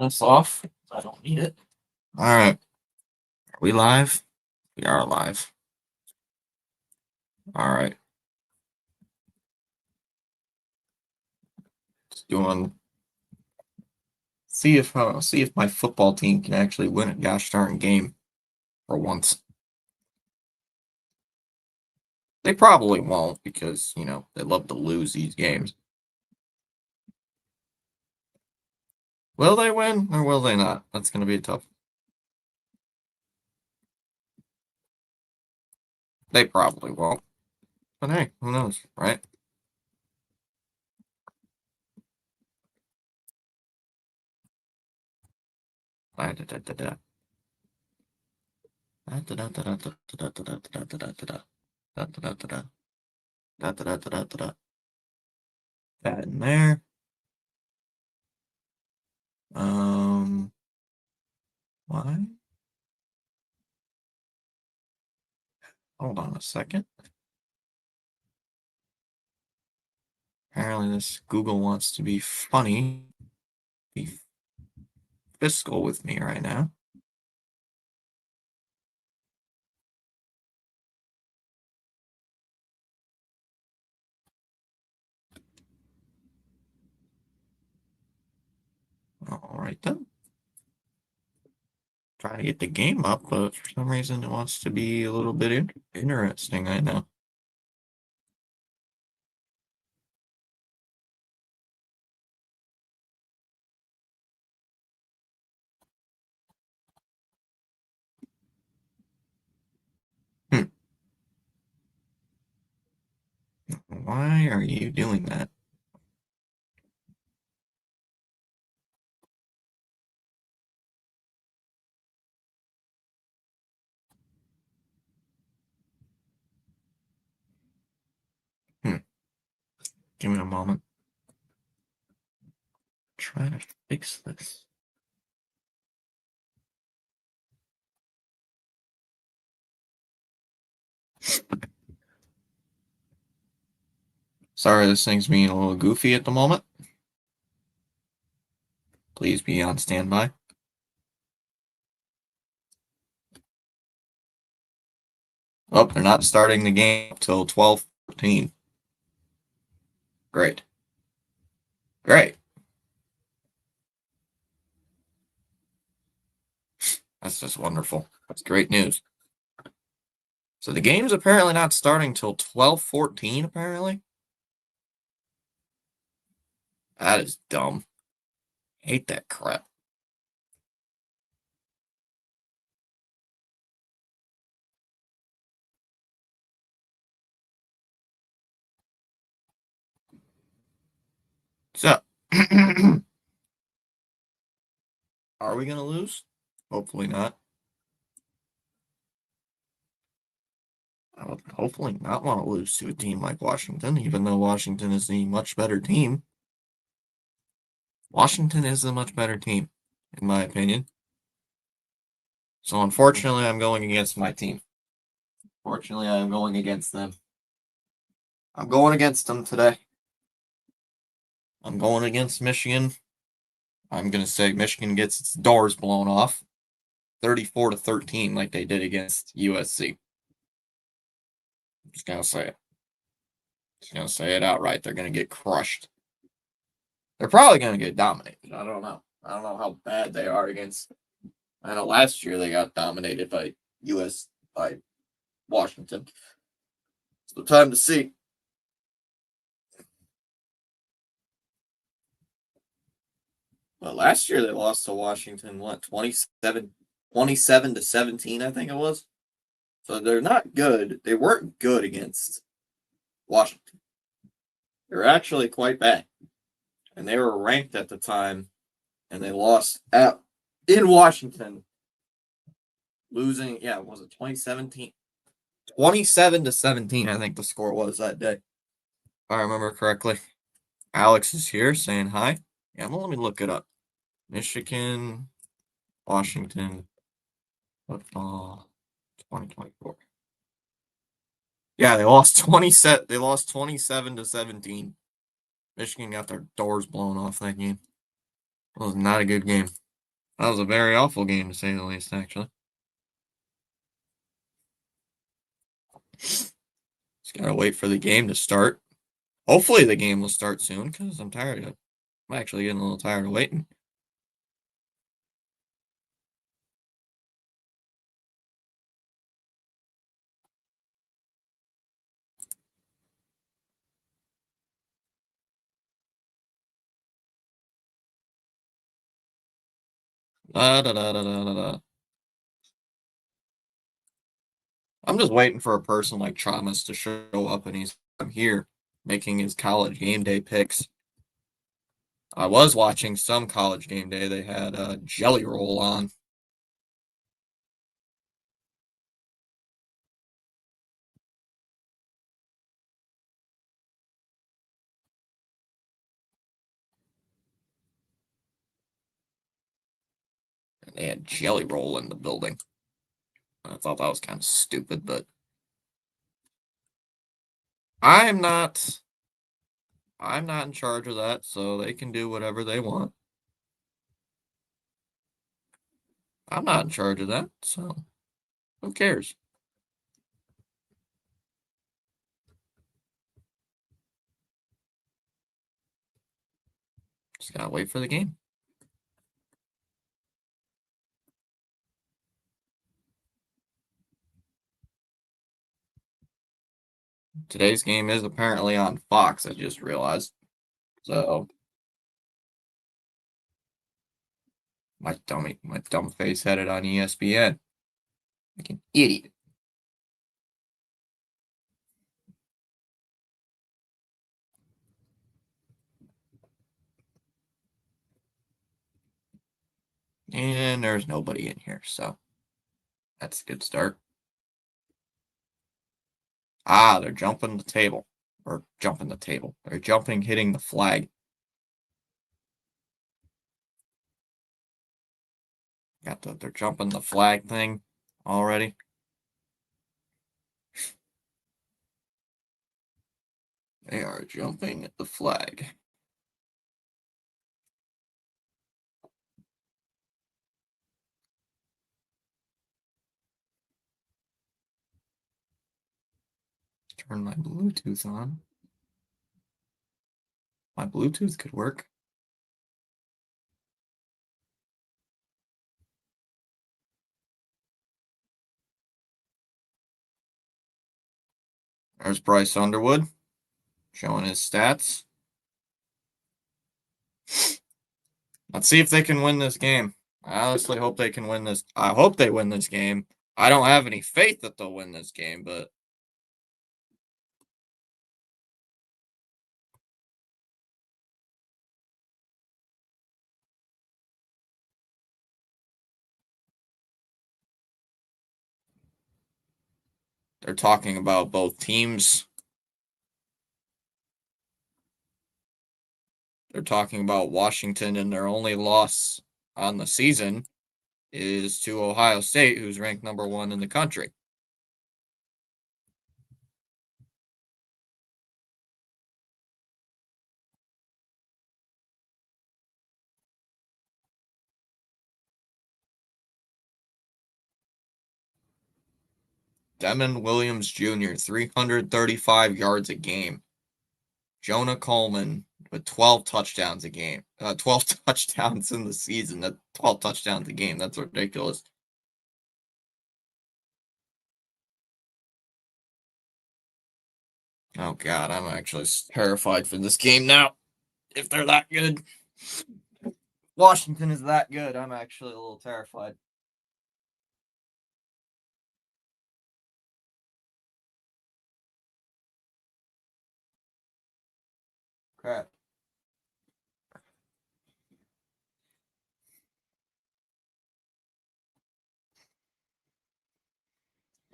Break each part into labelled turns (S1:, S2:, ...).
S1: this off. I don't need it. All right. Are we live? We are live. All right. Just doing. See if my football team can actually win a gosh darn game for once. They probably won't because they love to lose these games. Will they win or will they not? That's going to be tough. They probably won't. But hey, who knows, right? That in there. Why? Hold on a second. Apparently this Google wants to be funny, be fiscal with me right now. All right then. Trying to get the game up, but for some reason it wants to be a little bit interesting right now. Why are you doing that? Give me a moment. Try to fix this. Sorry, this thing's being a little goofy at the moment. Please be on standby. Oh, they're not starting the game until 12:14. Great. Great. That's just wonderful. That's great news. So the game's apparently not starting till 12:14, apparently. That is dumb. Hate that crap. So, are we going to lose? Hopefully not. I would hopefully not want to lose to a team like Washington, even though Washington is the much better team. Washington is the much better team, in my opinion. So unfortunately, I'm going against my team. Fortunately, I'm going against them. I'm going against them today. I'm going against Michigan. I'm going to say Michigan gets its doors blown off 34-13 like they did against USC. I'm just going to say it. Just going to say it outright. They're going to get crushed. They're probably going to get dominated. I don't know. I don't know how bad they are against. I know last year they got dominated by Washington. So time to see. Well, last year they lost to Washington, 27-17, I think it was. So they're not good. They weren't good against Washington. They were actually quite bad. And they were ranked at the time, and they lost in Washington. Losing, was it 2017? 27-17, I think the score was that day. If I remember correctly. Alex is here saying hi. Yeah, well, let me look it up. Michigan, Washington, football, 2024. Yeah, they lost 27-17. Michigan got their doors blown off that game. It was not a good game. That was a very awful game, to say the least, actually. Just gotta wait for the game to start. Hopefully the game will start soon, because I'm tired of it. I'm actually getting a little tired of waiting. Da, da, da, da, da, da. I'm just waiting for a person like Thomas to show up, and I'm here making his college game day picks. I was watching some college game day. They had a Jelly Roll on. And they had Jelly Roll in the building. I thought that was kind of stupid, but I'm not I'm not in charge of that, so they can do whatever they want. I'm not in charge of that, so who cares? Just gotta wait for the game. Today's game is apparently on Fox, I just realized. So my dumb face had it on ESPN. Like an idiot. And there's nobody in here, so that's a good start. Ah, they're jumping the table. Or jumping the table. They're jumping, hitting the flag. They're jumping the flag thing already. They are jumping the flag. Turn my Bluetooth on. My Bluetooth could work. There's Bryce Underwood showing his stats. Let's see if they can win this game. I honestly hope they can win this. I hope they win this game. I don't have any faith that they'll win this game, but they're talking about both teams. They're talking about Washington, and their only loss on the season is to Ohio State, who's ranked number 1 in the country. Demond Williams Jr., 335 yards a game. Jonah Coleman with 12 touchdowns a game. 12 touchdowns in the season. 12 touchdowns a game. That's ridiculous. Oh, God. I'm actually terrified for this game now. If they're that good. Washington is that good. I'm actually a little terrified. Crap.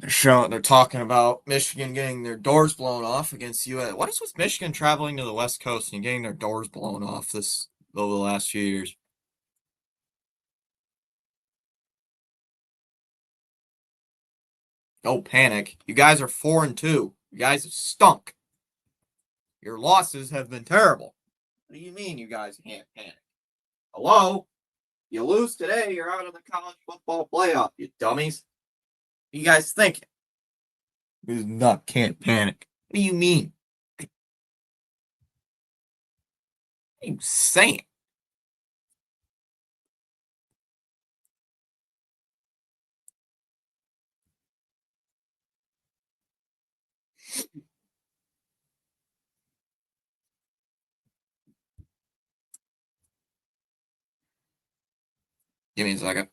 S1: They're talking about Michigan getting their doors blown off against US. What is with Michigan traveling to the West Coast and getting their doors blown off this over the last few years? Don't panic. You guys are 4-2. You guys have stunk. Your losses have been terrible. What do you mean you guys can't panic? Hello? You lose today, you're out of the college football playoff, you dummies. What are you guys thinking? Who's not can't panic? What do you mean? What are you saying? Give me a second.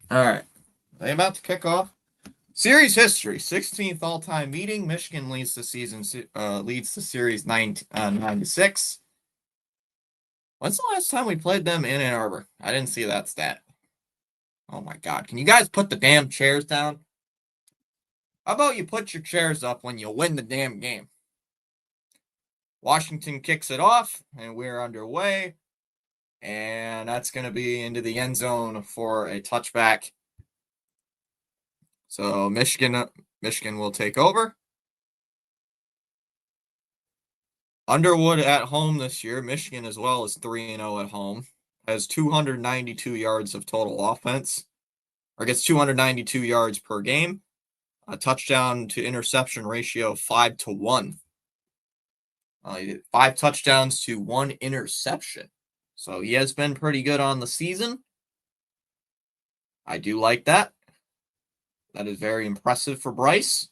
S1: All right. They about to kick off. Series history: 16th all-time meeting. Michigan leads the season. Leads the series 9-6. When's the last time we played them in Ann Arbor? I didn't see that stat. Oh my God! Can you guys put the damn chairs down? How about you put your chairs up when you win the damn game? Washington kicks it off, and we're underway. And that's going to be into the end zone for a touchback. So Michigan will take over. Underwood at home this year. Michigan as well is 3-0 at home. Has 292 yards of total offense, or gets 292 yards per game. A touchdown to interception ratio of 5-1. 5 touchdowns to 1 interception. So he has been pretty good on the season. I do like that. That is very impressive for Bryce.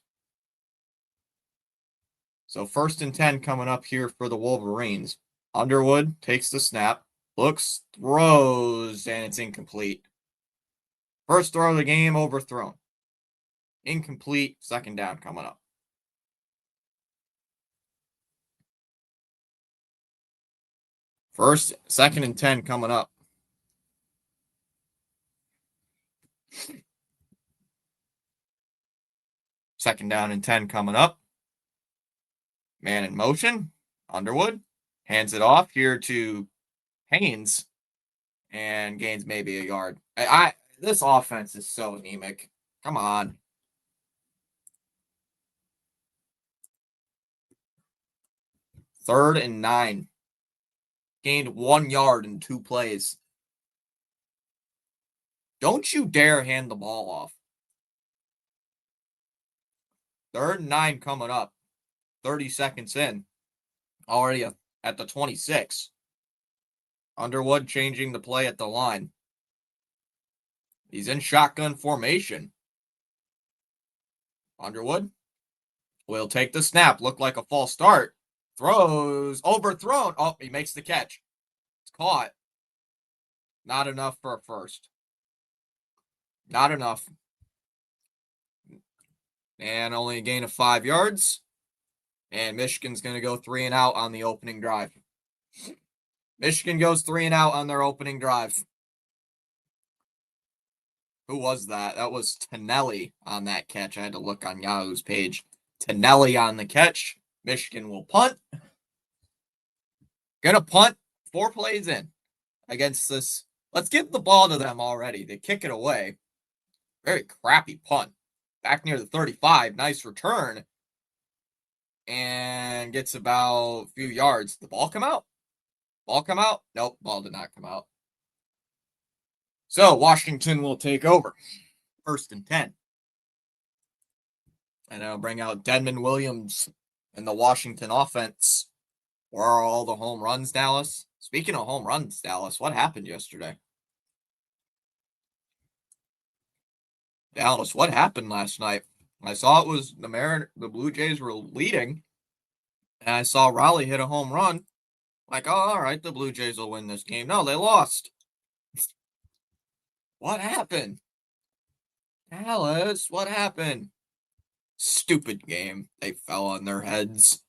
S1: So 1st and 10 coming up here for the Wolverines. Underwood takes the snap, looks, throws, and it's incomplete. First throw of the game overthrown. Incomplete, 2nd down coming up. First, 2nd and 10 coming up. Second down and 10 coming up. Man in motion. Underwood hands it off here to Haynes and gains maybe a yard. This offense is so anemic. Come on. Third and 9. Gained 1 yard in 2 plays. Don't you dare hand the ball off. 3rd and 9 coming up. 30 seconds in. Already at the 26. Underwood changing the play at the line. He's in shotgun formation. Underwood will take the snap. Look like a false start. Throws. Overthrown. Oh, he makes the catch. It's caught. Not enough for a first. Not enough. And only a gain of 5 yards. And Michigan's going to go 3 and out on the opening drive. Michigan goes 3 and out on their opening drive. Who was that? That was Tonelli on that catch. I had to look on Yahoo's page. Tonelli on the catch. Michigan will punt. Gonna punt 4 plays in against this. Let's give the ball to them already. They kick it away. Very crappy punt. Back near the 35. Nice return. And gets about a few yards. The ball come out? Ball come out? Nope, ball did not come out. So Washington will take over. 1st and 10. And I'll bring out Denman Williams and the Washington offense. Where are all the home runs, Dallas? Speaking of home runs, Dallas, what happened yesterday? Dallas, what happened last night? I saw it was the Blue Jays were leading, and I saw Raleigh hit a home run. Like, oh, all right, the Blue Jays will win this game. No, they lost. What happened? Dallas, what happened? Stupid game. They fell on their heads.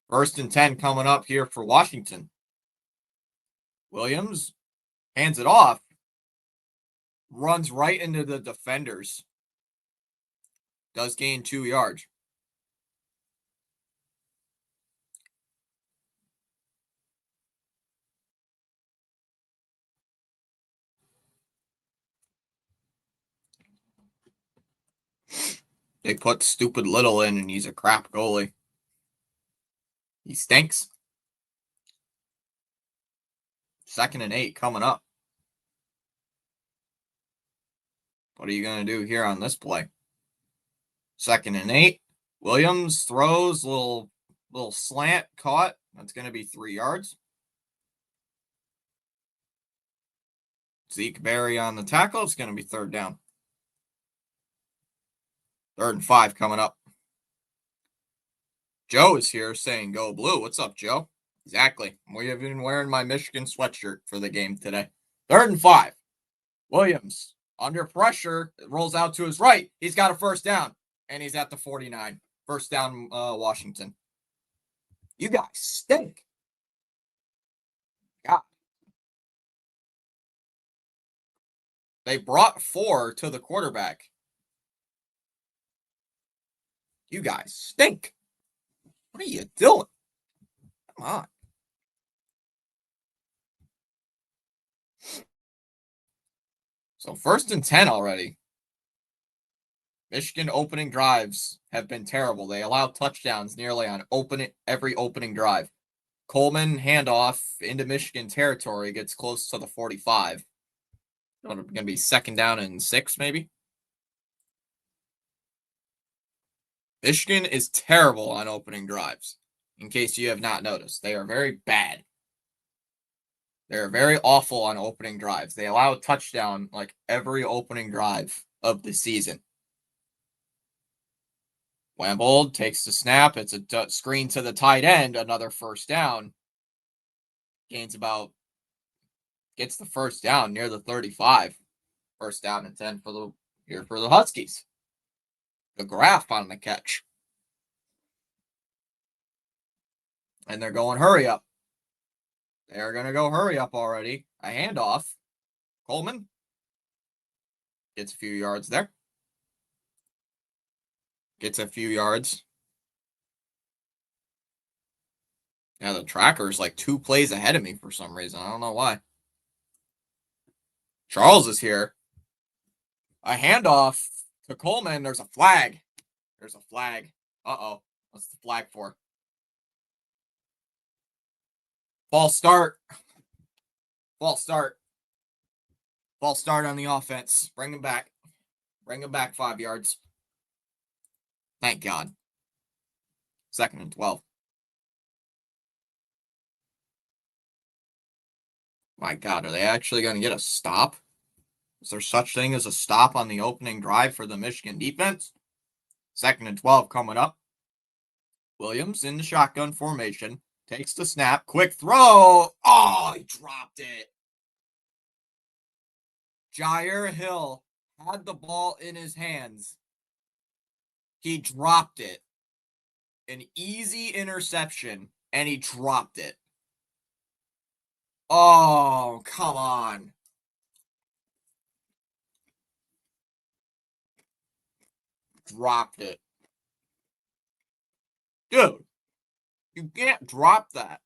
S1: First and 10 coming up here for Washington. Williams hands it off. Runs right into the defenders. Does gain 2 yards. They put stupid Little in, and he's a crap goalie. He stinks. 2nd and 8 coming up. What are you going to do here on this play? 2nd and 8. Williams throws, little slant caught. That's going to be 3 yards. Zeke Berry on the tackle. It's going to be 3rd down. 3rd and 5 coming up. Joe is here saying go blue. What's up, Joe? Exactly. We have been wearing my Michigan sweatshirt for the game today. 3rd and 5. Williams under pressure, rolls out to his right. He's got a 1st down, and he's at the 49. 1st down, Washington. You guys stink. God. They brought 4 to the quarterback. You guys stink. What are you doing? Come on. So 1st and 10 already. Michigan opening drives have been terrible. They allow touchdowns nearly on every opening drive. Coleman handoff into Michigan territory, gets close to the 45. Going to be 2nd down and 6, maybe. Michigan is terrible on opening drives. In case you have not noticed, they are very bad. They're very awful on opening drives. They allow a touchdown like every opening drive of the season. Wambold takes the snap. It's a screen to the tight end. Another 1st down. Gets the 1st down near the 35. 1st down and 10 for the Huskies. The Graf on the catch. And they're going hurry up. They're going to go hurry up already. A handoff. Coleman gets a few yards there. Gets a few yards. Now the tracker's like 2 plays ahead of me for some reason. I don't know why. Charles is here. A handoff to Coleman. There's a flag. Uh-oh. What's the flag for? False start. False start on the offense. Bring him back. 5 yards. Thank God. 2nd and 12. My God, are they actually going to get a stop? Is there such thing as a stop on the opening drive for the Michigan defense? 2nd and 12 coming up. Williams in the shotgun formation. Takes the snap. Quick throw. Oh, he dropped it. Jair Hill had the ball in his hands. He dropped it. An easy interception, and he dropped it. Oh, come on. Dropped it. Dude, you can't drop that.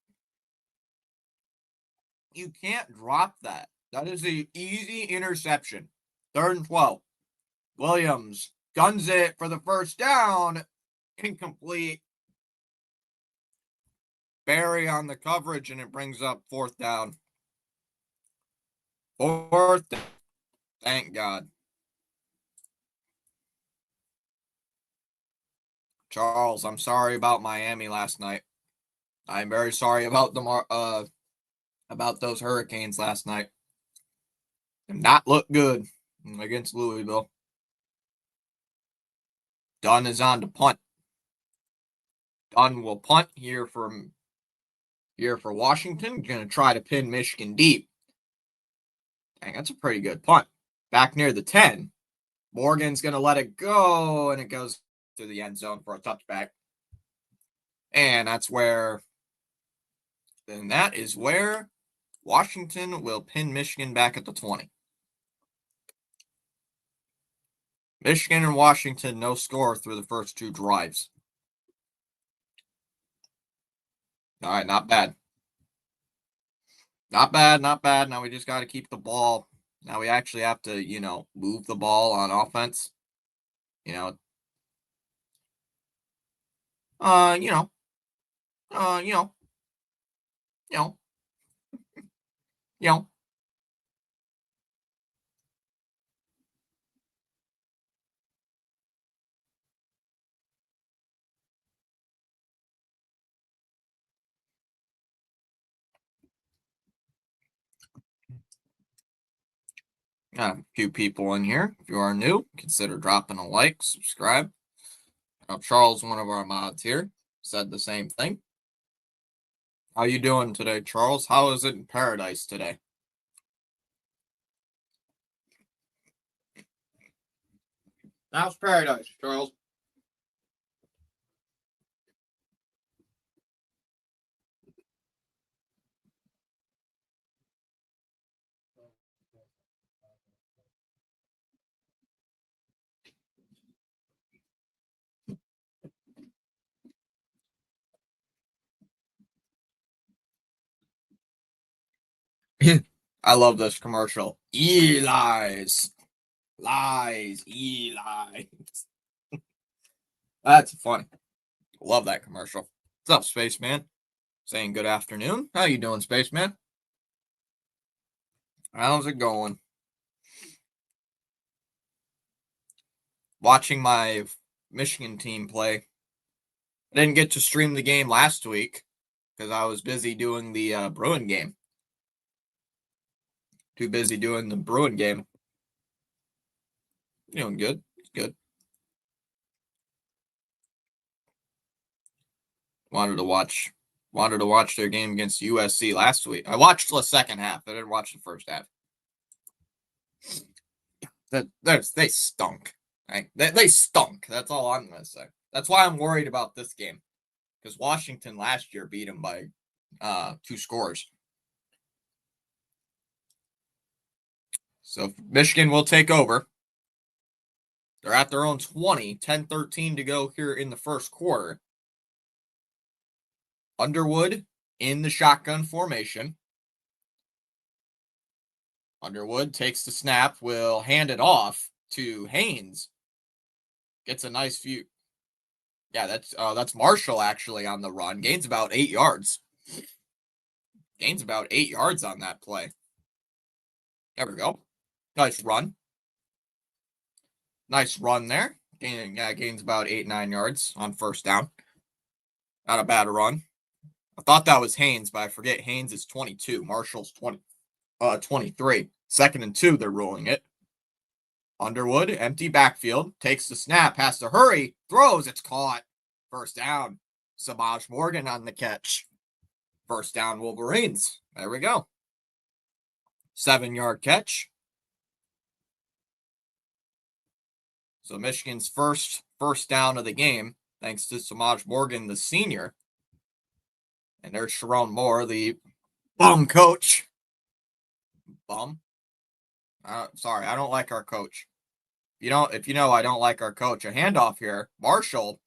S1: You can't drop that. That is an easy interception. 3rd and 12. Williams guns it for the 1st down. Incomplete. Berry on the coverage, and it brings up 4th down. 4th down. Thank God. Charles, I'm sorry about Miami last night. I'm very sorry about those Hurricanes last night. Did not look good against Louisville. Dunn is on to punt. Dunn will punt here for Washington. Going to try to pin Michigan deep. Dang, that's a pretty good punt. Back near the 10. Morgan's going to let it go, and it goes to the end zone for a touchback. And that is where Washington will pin Michigan back at the 20. Michigan and Washington, no score through the first two drives. All right, not bad. Not bad, not bad. Now we just got to keep the ball. Now we actually have to, move the ball on offense. You know, uh, you know, uh, you know, you know, you know. Got a few people in here. If you are new, consider dropping a like, subscribe. Charles, one of our mods here, said the same thing. How you doing today, Charles? How is it in paradise today? How's paradise, Charles? I love this commercial. Eli's. Lies. Eli. That's funny. Love that commercial. What's up, Spaceman? Saying good afternoon. How you doing, Spaceman? How's it going? Watching my Michigan team play. I didn't get to stream the game last week because I was busy doing the Bruin game. Too busy doing the Bruin game. You doing good? Good. Wanted to watch their game against USC last week. I watched the second half. I didn't watch the first half. They stunk. Right? They stunk. That's all I'm gonna say. That's why I'm worried about this game. Because Washington last year beat them by 2 scores. So Michigan will take over. They're at their own 20, 10-13 to go here in the first quarter. Underwood in the shotgun formation. Underwood takes the snap, will hand it off to Haynes. Gets a nice view. Yeah, that's Marshall actually on the run. Gains about 8 yards. Gains about 8 yards on that play. There we go. Nice run. Nice run there. Gains about 8-9 yards on first down. Not a bad run. I thought that was Haynes, but I forget Haynes is 22. Marshall's 23. 2nd and 2, they're ruling it. Underwood, empty backfield, takes the snap, has to hurry, throws, it's caught. First down. Samaj Morgan on the catch. First down, Wolverines. There we go. 7-yard catch. So Michigan's first down of the game, thanks to Samaj Morgan, the senior. And there's Sharon Moore, the bum coach. Bum. Sorry, I don't like our coach. If you know I don't like our coach. A handoff here. Marshall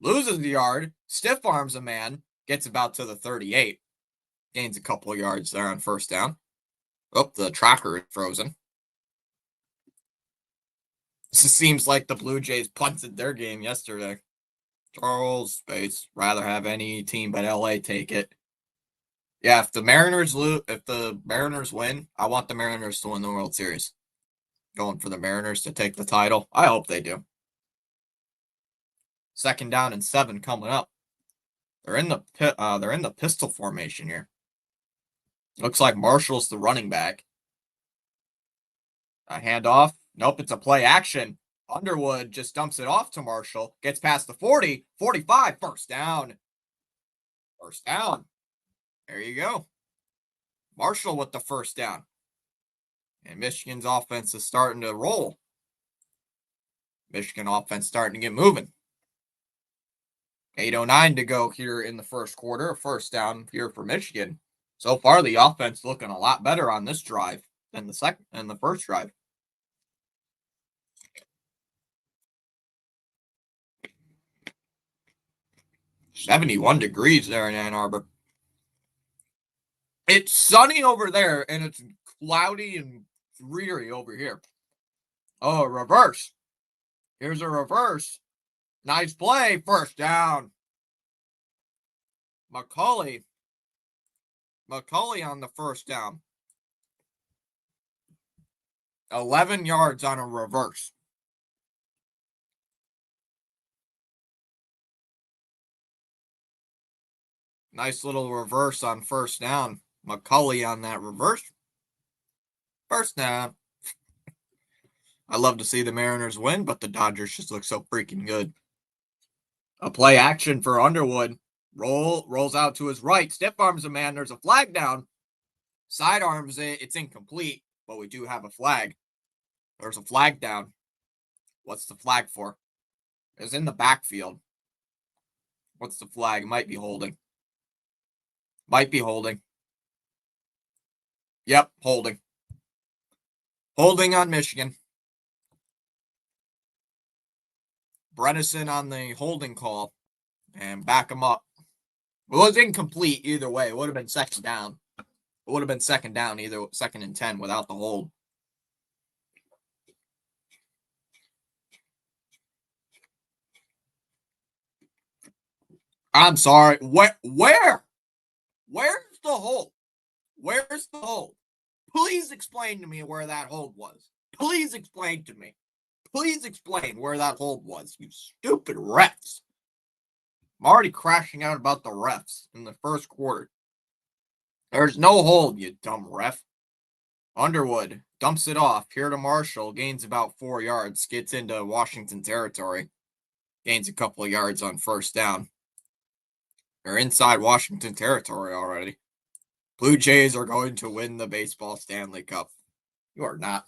S1: loses the yard, stiff arms a man, gets about to the 38. Gains a couple of yards there on first down. Oh, the tracker is frozen. This seems like the Blue Jays punted their game yesterday. Charles Space, rather have any team but LA take it. Yeah, if the Mariners win, I want the Mariners to win the World Series. Going for the Mariners to take the title. I hope they do. 2nd down and 7 coming up. They're in the pistol formation here. Looks like Marshall's the running back. A handoff. Nope, it's a play action. Underwood just dumps it off to Marshall. Gets past the 40, 45, first down. First down. There you go. Marshall with the first down. And Michigan's offense is starting to roll. Michigan offense starting to get moving. 8:09 to go here in the first quarter. First down here for Michigan. So far, the offense looking a lot better on this drive than the first drive. 71 degrees there in Ann Arbor. It's sunny over there, and it's cloudy and dreary over here. Oh, reverse. Here's a reverse. Nice play. First down. McCulley on the first down. 11 yards on a reverse. Nice little reverse on first down. McCulley on that reverse. First down. I love to see the Mariners win, but the Dodgers just look so freaking good. A play action for Underwood. Rolls out to his right. Stiff arms a man. There's a flag down. Sidearms it. It's incomplete, but we do have a flag. There's a flag down. What's the flag for? It's in the backfield. What's the flag? Might be holding. Might be holding. Yep, holding. Holding on Michigan. Bredesen on the holding call and back him up. It was incomplete either way. It would have been second down. It would have been second down, either second and 10 without the hold. I'm sorry. Where? Where's the hold? Where's the hold? Please explain to me where that hold was. Please explain to me. Please explain where that hold was, you stupid refs. I'm already crashing out about the refs in the first quarter. There's no hold, you dumb ref. Underwood dumps it off. Here to Marshall. Gains about 4 yards. Gets into Washington territory. Gains a couple of yards on first down. They're inside Washington territory already. Blue Jays are going to win the baseball Stanley Cup. You are not.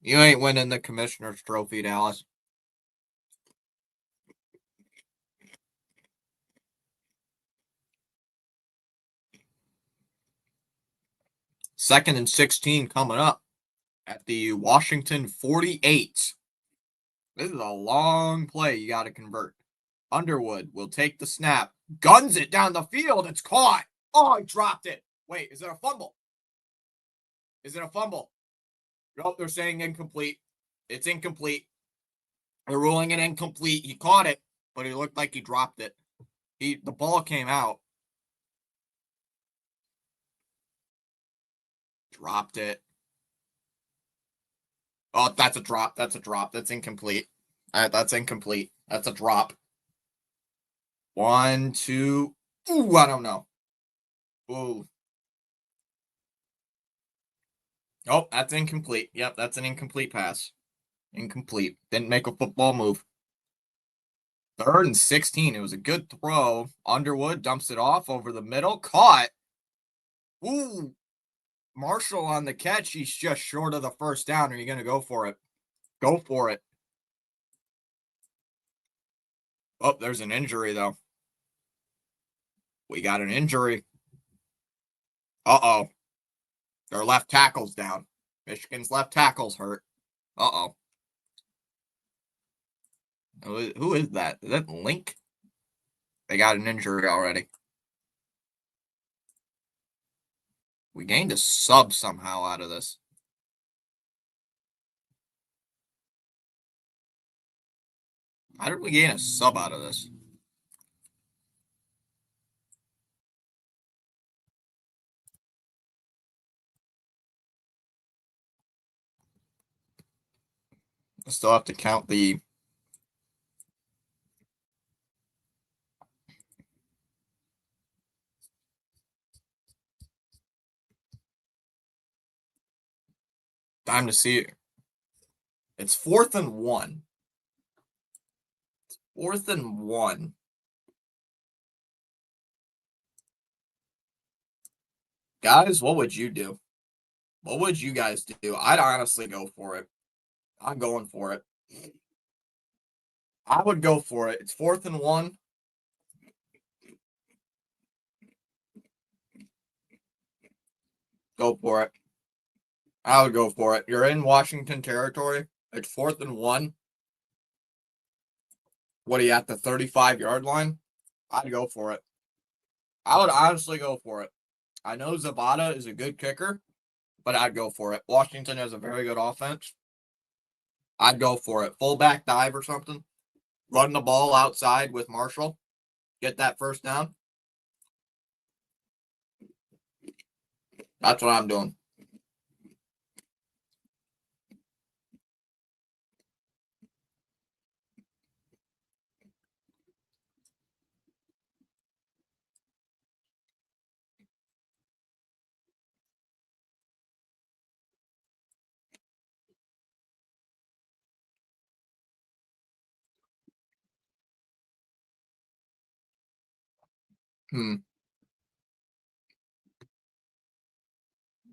S1: You ain't winning the Commissioner's Trophy, Dallas. Second and 16 coming up at the Washington 48. This is a long play you got to convert. Underwood will take the snap. Guns it down the field. It's caught. Oh, he dropped it. Wait, is it a fumble? Is it a fumble? Nope, they're saying incomplete. It's incomplete. They're ruling it incomplete. He caught it, but it looked like he dropped it. The ball came out. Dropped it. Oh, that's a drop. That's a drop. That's incomplete. That's incomplete. That's a drop. 1, 2. Ooh, I don't know. Ooh. Oh, that's incomplete. Yep, that's an incomplete pass. Incomplete. Didn't make a football move. 3rd and 16. It was a good throw. Underwood dumps it off over the middle. Caught. Ooh. Marshall on the catch. He's just short of the first down. Are you going to go for it? Go for it. Oh, there's an injury, though. We got an injury. Uh-oh. Their left tackle's down. Michigan's left tackle's hurt. Uh-oh. Who is that? Is that Link? They got an injury already. We gained a sub somehow out of this. How did we gain a sub out of this? I still have to count the... Time to see it. It's 4th and 1. 4th and 1. Guys, what would you do? What would you guys do? I'd honestly go for it. I'm going for it. I would go for it. It's 4th and 1. Go for it. I would go for it. You're in Washington territory. It's 4th and 1. What are you at the 35-yard line? I'd go for it. I would honestly go for it. I know Zabata is a good kicker, but I'd go for it. Washington has a very good offense. I'd go for it. Fullback dive or something. Run the ball outside with Marshall. Get that first down. That's what I'm doing.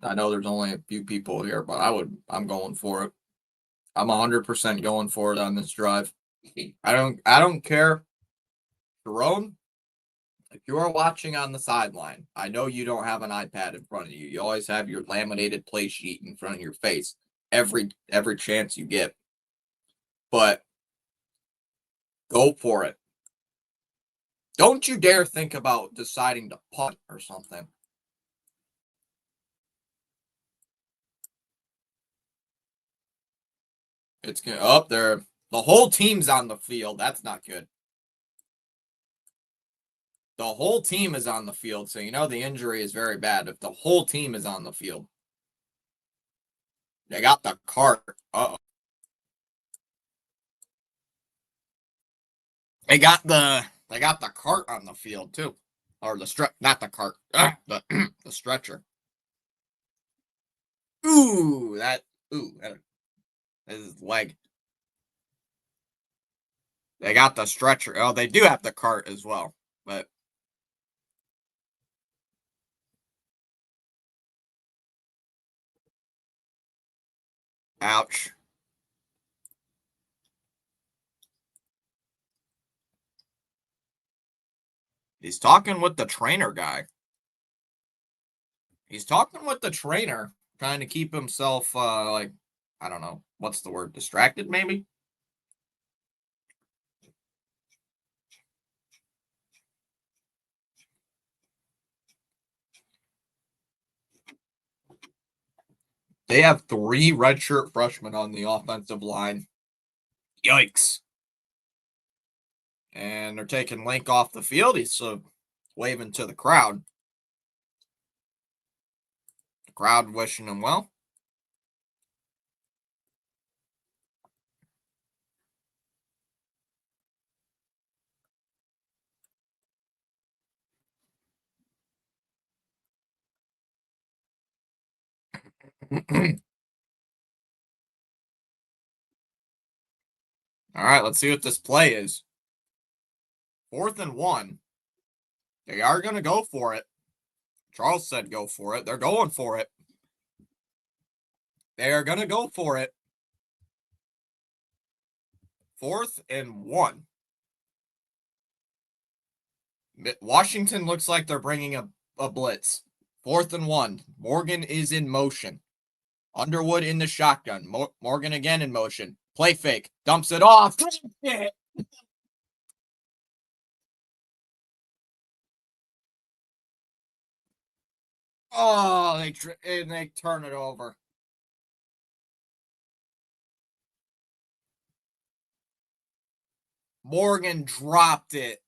S1: I know there's only a few people here, but I'm going for it. I'm 100% going for it on this drive. I don't care. Jerome, if you are watching on the sideline, I know you don't have an iPad in front of you. You always have your laminated play sheet in front of your face every chance you get. But go for it. Don't you dare think about deciding to punt or something. It's going up there. The whole team's on the field. That's not good. The whole team is on the field, so you know the injury is very bad if the whole team is on the field. They got the cart. Uh-oh. They got the cart on the field too. Or not the cart. The stretcher. That is his leg. They got the stretcher. Oh, they do have the cart as well, but ouch. He's talking with the trainer guy. He's talking with the trainer, trying to keep himself I don't know, what's the word? Distracted, maybe? They have 3 redshirt freshmen on the offensive line. Yikes. And they're taking Link off the field. He's waving to the crowd. The crowd wishing him well. All right, let's see what this play is. 4th and 1. They are going to go for it. Charles said go for it. They're going for it. They are going to go for it. 4th and 1. Washington looks like they're bringing a blitz. 4th and 1. Morgan is in motion. Underwood in the shotgun. Morgan again in motion. Play fake. Dumps it off. Oh, they turn it over. Morgan dropped it.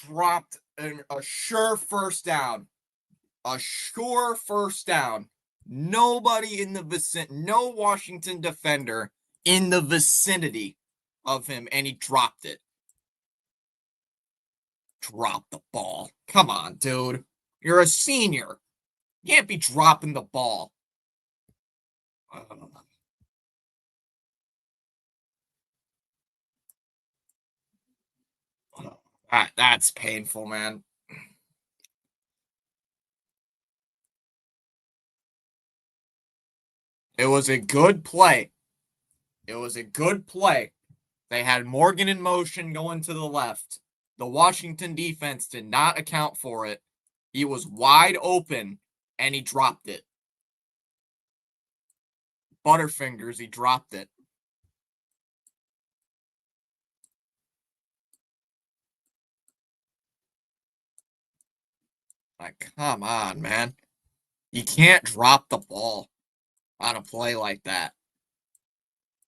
S1: Dropped a sure first down. A sure first down. Nobody in the vicinity, no Washington defender in the vicinity of him, and he dropped it. Drop the ball. Come on, dude. You're a senior. You can't be dropping the ball. That's painful, man. It was a good play. It was a good play. They had Morgan in motion going to the left. The Washington defense did not account for it. He was wide open. And he dropped it. Butterfingers, he dropped it. Like, come on, man. You can't drop the ball on a play like that.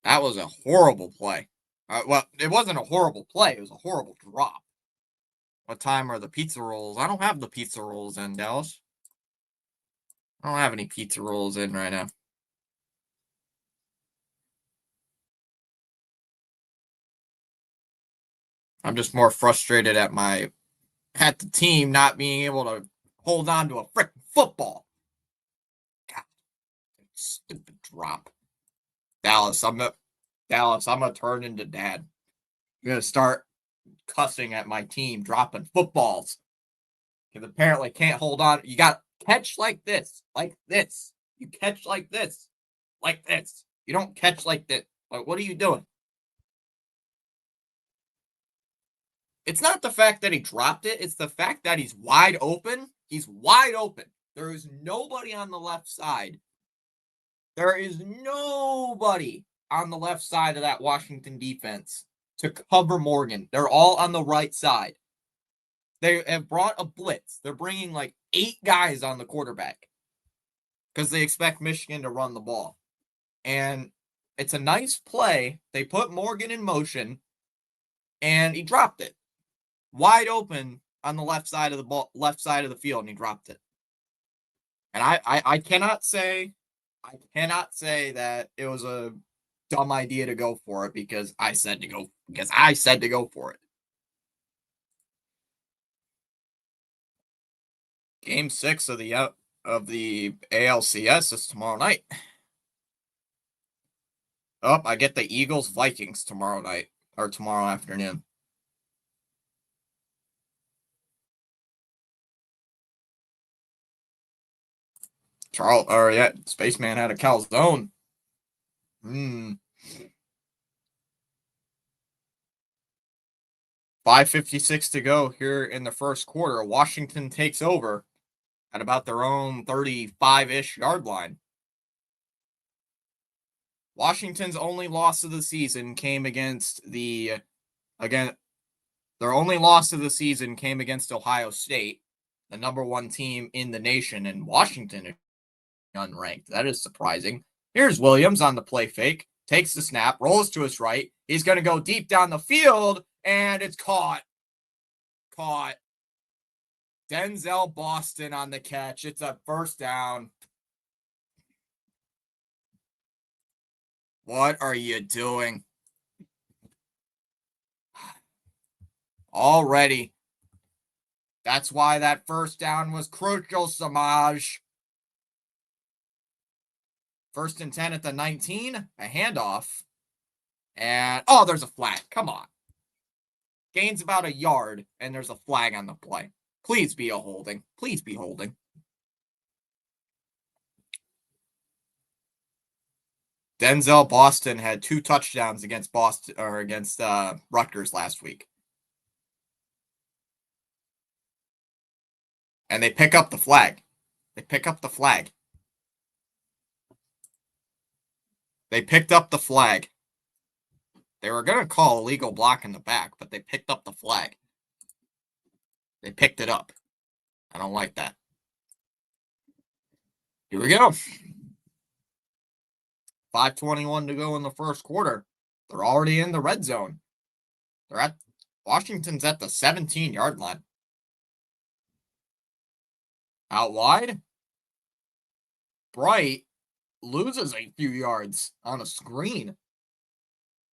S1: That was a horrible play. Well, it wasn't a horrible play. It was a horrible drop. What time are the pizza rolls? I don't have the pizza rolls in, Dallas. I don't have any pizza rolls in right now. I'm just more frustrated at the team not being able to hold on to a freaking football. God, stupid drop. Dallas, I'm gonna turn into dad. I'm gonna start cussing at my team, dropping footballs. Because apparently can't hold on. You got catch like this, like this. You catch like this, like this. You don't catch like this. Like, what are you doing? It's not the fact that he dropped it. It's the fact that he's wide open. He's wide open. There is nobody on the left side. There is nobody on the left side of that Washington defense to cover Morgan. They're all on the right side. They have brought a blitz. They're bringing like 8 guys on the quarterback because they expect Michigan to run the ball. And it's a nice play. They put Morgan in motion, and he dropped it. Wide open on the left side of the field, and he dropped it. And I cannot say that it was a dumb idea to go for it because I said to go for it. Game 6 of the ALCS is tomorrow night. Oh, I get the Eagles Vikings tomorrow night or tomorrow afternoon. Spaceman had a calzone. 5:56 to go here in the first quarter. Washington takes over at about their own 35-ish yard line. Washington's only loss of the season came against their only loss of the season came against Ohio State, the number 1 team in the nation, and Washington is unranked. That is surprising. Here's Williams on the play fake, takes the snap, rolls to his right. He's going to go deep down the field, and it's caught. Denzel Boston on the catch. It's a first down. What are you doing? Already. That's why that first down was crucial, Samaj. 1st and 10 at the 19. A handoff. And, there's a flag. Come on. Gains about a yard, and there's a flag on the play. Please be a holding. Please be holding. Denzel Boston had 2 touchdowns against Rutgers last week. And they pick up the flag. They picked up the flag. They were going to call illegal block in the back, but they picked up the flag. They picked it up. I don't like that. Here we go. 5:21 to go in the first quarter. They're already in the red zone. Washington's at the 17-yard line. Out wide. Bright loses a few yards on a screen.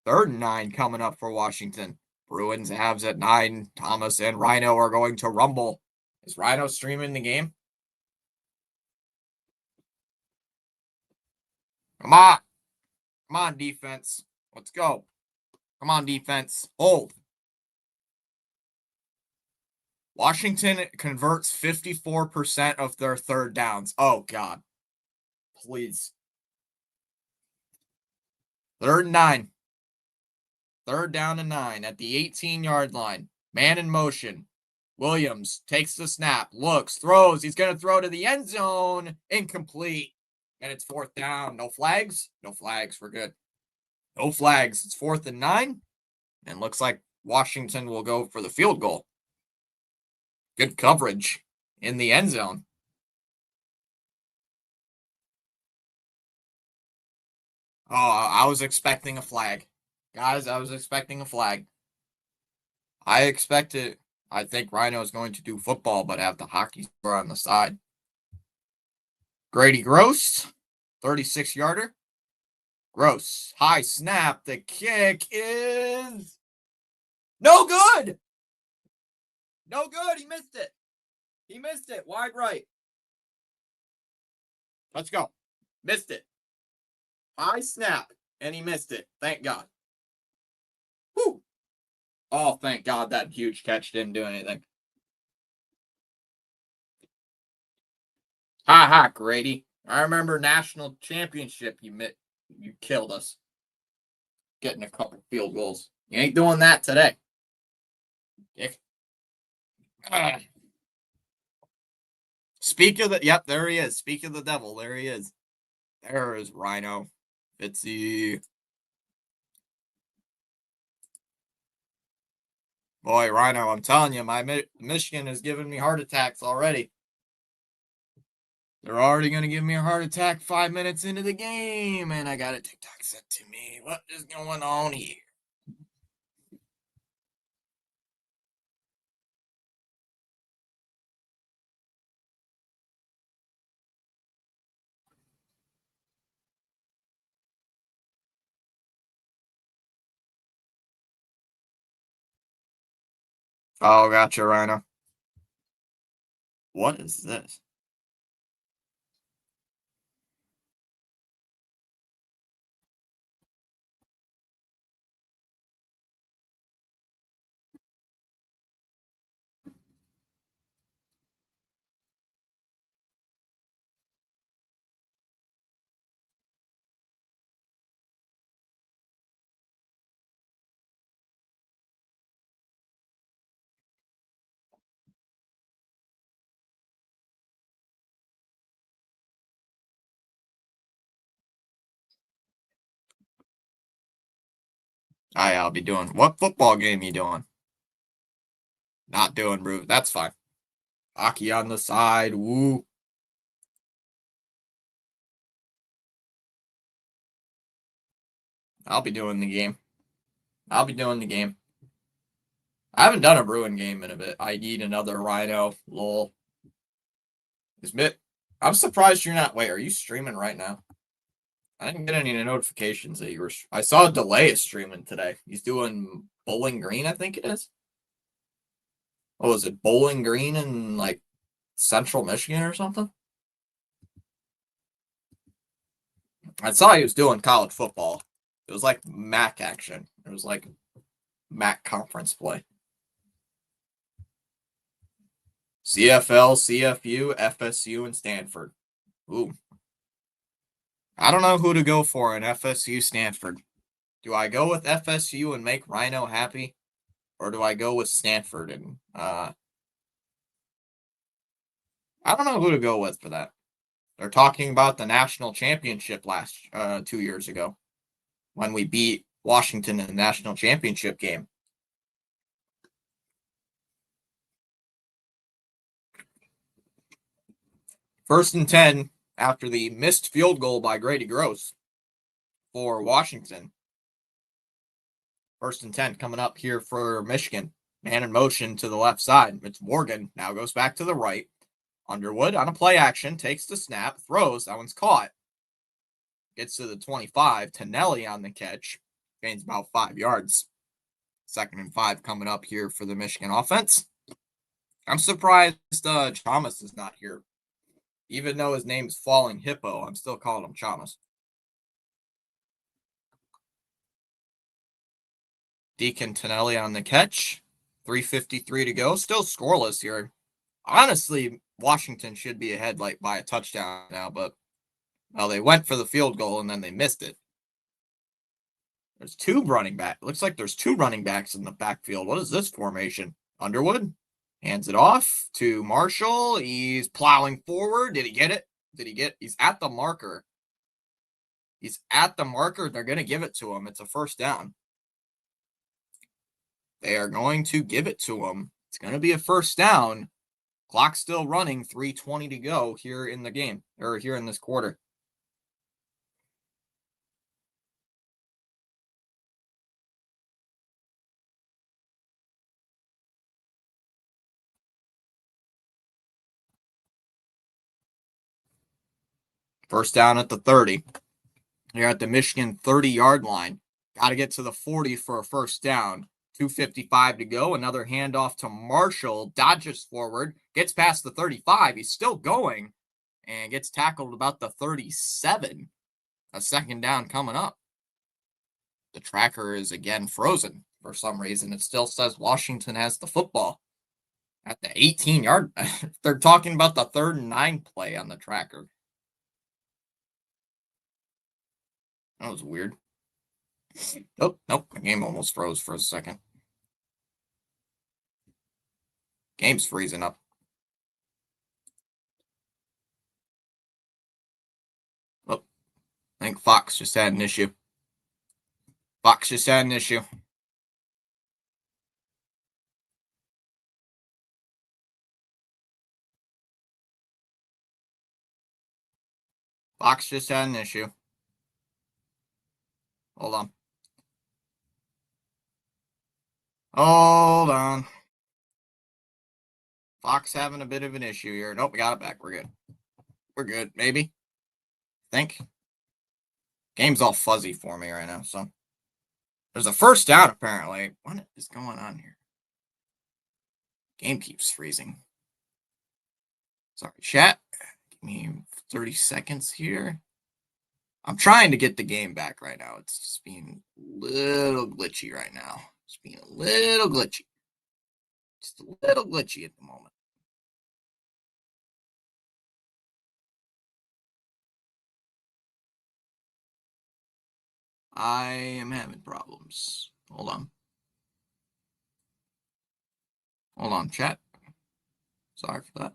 S1: 3rd and 9 coming up for Washington. Bruins Avs at 9. Thomas and Rhino are going to rumble. Is Rhino streaming the game? Come on, defense. Let's go. Come on, defense. Hold. Washington converts 54% of their 3rd downs. Oh, God. Please. 3rd and 9. 3rd down and 9 at the 18-yard line. Man in motion. Williams takes the snap, looks, throws. He's going to throw to the end zone. Incomplete. And it's 4th down. No flags? No flags. We're good. No flags. It's 4th and 9. And looks like Washington will go for the field goal. Good coverage in the end zone. Oh, I was expecting a flag. Guys, I was expecting a flag. I think Rhino is going to do football, but have the hockey score on the side. Grady Gross, 36-yarder. Gross, high snap. The kick is no good. No good. He missed it. He missed it. Wide right. Let's go. Missed it. High snap, and he missed it. Thank God. Whew. Oh, thank God that huge catch didn't do anything. Ha ha, Grady. I remember national championship. You killed us. Getting a couple field goals. You ain't doing that today. Speak of the, yep, there he is. Speak of the devil, there he is. There is Rhino. Fitzy. Boy, Rhino, I'm telling you, my Michigan is giving me heart attacks already. They're already going to give me a heart attack 5 minutes into the game, and I got a TikTok sent to me. What is going on here? Oh, gotcha, Rhino. What is this? I'll be doing. What football game you doing? Not doing, bro. That's fine. Hockey on the side. Woo. I'll be doing the game. I'll be doing the game. I haven't done a Bruin game in a bit. I need another Rhino. Lol. I'm surprised you're not. Wait, are you streaming right now? I didn't get any notifications that you were. I saw a delay is streaming today. He's doing Bowling Green, I think it is. Oh, is it Bowling Green in like Central Michigan or something? I saw he was doing college football. It was like MAC action. It was like MAC conference play. CFL, CFU, FSU, and Stanford. Ooh. I don't know who to go for in FSU Stanford. Do I go with FSU and make Rhino happy? Or do I go with Stanford and I don't know who to go with for that. They're talking about the national championship 2 years ago when we beat Washington in the national championship game. First and 10 after the missed field goal by Grady Gross for Washington. First and 10 coming up here for Michigan. Man in motion to the left side. It's Morgan. Now goes back to the right. Underwood on a play action. Takes the snap. Throws. That one's caught. Gets to the 25. Tonelli on the catch. Gains about 5 yards. 2nd and 5 coming up here for the Michigan offense. I'm surprised Chalmers is not here. Even though his name is Falling Hippo, I'm still calling him Chalmers. Deacon Tonelli on the catch. 3:53 to go. Still scoreless here. Honestly, Washington should be ahead like by a touchdown now, but they went for the field goal and then they missed it. There's two running backs. Looks like there's two running backs in the backfield. What is this formation? Underwood? Hands it off to Marshall. He's plowing forward. Did he get it? He's at the marker. He's at the marker. They're going to give it to him. It's a first down. They are going to give it to him. It's going to be a first down. Clock still running. 3:20 to go here in the game, or here in this quarter. First down at the 30. You're at the Michigan 30-yard line. Got to get to the 40 for a first down. 2:55 to go. Another handoff to Marshall. Dodges forward. Gets past the 35. He's still going. And gets tackled about the 37. A second down coming up. The tracker is again frozen for some reason. It still says Washington has the football at the 18-yard. They're talking about the 3rd and 9 play on the tracker. That was weird. Oh, nope. The game almost froze for a second. Game's freezing up. Oh, I think Fox just had an issue. Fox just had an issue. Fox just had an issue. Hold on. Hold on. Fox having a bit of an issue here. Nope, we got it back. We're good. We're good, maybe. Think. Game's all fuzzy for me right now, so. There's a first down, apparently. What is going on here? Game keeps freezing. Sorry, chat. Give me 30 seconds here. I'm trying to get the game back right now. It's just being a little glitchy right now. It's being a little glitchy. Just a little glitchy at the moment. I am having problems. Hold on. Hold on, chat. Sorry for that.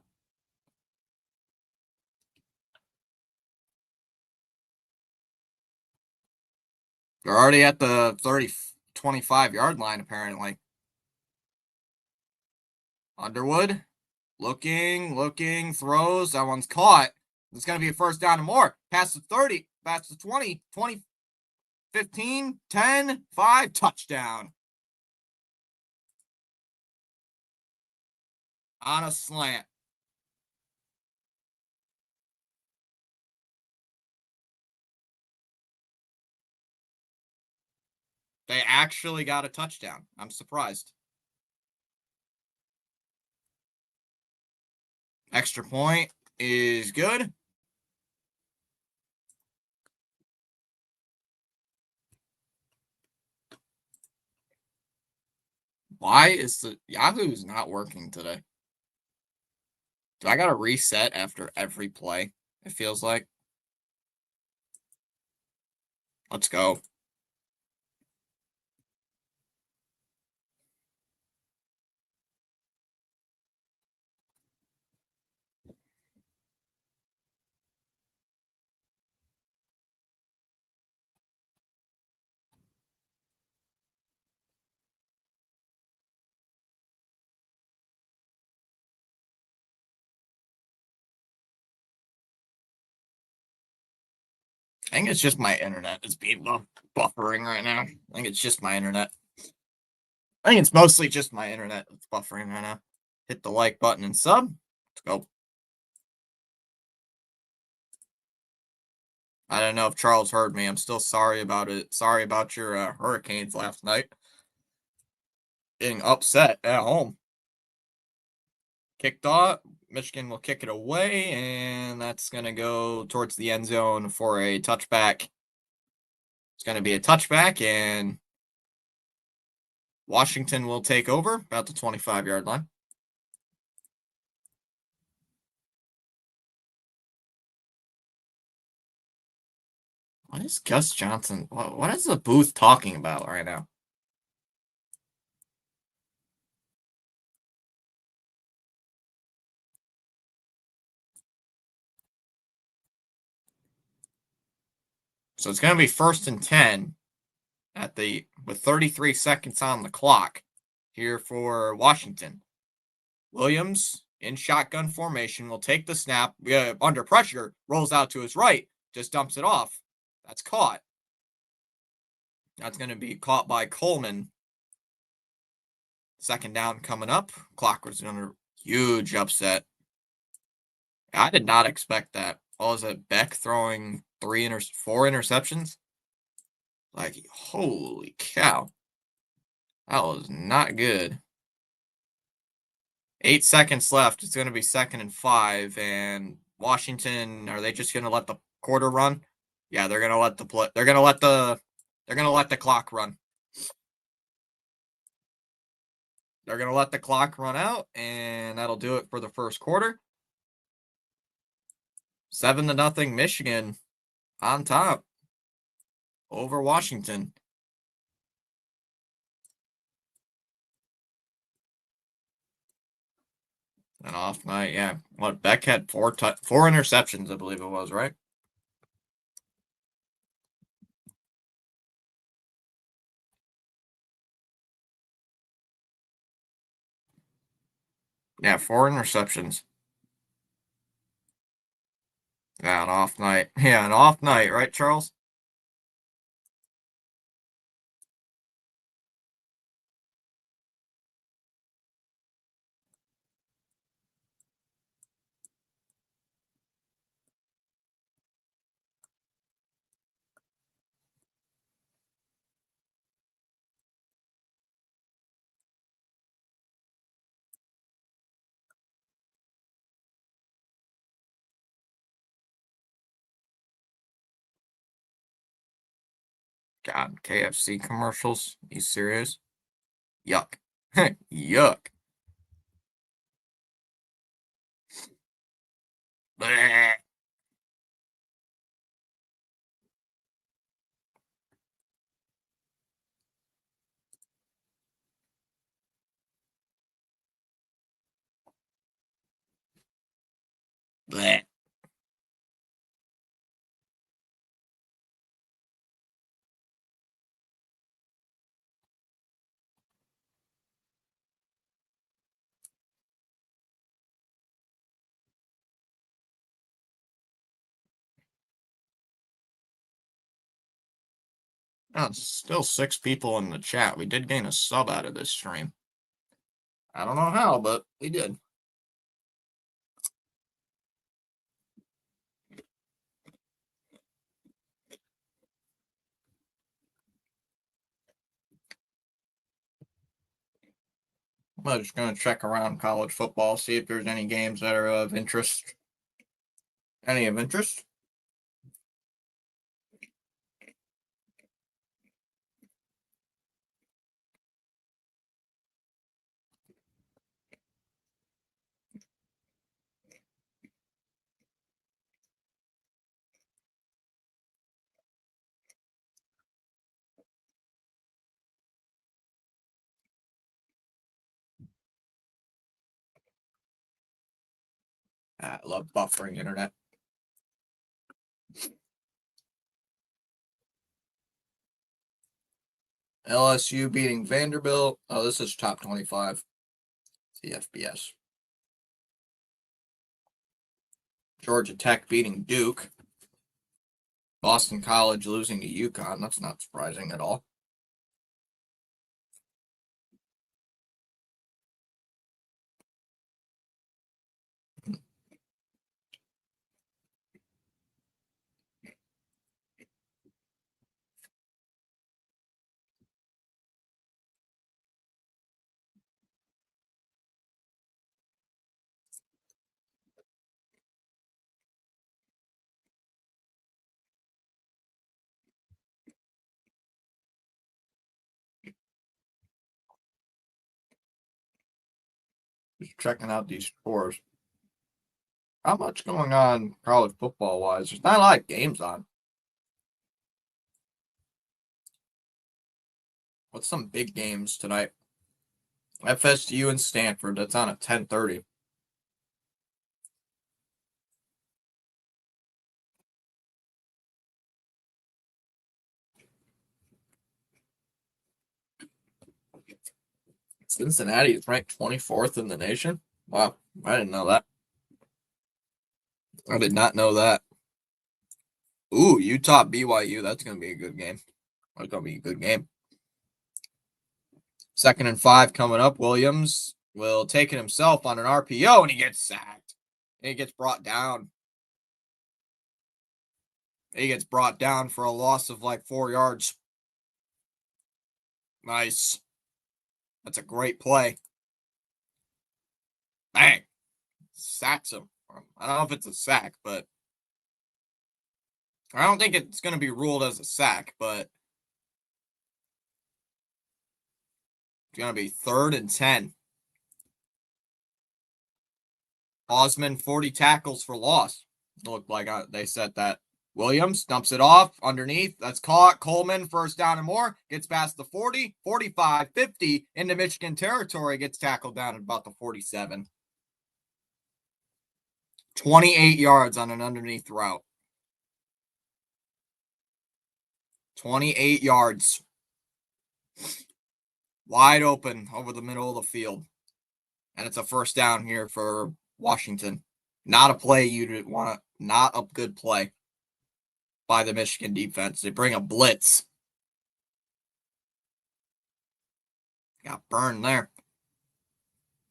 S1: They're already at the 25-yard line, apparently. Underwood. Looking, throws. That one's caught. It's going to be a first down and more. Past the 30, past the 20, 15, 10, 5, touchdown. On a slant. They actually got a touchdown. I'm surprised. Extra point is good. Why is the Yahoo's not working today? Do I got to reset after every play? It feels like. Let's go. I think it's just my internet is being buffering right now. I think it's just my internet. I think it's mostly just my internet that's buffering right now. Hit the like button and sub. Let's go. I don't know if Charles heard me. I'm still sorry about it. Sorry about your Hurricanes last night. Getting upset at home. Kicked off. Michigan will kick it away, and that's going to go towards the end zone for a touchback. It's going to be a touchback, and Washington will take over about the 25-yard line. What is Gus Johnson? What is the booth talking about right now? So it's going to be 1st and 10 with 33 seconds on the clock here for Washington. Williams in shotgun formation will take the snap under pressure, rolls out to his right, just dumps it off. That's caught. That's going to be caught by Coleman. 2nd down coming up. Clock was under huge upset. I did not expect that. What was it? Beck throwing 4 interceptions? Like, holy cow. That was not good. 8 seconds left. It's going to be 2nd and 5. And Washington, are they just going to let the quarter run? Yeah, they're going to let the clock run. They're going to let the clock run out, and that'll do it for the first quarter. 7-0 Michigan on top over Washington. An off night, yeah. What, Beck had 4 interceptions, I believe it was, right? Yeah, 4 interceptions. Yeah, an off night. Yeah, an off night, right, Charles? God, KFC commercials? Are you serious? Yuck. Yuck. Bleh. Bleh. Oh, it's still 6 people in the chat. We did gain a sub out of this stream. I don't know how, but we did. I'm just going to check around college football, see if there's any games that are of interest. Any of interest? I love buffering internet. LSU beating Vanderbilt. Oh, this is top 25. CFBS. Georgia Tech beating Duke. Boston College losing to UConn. That's not surprising at all. Just checking out these scores. Not much going on college football wise. There's not a lot of games on. What's some big games tonight? FSU and Stanford. That's on at 10:30. Cincinnati is ranked 24th in the nation. Wow, I didn't know that. I did not know that. Ooh, Utah BYU. That's going to be a good game. That's going to be a good game. 2nd and 5 coming up. Williams will take it himself on an RPO, and he gets sacked. And he gets brought down. He gets brought down for a loss of like 4 yards. Nice. That's a great play. Bang. Sacks him. I don't know if it's a sack, but I don't think it's going to be ruled as a sack, but it's going to be 3rd and 10. Osman, 40 tackles for loss. It looked like they said that. Williams dumps it off underneath. That's caught. Coleman, 1st down and more. Gets past the 40, 45, 50 into Michigan territory. Gets tackled down at about the 47. 28 yards on an underneath route. 28 yards. Wide open over the middle of the field. And it's a 1st down here for Washington. Not a play you'd want to, not a good play by the Michigan defense. They bring a blitz. Got burned there.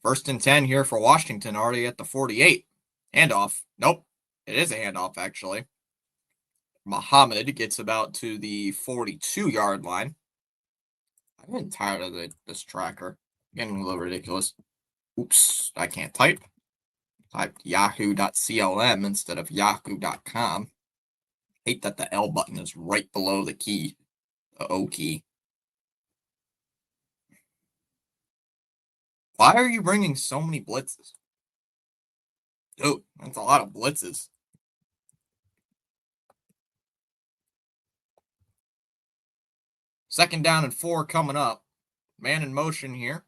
S1: 1st and 10 here for Washington, already at the 48. Handoff. Nope. It is a handoff, actually. Muhammad gets about to the 42-yard line. I'm getting tired of this tracker. Getting a little ridiculous. Oops, I can't type. Typed yahoo.clm instead of yahoo.com. Hate that the L button is right below the key, the O key. Why are you bringing so many blitzes? Dude, that's a lot of blitzes. Second down and 4 coming up. Man in motion here.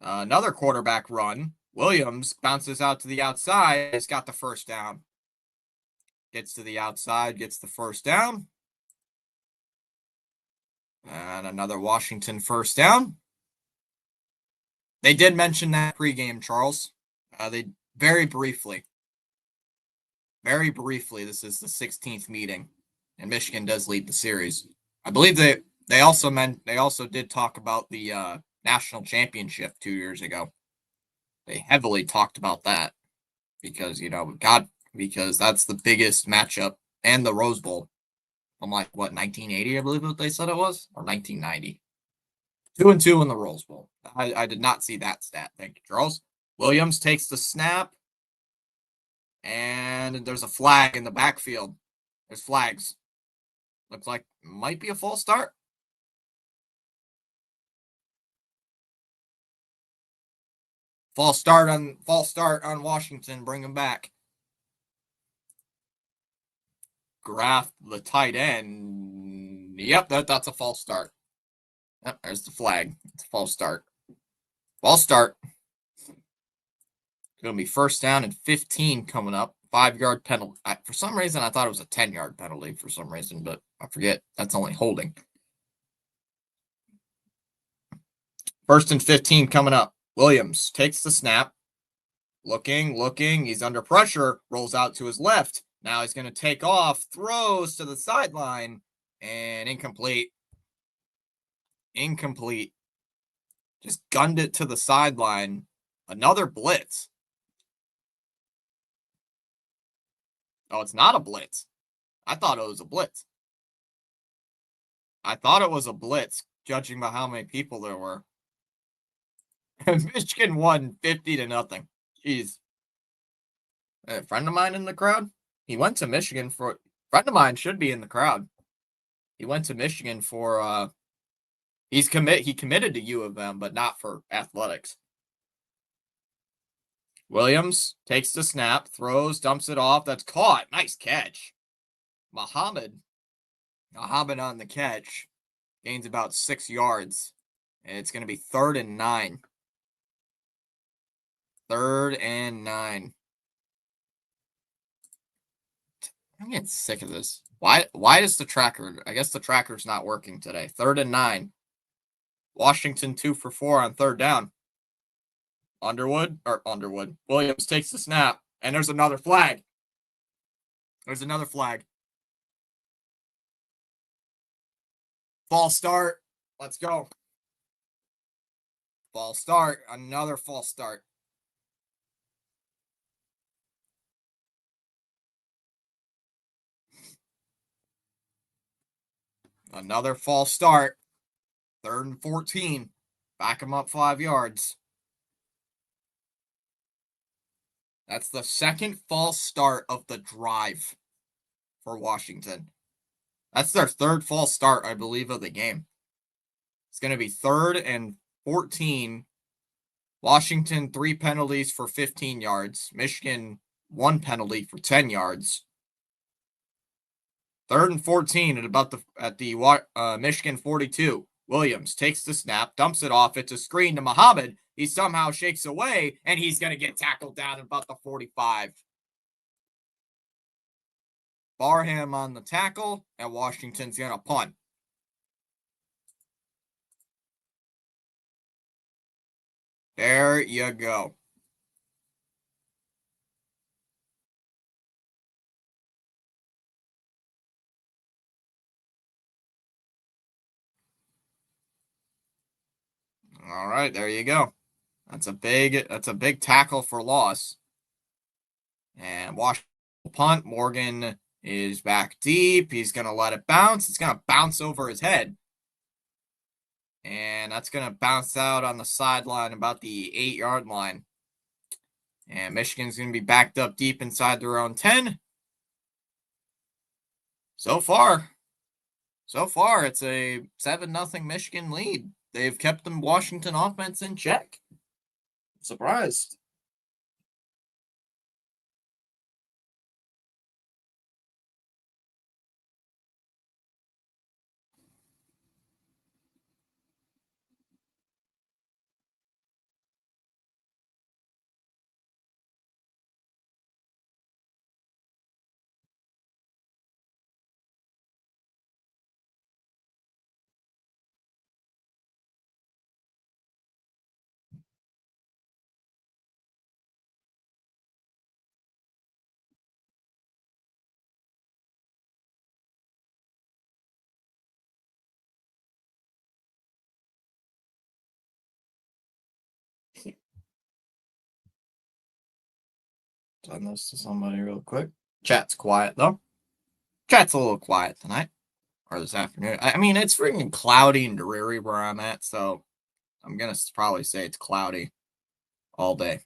S1: Another quarterback run. Williams bounces out to the outside. He's got the 1st down. Gets to the outside, gets the 1st down. And another Washington 1st down. They did mention that pregame, Charles. They very briefly. This is the 16th meeting, and Michigan does lead the series. I believe they also did talk about the national championship 2 years ago. They heavily talked about that because because that's the biggest matchup, and the Rose Bowl from 1980, I believe what they said it was, or 1990. 2-2 in the Rose Bowl. I did not see that stat. Thank you, Charles. Williams takes the snap, and there's a flag in the backfield. There's flags. Looks like might be a false start. False start on Washington. Bring him back. Graf, the tight end. Yep, that's a false start. Yep, there's the flag. It's a false start. False start. It's going to be 1st down and 15 coming up. 5-yard penalty. For some reason, I thought it was a 10-yard penalty for some reason, but I forget. That's only holding. 1st and 15 coming up. Williams takes the snap. Looking. He's under pressure. Rolls out to his left. Now he's going to take off. Throws to the sideline. And incomplete. Just gunned it to the sideline. Another blitz. Oh, it's not a blitz. I thought it was a blitz. Judging by how many people there were. Michigan won 50-0. Jeez. A friend of mine in the crowd? He went to Michigan for... Friend of mine should be in the crowd. He went to Michigan for... He committed to U of M, but not for athletics. Williams takes the snap, throws, dumps it off. That's caught. Nice catch. Muhammad on the catch. Gains about 6 yards. And it's going to be 3rd and 9. 3rd and 9. I'm getting sick of this. Why does the tracker... I guess the tracker's not working today. 3rd and 9. Washington 2 for 4 on 3rd down. Underwood. Williams takes the snap, and there's another flag. There's another flag. False start. Let's go. False start. Another false start. Another false start. 3rd and 14. Back him up 5 yards. That's the second false start of the drive for Washington. That's their 3rd false start, I believe, of the game. It's going to be 3rd and 14. Washington, 3 penalties for 15 yards. Michigan, 1 penalty for 10 yards. 3rd and 14 at the Michigan 42. Williams takes the snap, dumps it off. It's a screen to Muhammad. He somehow shakes away, and he's going to get tackled down at about the 45. Barham on the tackle, and Washington's going to punt. There you go. All right, there you go. That's a big tackle for loss. And Washington punt. Morgan is back deep. He's going to let it bounce. It's going to bounce over his head. And that's going to bounce out on the sideline about the 8-yard line. And Michigan's going to be backed up deep inside their own 10. So far, it's a 7-0 Michigan lead. They've kept the Washington offense in check. I'm surprised. Send this to somebody real quick. Chat's quiet, though. Chat's a little quiet tonight. Or this afternoon. I mean, it's freaking cloudy and dreary where I'm at, so I'm going to probably say it's cloudy all day.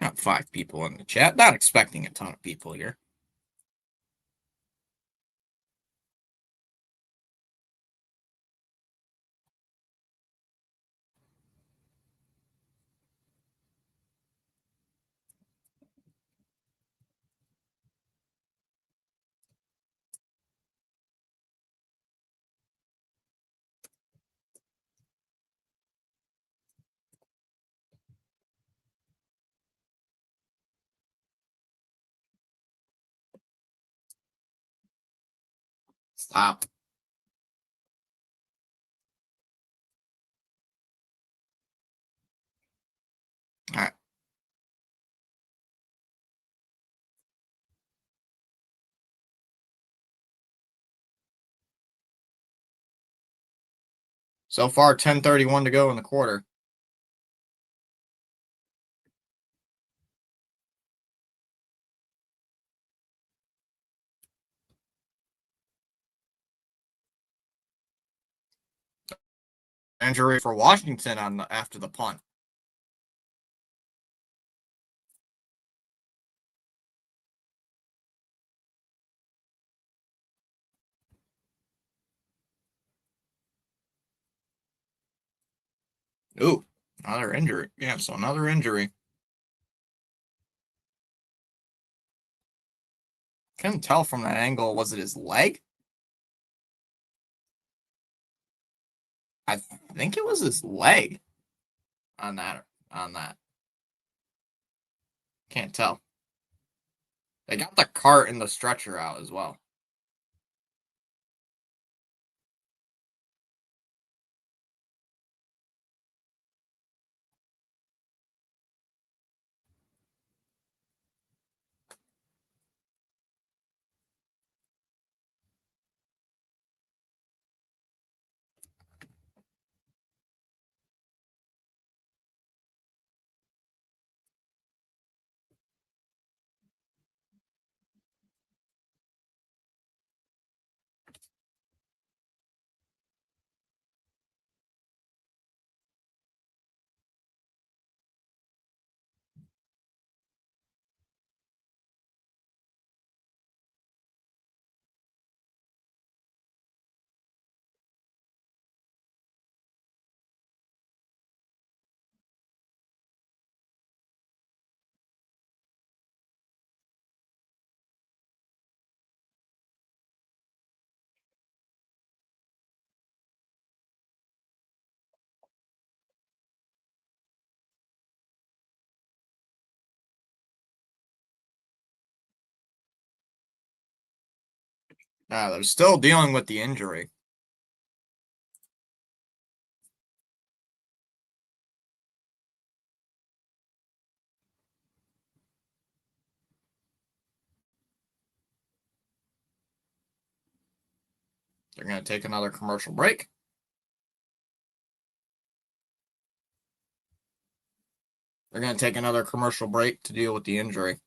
S1: Got 5 people in the chat. Not expecting a ton of people here. Stop. All right. So far, 10:31 to go in the quarter. Injury for Washington after the punt. Ooh, another injury. Yeah, so another injury. couldn't tell from that angle. Was it his leg? I think it was his leg on that. On that. Can't tell. They got the cart and the stretcher out as well. They're still dealing with the injury. They're going to take another commercial break. They're going to take another commercial break to deal with the injury.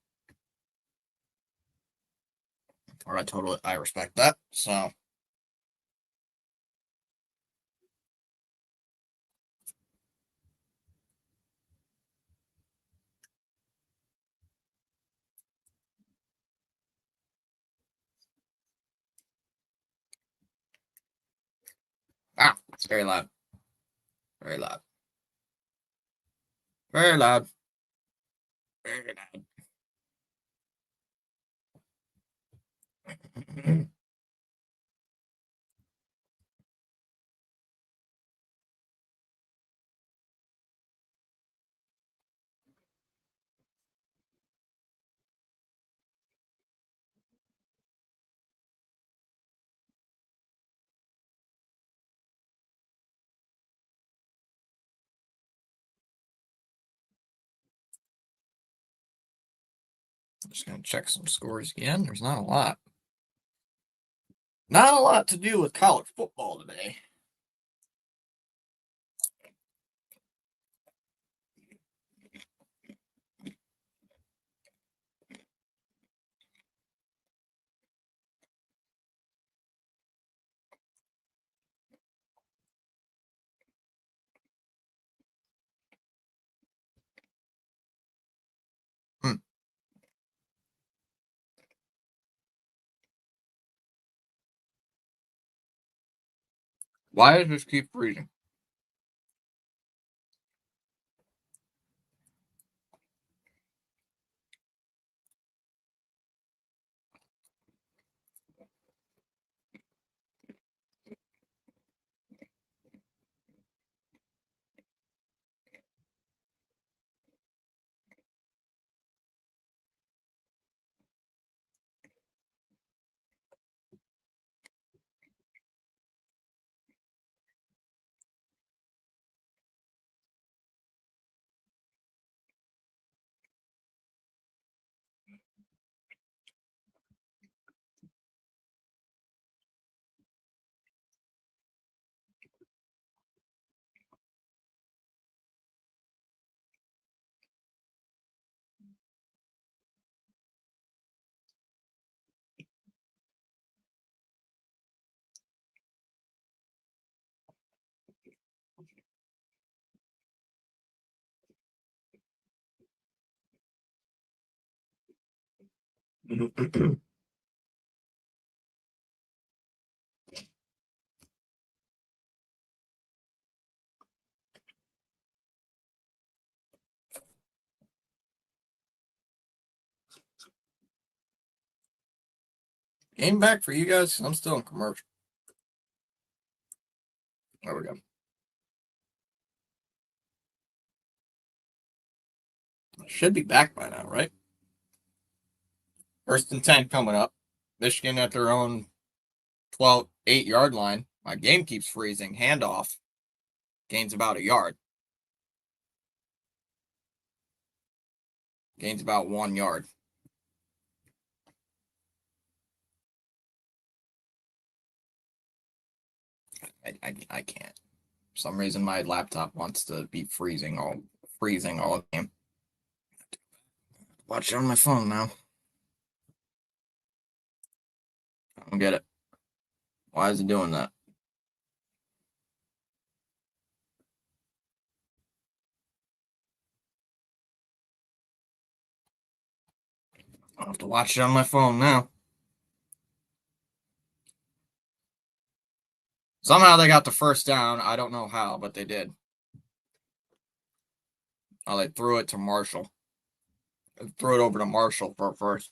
S1: Or I respect that. So. It's very loud. Very loud. Very loud. Very loud. Just going to check some scores again. There's not a lot. Not a lot to do with college football today. Why does this keep freezing? Game back for you guys. I'm still in commercial. There we go. Should be back by now, right? 1st and 10 coming up. Michigan at their own 8-yard line. My game keeps freezing. Handoff. Gains about a yard. Gains about 1 yard. I can't. For some reason, my laptop wants to be freezing all the game. Watch it on my phone now. I don't get it. Why is it doing that? I'll have to watch it on my phone now. Somehow they got the first down. I don't know how, but they did. Oh, they threw it to Marshall. They threw it over to Marshall for first.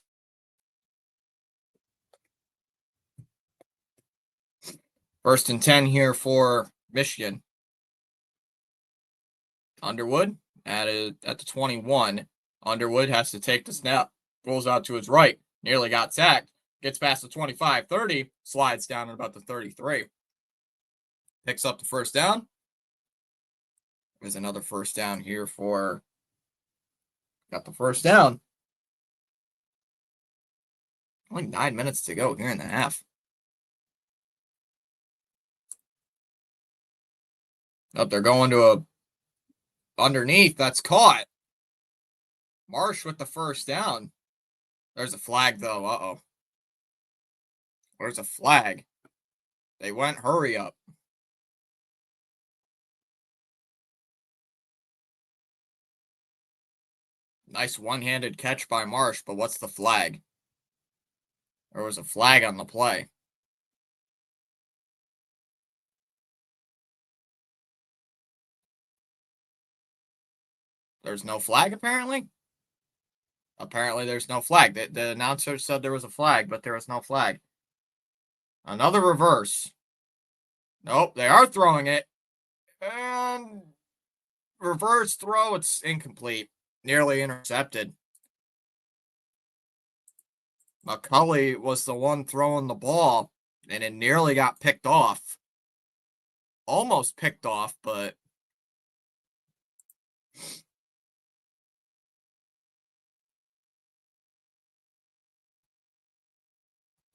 S1: First and 10 here for Michigan. Underwood at the 21. Underwood has to take the snap. Rolls out to his right. Nearly got sacked. Gets past the 25, 30. Slides down at about the 33. Picks up the first down. There's another first down here for... Got the first down. Only 9 minutes to go here in the half. Oh, they're going to a underneath. That's caught. Marsh with the first down. There's a flag, though. Uh-oh. There's a flag. They went hurry up. Nice one-handed catch by Marsh, but what's the flag? There was a flag on the play. There's no flag, apparently? Apparently, there's no flag. The announcer said there was a flag, but there was no flag. Another reverse. Nope, they are throwing it. And reverse throw, it's incomplete. Nearly intercepted. McCulley was the one throwing the ball, and it nearly got picked off. Almost picked off, but...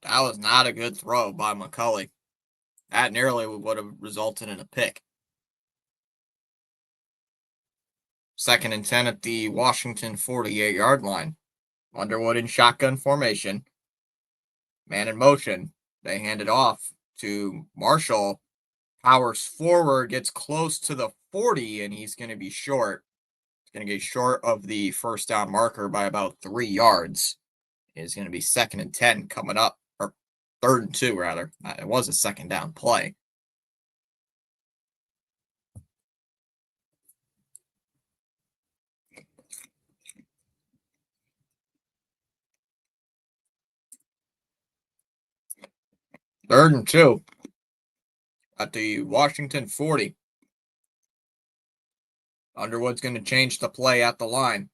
S1: That was not a good throw by McCulley. That nearly would have resulted in a pick. 2nd and 10 at the Washington 48-yard line. Underwood in shotgun formation. Man in motion. They hand it off to Marshall. Powers forward, gets close to the 40, and he's going to be short. He's going to get short of the first down marker by about 3 yards. It's going to be 2nd and 10 coming up. Or 3rd and 2, rather. It was a 2nd down play. Third and 2 at the Washington 40. Underwood's going to change the play at the line.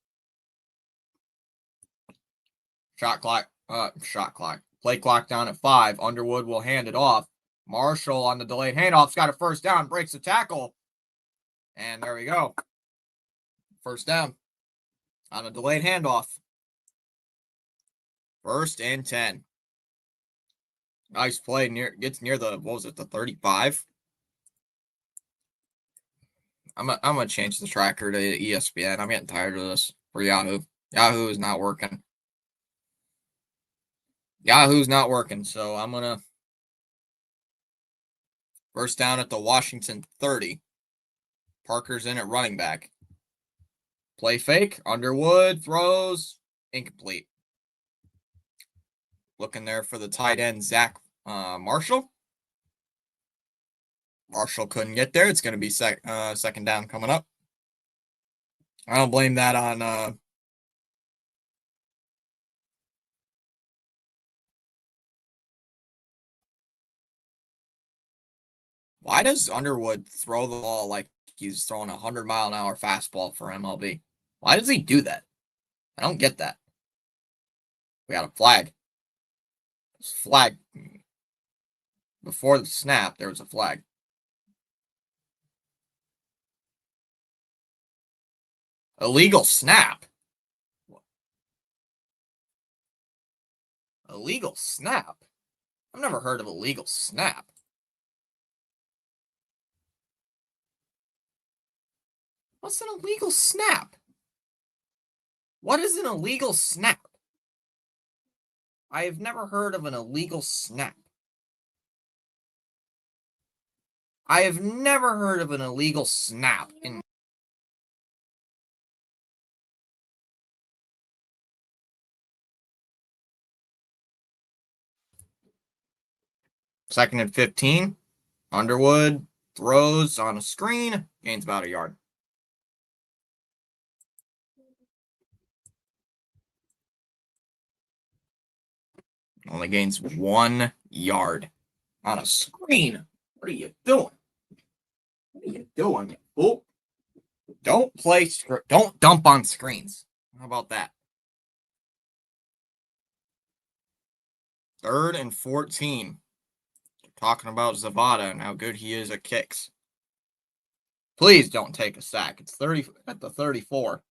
S1: Play clock down at 5. Underwood will hand it off. Marshall on the delayed handoff's got a first down, breaks the tackle. And there we go. First down on a delayed handoff. 1st and 10. Nice play. Gets near the, what was it, the 35? I'm gonna change the tracker to ESPN. I'm getting tired of this for Yahoo. Yahoo is not working. Yahoo's not working, so I'm gonna... First down at the Washington 30. Parker's in at running back. Play fake. Underwood throws. Incomplete. Looking there for the tight end, Zach Marshall. Marshall couldn't get there. It's going to be 2nd down coming up. I don't blame that on Why does Underwood throw the ball like he's throwing a 100-mile-an-hour fastball for MLB? Why does he do that? I don't get that. We got a flag. Flag. Before the snap, there was a flag. Illegal snap. Illegal snap? I've never heard of illegal snap. What's an illegal snap? What is an illegal snap? I have never heard of an illegal snap. I have never heard of an illegal snap in second and 15. Underwood throws on a screen, gains about a yard. Only gains 1 yard on a screen. What are you doing? What are you doing? Oh, don't don't dump on screens. How about that? 3rd and 14. Talking about Zavada and how good he is at kicks. Please don't take a sack. It's 30 at the 34.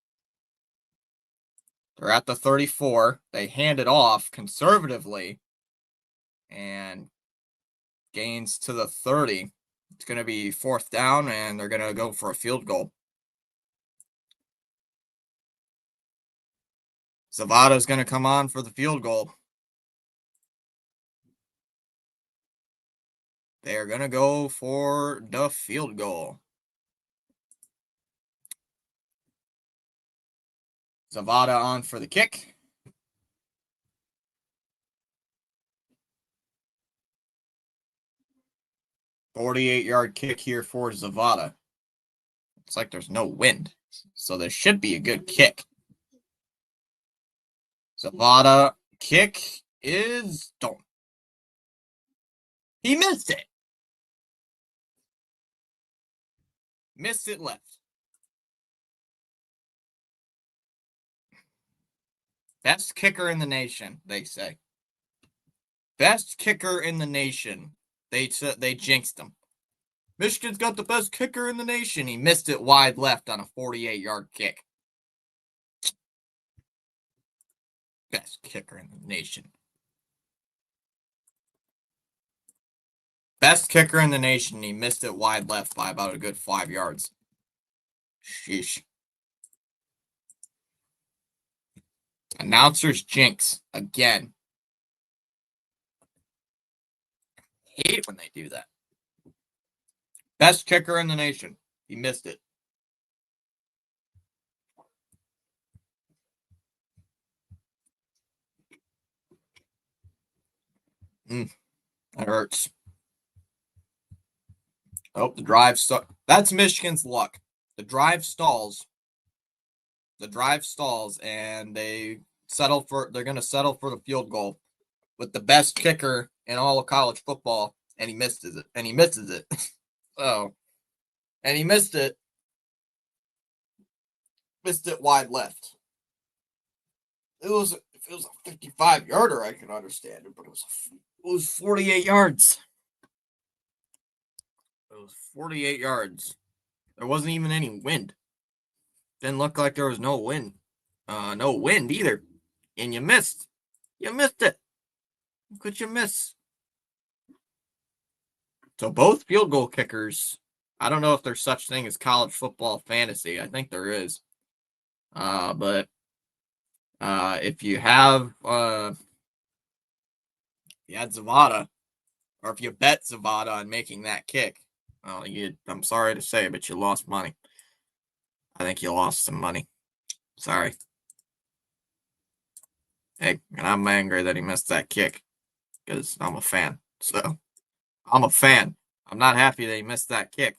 S1: They're at the 34. They hand it off conservatively and gains to the 30. It's going to be 4th down, and they're going to go for a field goal. Zavada's going to come on for the field goal. They are going to go for the field goal. Zavada on for the kick. 48-yard kick here for Zavada. It's like there's no wind, so there should be a good kick. Zavada kick is don't. He missed it. Missed it left. Best kicker in the nation, they say. Best kicker in the nation. They jinxed him. Michigan's got the best kicker in the nation. He missed it wide left on a 48-yard kick. Best kicker in the nation. Best kicker in the nation. He missed it wide left by about a good 5 yards. Sheesh. Announcers jinx again. Hate it when they do that. Best kicker in the nation. He missed it. That hurts. Oh, the drive stuck. That's Michigan's luck. The drive stalls. The drive stalls, and they're going to settle for the field goal with the best kicker in all of college football, and he misses it. And he misses it. So, and he missed it. Missed it wide left. If it was a 55-yarder, I can understand it, but it was 48 yards. It was 48 yards. There wasn't even any wind. Didn't look like there was no wind. No wind either. And you missed. You missed it. How could you miss? So both field goal kickers, I don't know if there's such thing as college football fantasy. I think there is. But if you have Zavada, or if you bet Zavada on making that kick, well, I'm sorry to say, but you lost money. I think you lost some money. Sorry. Hey, and I'm angry that he missed that kick because I'm a fan. So I'm a fan. I'm not happy that he missed that kick.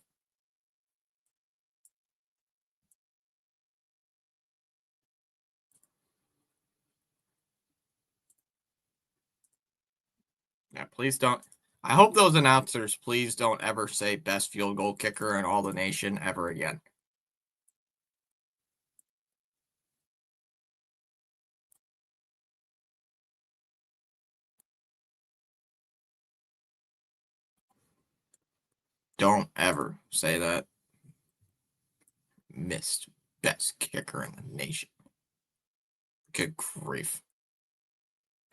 S1: Yeah, please don't. I hope those announcers please don't ever say best field goal kicker in all the nation ever again. Don't ever say that. Missed best kicker in the nation. Good grief.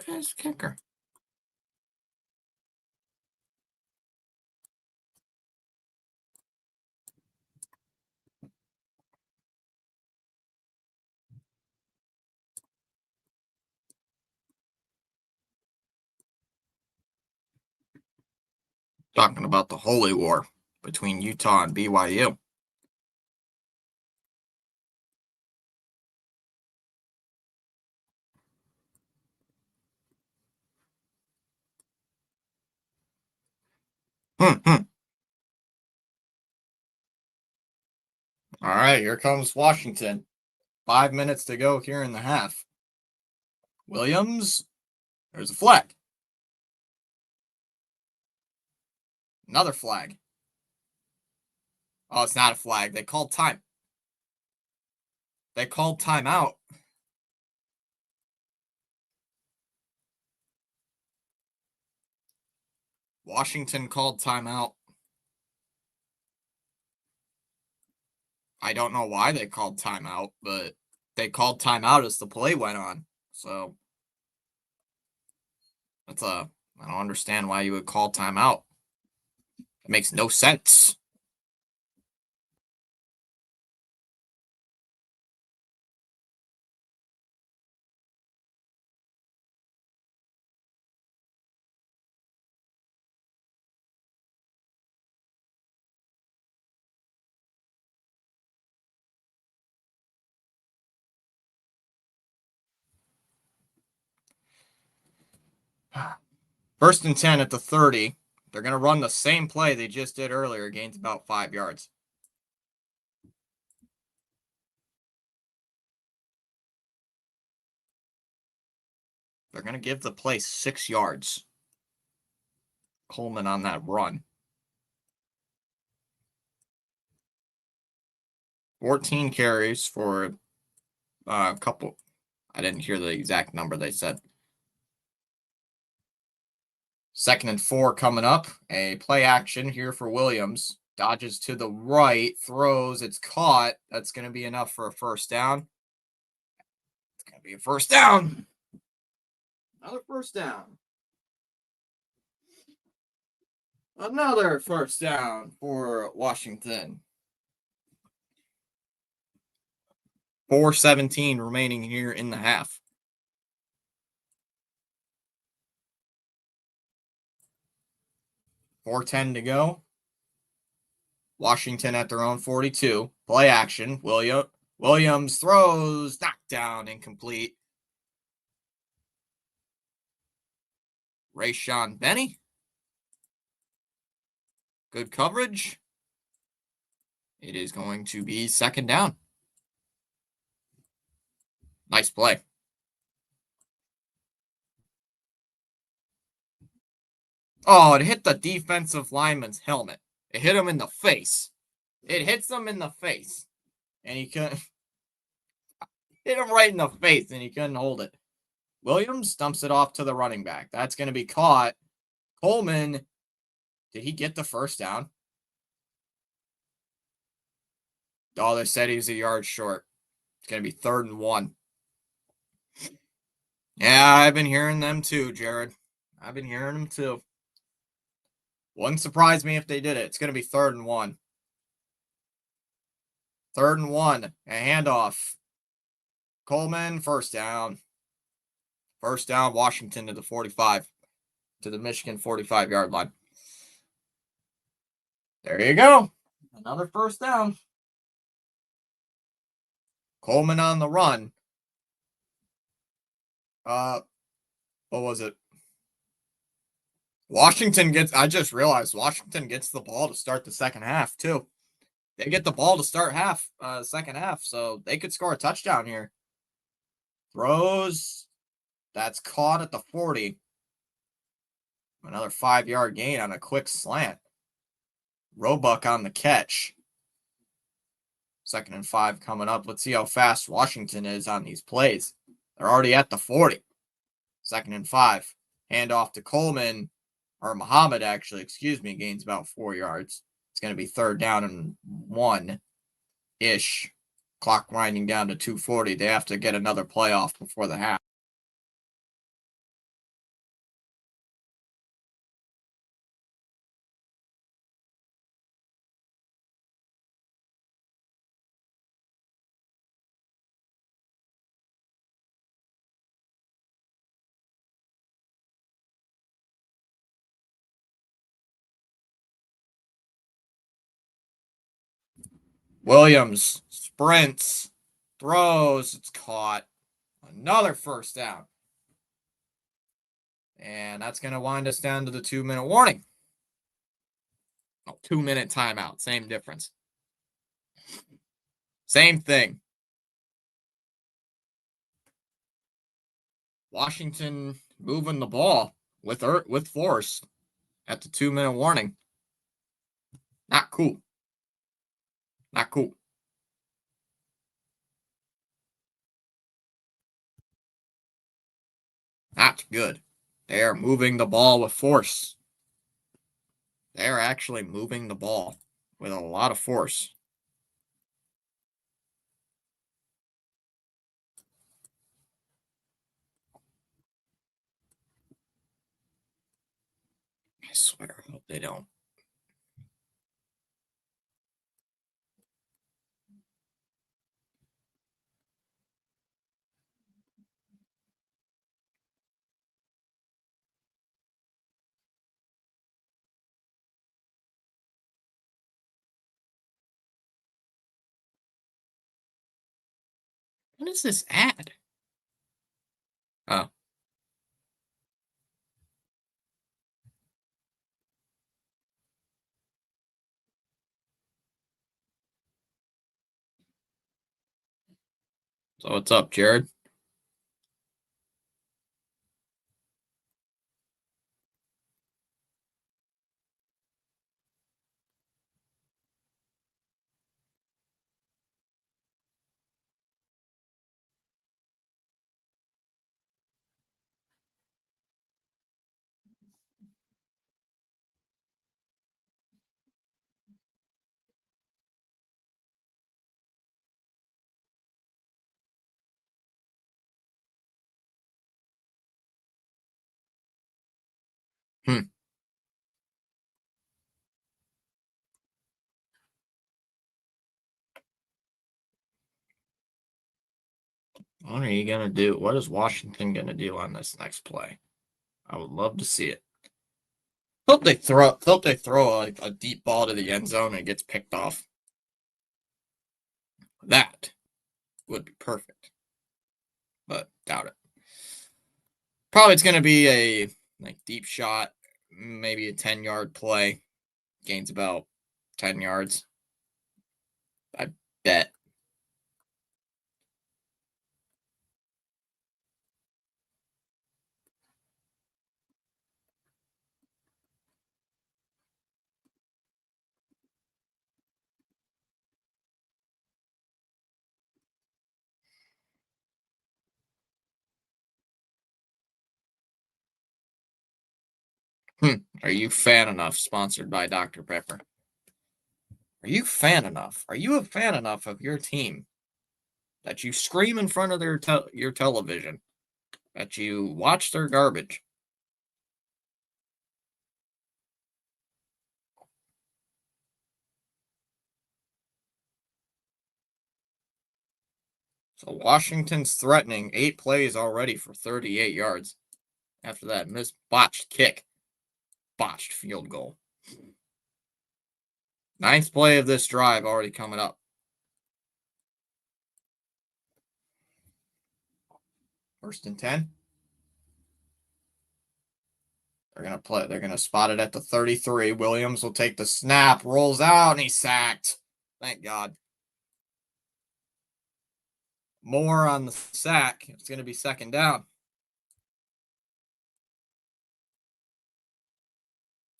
S1: Best kicker. Talking about the holy war between Utah and BYU. All right, here comes Washington. 5 minutes to go here in the half. Williams, there's a flag. Another flag. Oh, it's not a flag. They called time. They called timeout. Washington called timeout. I don't know why they called timeout, but they called timeout as the play went on. So I don't understand why you would call timeout. It makes no sense. First and 10 at the 30. They're going to run the same play they just did earlier. Gains about 5 yards. They're going to give the play 6 yards. Coleman on that run. 14 carries for a couple. I didn't hear the exact number they said. 2nd and 4 coming up. A play action here for Williams. Dodges to the right, throws, it's caught. That's going to be enough for a first down. It's going to be a first down. Another first down. Another first down for Washington. 4:17 remaining here in the half. .410 to go. Washington at their own 42. Play action. Williams throws, knocked down, incomplete. Rayshon Benny. Good coverage. It is going to be 2nd down. Nice play. Oh, it hit the defensive lineman's helmet. It hit him in the face. It hits him in the face. And he couldn't hit him right in the face and he couldn't hold it. Williams dumps it off to the running back. That's going to be caught. Coleman, did he get the first down? Oh, they said he was a yard short. It's going to be 3rd and 1. Yeah, I've been hearing them too, Jared. I've been hearing them too. Wouldn't surprise me if they did it. It's going to be 3rd and 1. 3rd and 1. A handoff. Coleman, first down. First down, Washington to the 45. To the Michigan 45-yard line. There you go. Another first down. Coleman on the run. What was it? I just realized Washington gets the ball to start the second half, too. They get the ball to start second half, so they could score a touchdown here. Throws. That's caught at the 40. Another 5-yard gain on a quick slant. Roebuck on the catch. 2nd and 5 coming up. Let's see how fast Washington is on these plays. They're already at the 40. 2nd and 5. Hand off to Coleman, or Muhammad actually, excuse me, gains about 4 yards. It's going to be 3rd down and 1-ish. Clock winding down to 2:40. They have to get another play off before the half. Williams sprints, throws, it's caught. Another 1st down. And that's going to wind us down to the 2-minute warning. Oh, 2-minute timeout. Same difference. Same thing. Washington moving the ball with force at the 2-minute warning. Not cool. Not cool. Not good. They are moving the ball with force. They're actually moving the ball with a lot of force. I swear, I hope they don't. What is this ad? Oh. So what's up, Jared? Hmm. What are you gonna do? What is Washington gonna do on this next play? I would love to see it. Hope they throw a deep ball to the end zone and it gets picked off. That would be perfect, but doubt it. Probably it's gonna be a deep shot, maybe a 10-yard play. Gains about 10 yards. I bet. Are you fan enough? Sponsored by Dr. Pepper. Are you fan enough? Are you a fan enough of your team that you scream in front of your television, that you watch their garbage? So Washington's threatening 8 plays already for 38 yards. After that missed botched kick, botched field goal. 9th play of this drive already coming up. First and 10. They're gonna spot it at the 33. Williams will take the snap, rolls out, and he's sacked. Thank God. More on the sack. It's gonna be 2nd down.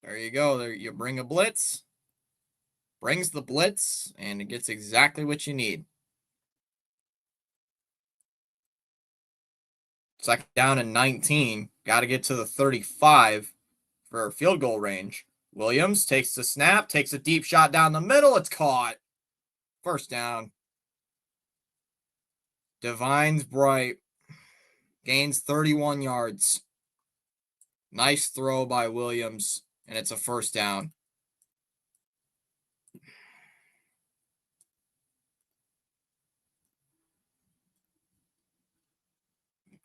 S1: There you go. There you bring a blitz. Brings the blitz, and it gets exactly what you need. Second down and 19. Got to get to the 35 for field goal range. Williams takes the snap, takes a deep shot down the middle. It's caught. First down. Divines Bright gains 31 yards. Nice throw by Williams, and it's a first down.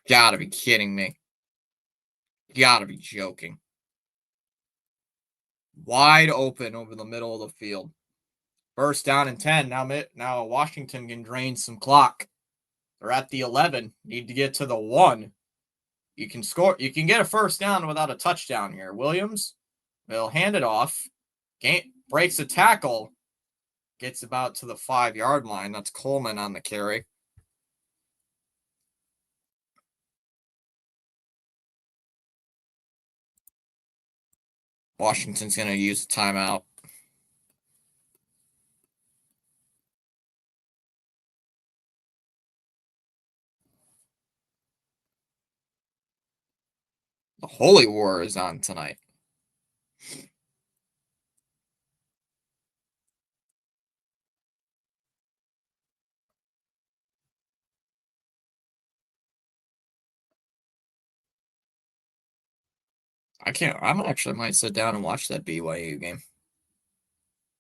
S1: Gotta be kidding me. Gotta be joking. Wide open over the middle of the field. First down and 10. Now Washington can drain some clock. They're at the 11. Need to get to the 1. You can score. You can get a first down without a touchdown here. Williams will hand it off. Breaks a tackle. Gets about to the 5-yard line. That's Coleman on the carry. Washington's going to use a timeout. The Holy War is on tonight. I actually might sit down and watch that BYU game.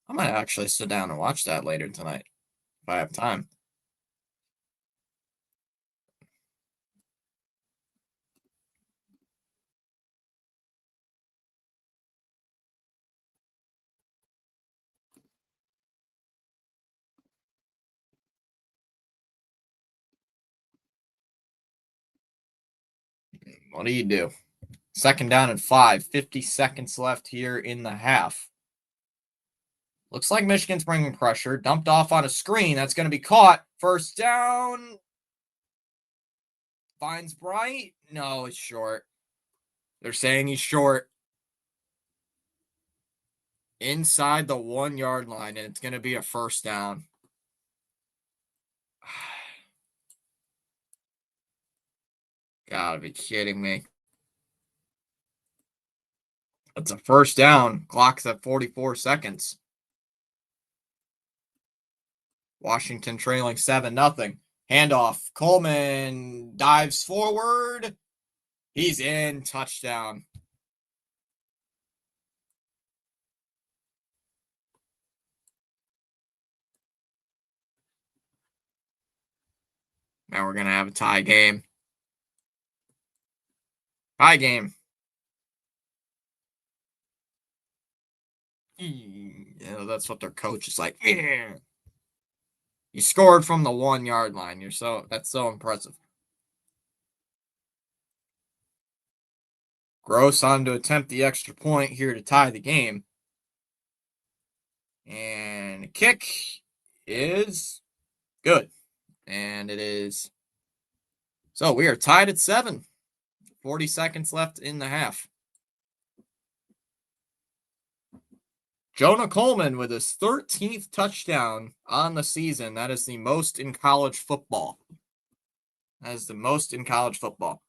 S1: I might actually sit down and watch that later tonight if I have time. What do you do? Second down and 5. 50 seconds left here in the half. Looks like Michigan's bringing pressure. Dumped off on a screen. That's going to be caught. First down. Finds Bright. No, it's short. They're saying he's short. Inside the 1-yard line, and it's going to be a first down. Gotta be kidding me. It's a first down. Clock's at 44 seconds. Washington trailing 7-0. Handoff. Coleman dives forward. He's in. Touchdown. Now we're going to have a tie game. Tie game. Yeah, that's what their coach is like. Yeah. You scored from the 1-yard line. That's so impressive. Gross on to attempt the extra point here to tie the game. And the kick is good. And it is. So we are tied at 7. 40 seconds left in the half. Jonah Coleman with his 13th touchdown on the season. That is the most in college football. That is the most in college football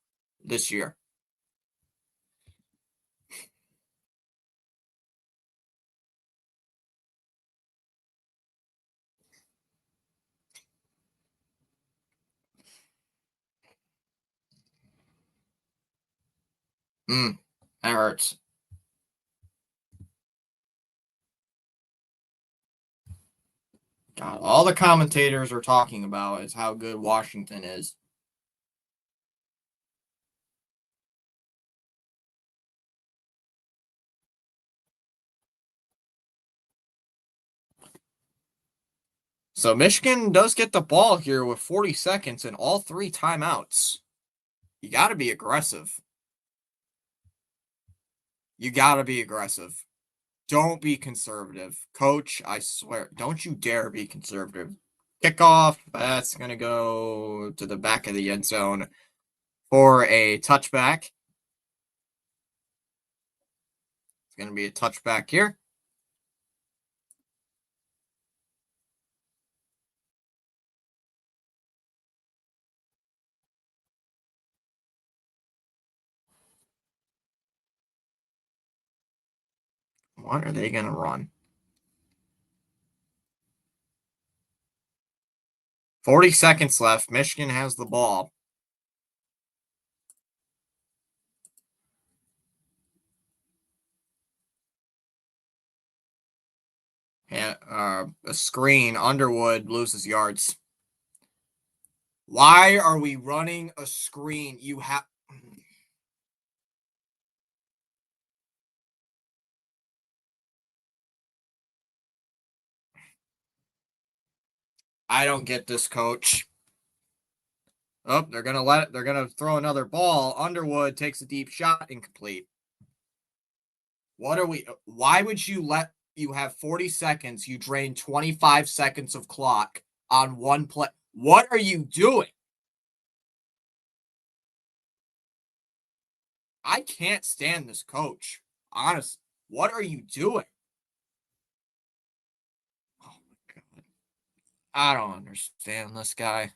S1: this year. That hurts. God, all the commentators are talking about is how good Washington is. So Michigan does get the ball here with 40 seconds and all 3 timeouts. You got to be aggressive. You got to be aggressive. Don't be conservative. Coach, I swear, don't you dare be conservative. Kickoff, that's going to go to the back of the end zone for a touchback. It's going to be a touchback here. What are they going to run? 40 seconds left. Michigan has the ball. And, a screen. Underwood loses yards. Why are we running a screen? You have... I don't get this, coach. Oh, they're gonna throw another ball. Underwood takes a deep shot, incomplete. Why would you have 40 seconds, you drain 25 seconds of clock on one play? What are you doing? I can't stand this coach. Honestly, what are you doing? Oh my God. I don't understand this guy.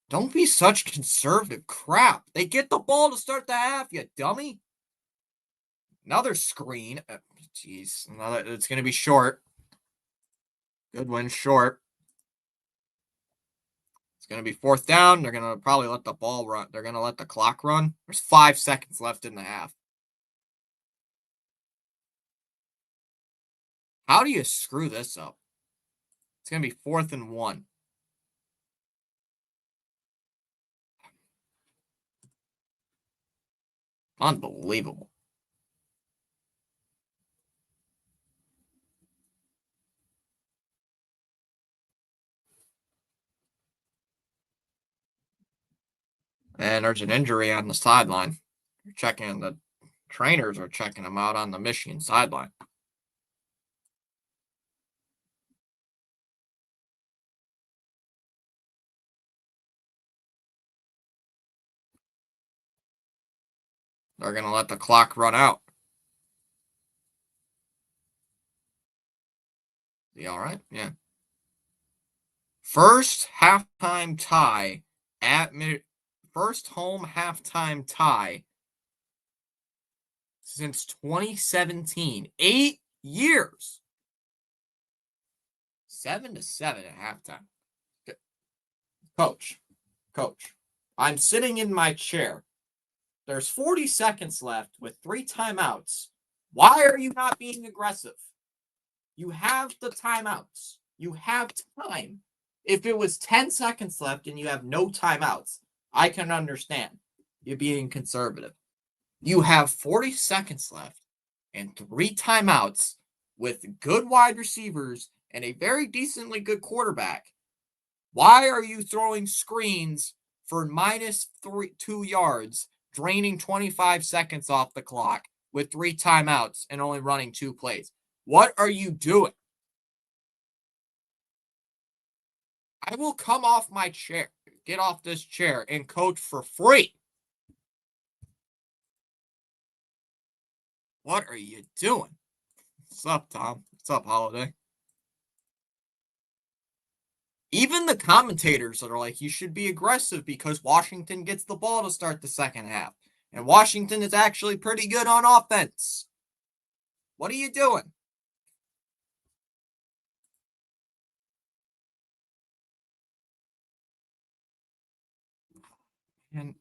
S1: Don't be such conservative crap. They get the ball to start the half, you dummy. Another screen. Jeez. It's going to be short. Good win, short. It's going to be fourth down. They're going to probably let the ball run. They're going to let the clock run. There's 5 seconds left in the half. How do you screw this up? It's going to be 4th and 1. Unbelievable. And there's an injury on the sideline. The trainers are checking him out on the Michigan sideline. They're going to let the clock run out. You all right? Yeah. First halftime tie first home halftime tie since 2017. 8 years. 7-7 at halftime. Coach, I'm sitting in my chair. There's 40 seconds left with 3 timeouts. Why are you not being aggressive? You have the timeouts. You have time. If it was 10 seconds left and you have no timeouts, I can understand you being conservative. You have 40 seconds left and 3 timeouts with good wide receivers and a very decently good quarterback. Why are you throwing screens for -2 yards, draining 25 seconds off the clock with 3 timeouts and only running 2 plays? What are you doing? I will come off my chair, get off this chair, and coach for free. What are you doing? What's up, Tom? What's up, Holiday? Even the commentators are like, you should be aggressive because Washington gets the ball to start the second half. And Washington is actually pretty good on offense. What are you doing? And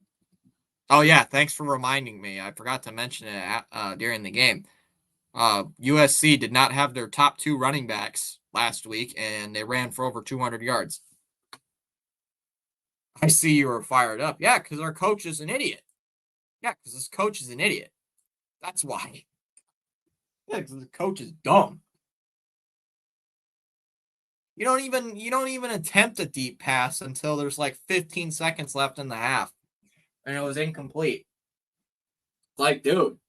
S1: oh yeah, thanks for reminding me. I forgot to mention it during the game. USC did not have their top 2 running backs last week, and they ran for over 200 yards. I see you were fired up. Yeah, because our coach is an idiot. Yeah, because this coach is an idiot. That's why. Yeah, because the coach is dumb. You don't even attempt a deep pass until there's like 15 seconds left in the half, and it was incomplete. Like, dude,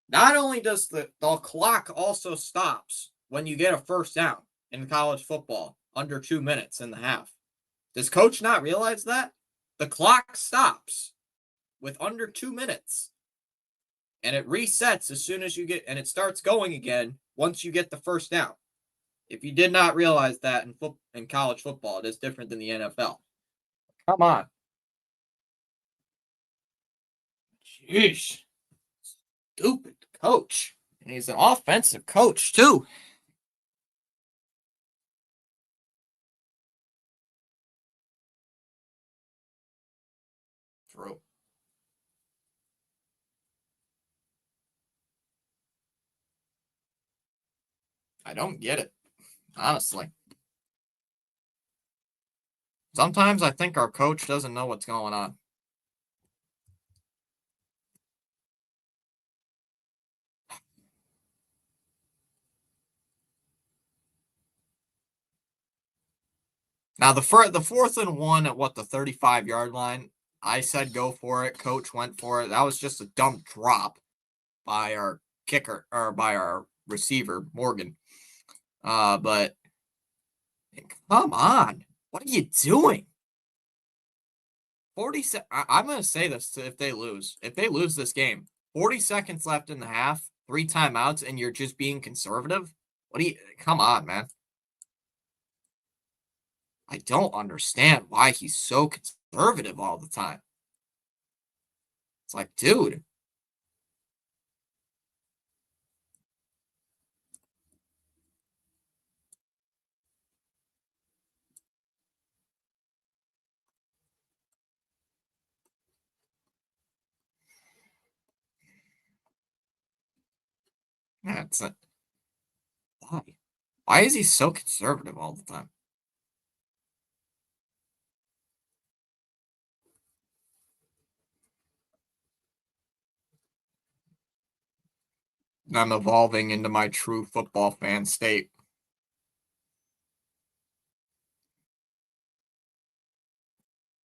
S1: not only does the clock also stops when you get a first down in college football under 2 minutes in the half. Does coach not realize that? The clock stops with under 2 minutes. and it resets as soon as you get, and it starts going again once you get the first down. If you did not realize that in college football, it is different than the NFL. Come on. Jeez. Stupid coach. And he's an offensive coach, too. True. I don't get it, honestly. Sometimes I think our coach doesn't know what's going on. Now the 4th and 1 at the 35-yard line. I said go for it. Coach went for it. That was just a dumb drop by our kicker or by our receiver Morgan. But come on, what are you doing? 40 I'm going to say this if they lose. If they lose this game, 40 seconds left in the half, 3 timeouts, and you're just being conservative? Come on, man. I don't understand why he's so conservative all the time. It's like, dude. That's it. Why? Why is he so conservative all the time? I'm evolving into my true football fan state.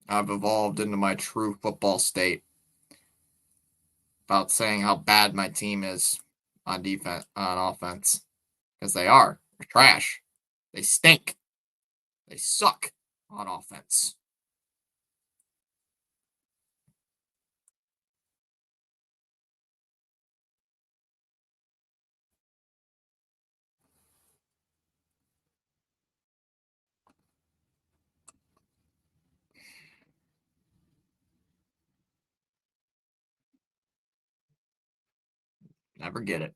S1: I've evolved into my true football state about saying how bad my team is on defense, on offense, because they are. They're trash. They stink. They suck on offense. Never get it.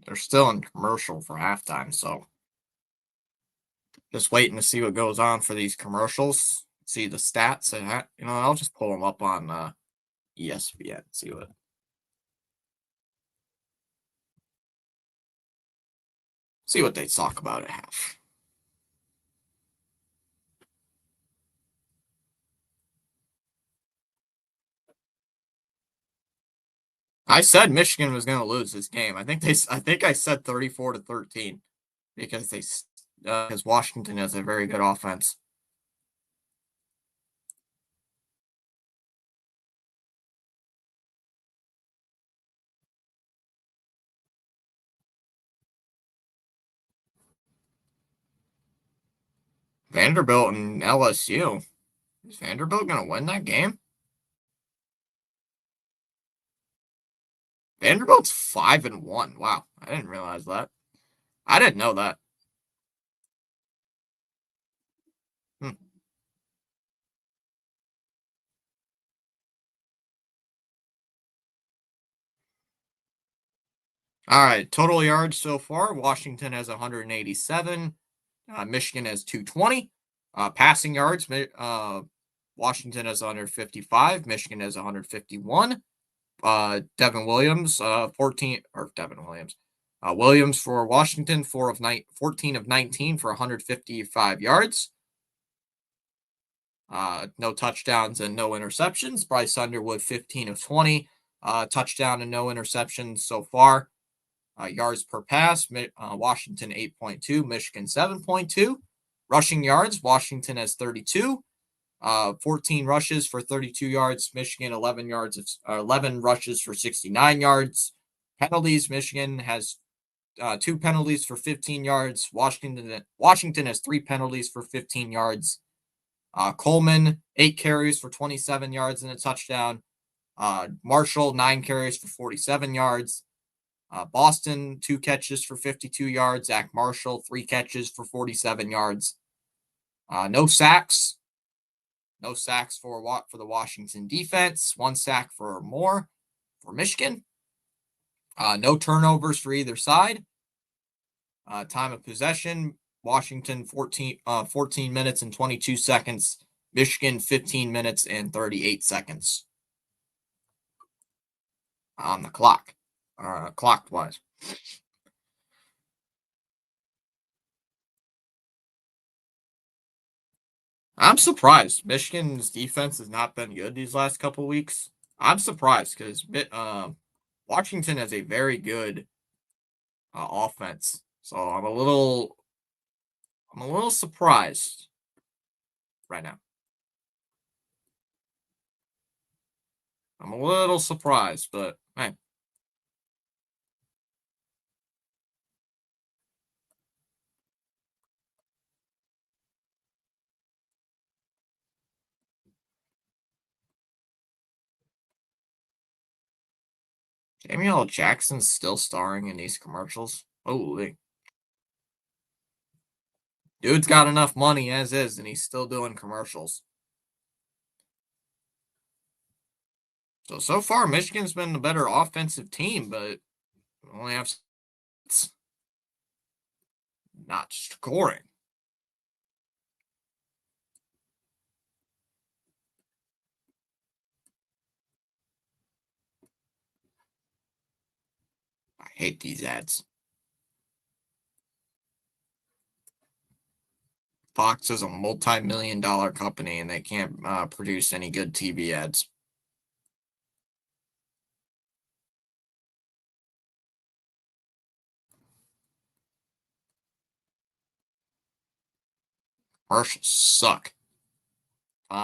S1: They're still in commercial for halftime, so just waiting to see what goes on for these commercials. See the stats, and I'll just pull them up on ESPN. See what they talk about at half. I said Michigan was going to lose this game. I think I said 34-13 because because Washington has a very good offense. Vanderbilt and LSU. Is Vanderbilt going to win that game? Vanderbilt's 5-1. Wow, I didn't realize that. I didn't know that. Hmm. All right, total yards so far. Washington has 187. Michigan has 220. Passing yards. Washington has 155. Michigan has 151. Devin Williams, 14 or Devin Williams. Williams for Washington, 14 of 19 for 155 yards. No touchdowns and no interceptions. Bryce Underwood, 15 of 20. Touchdown and no interceptions so far. Yards per pass, Washington 8.2, Michigan 7.2. Rushing yards, Washington has 32. 14 rushes for 32 yards. Michigan 11 rushes for 69 yards. Penalties. Michigan has 2 penalties for 15 yards. Washington has 3 penalties for 15 yards. Coleman 8 carries for 27 yards and a touchdown. Marshall 9 carries for 47 yards. Boston 2 catches for 52 yards. Zach Marshall 3 catches for 47 yards. No sacks. No sacks for the Washington defense. 1 sack for Michigan. No turnovers for either side. Time of possession, Washington 14 minutes and 22 seconds. Michigan 15 minutes and 38 seconds on the clock. Clock-wise. I'm surprised. Michigan's defense has not been good these last couple weeks. I'm surprised because Washington has a very good offense. So I'm a little surprised right now. I'm a little surprised, but hey. Samuel L. Jackson's still starring in these commercials. Holy. Dude's got enough money as is, and he's still doing commercials. So far, Michigan's been the better offensive team, but only have not scoring. I hate these ads. Fox is a multi-million-dollar company, and they can't produce any good TV ads. Commercials suck.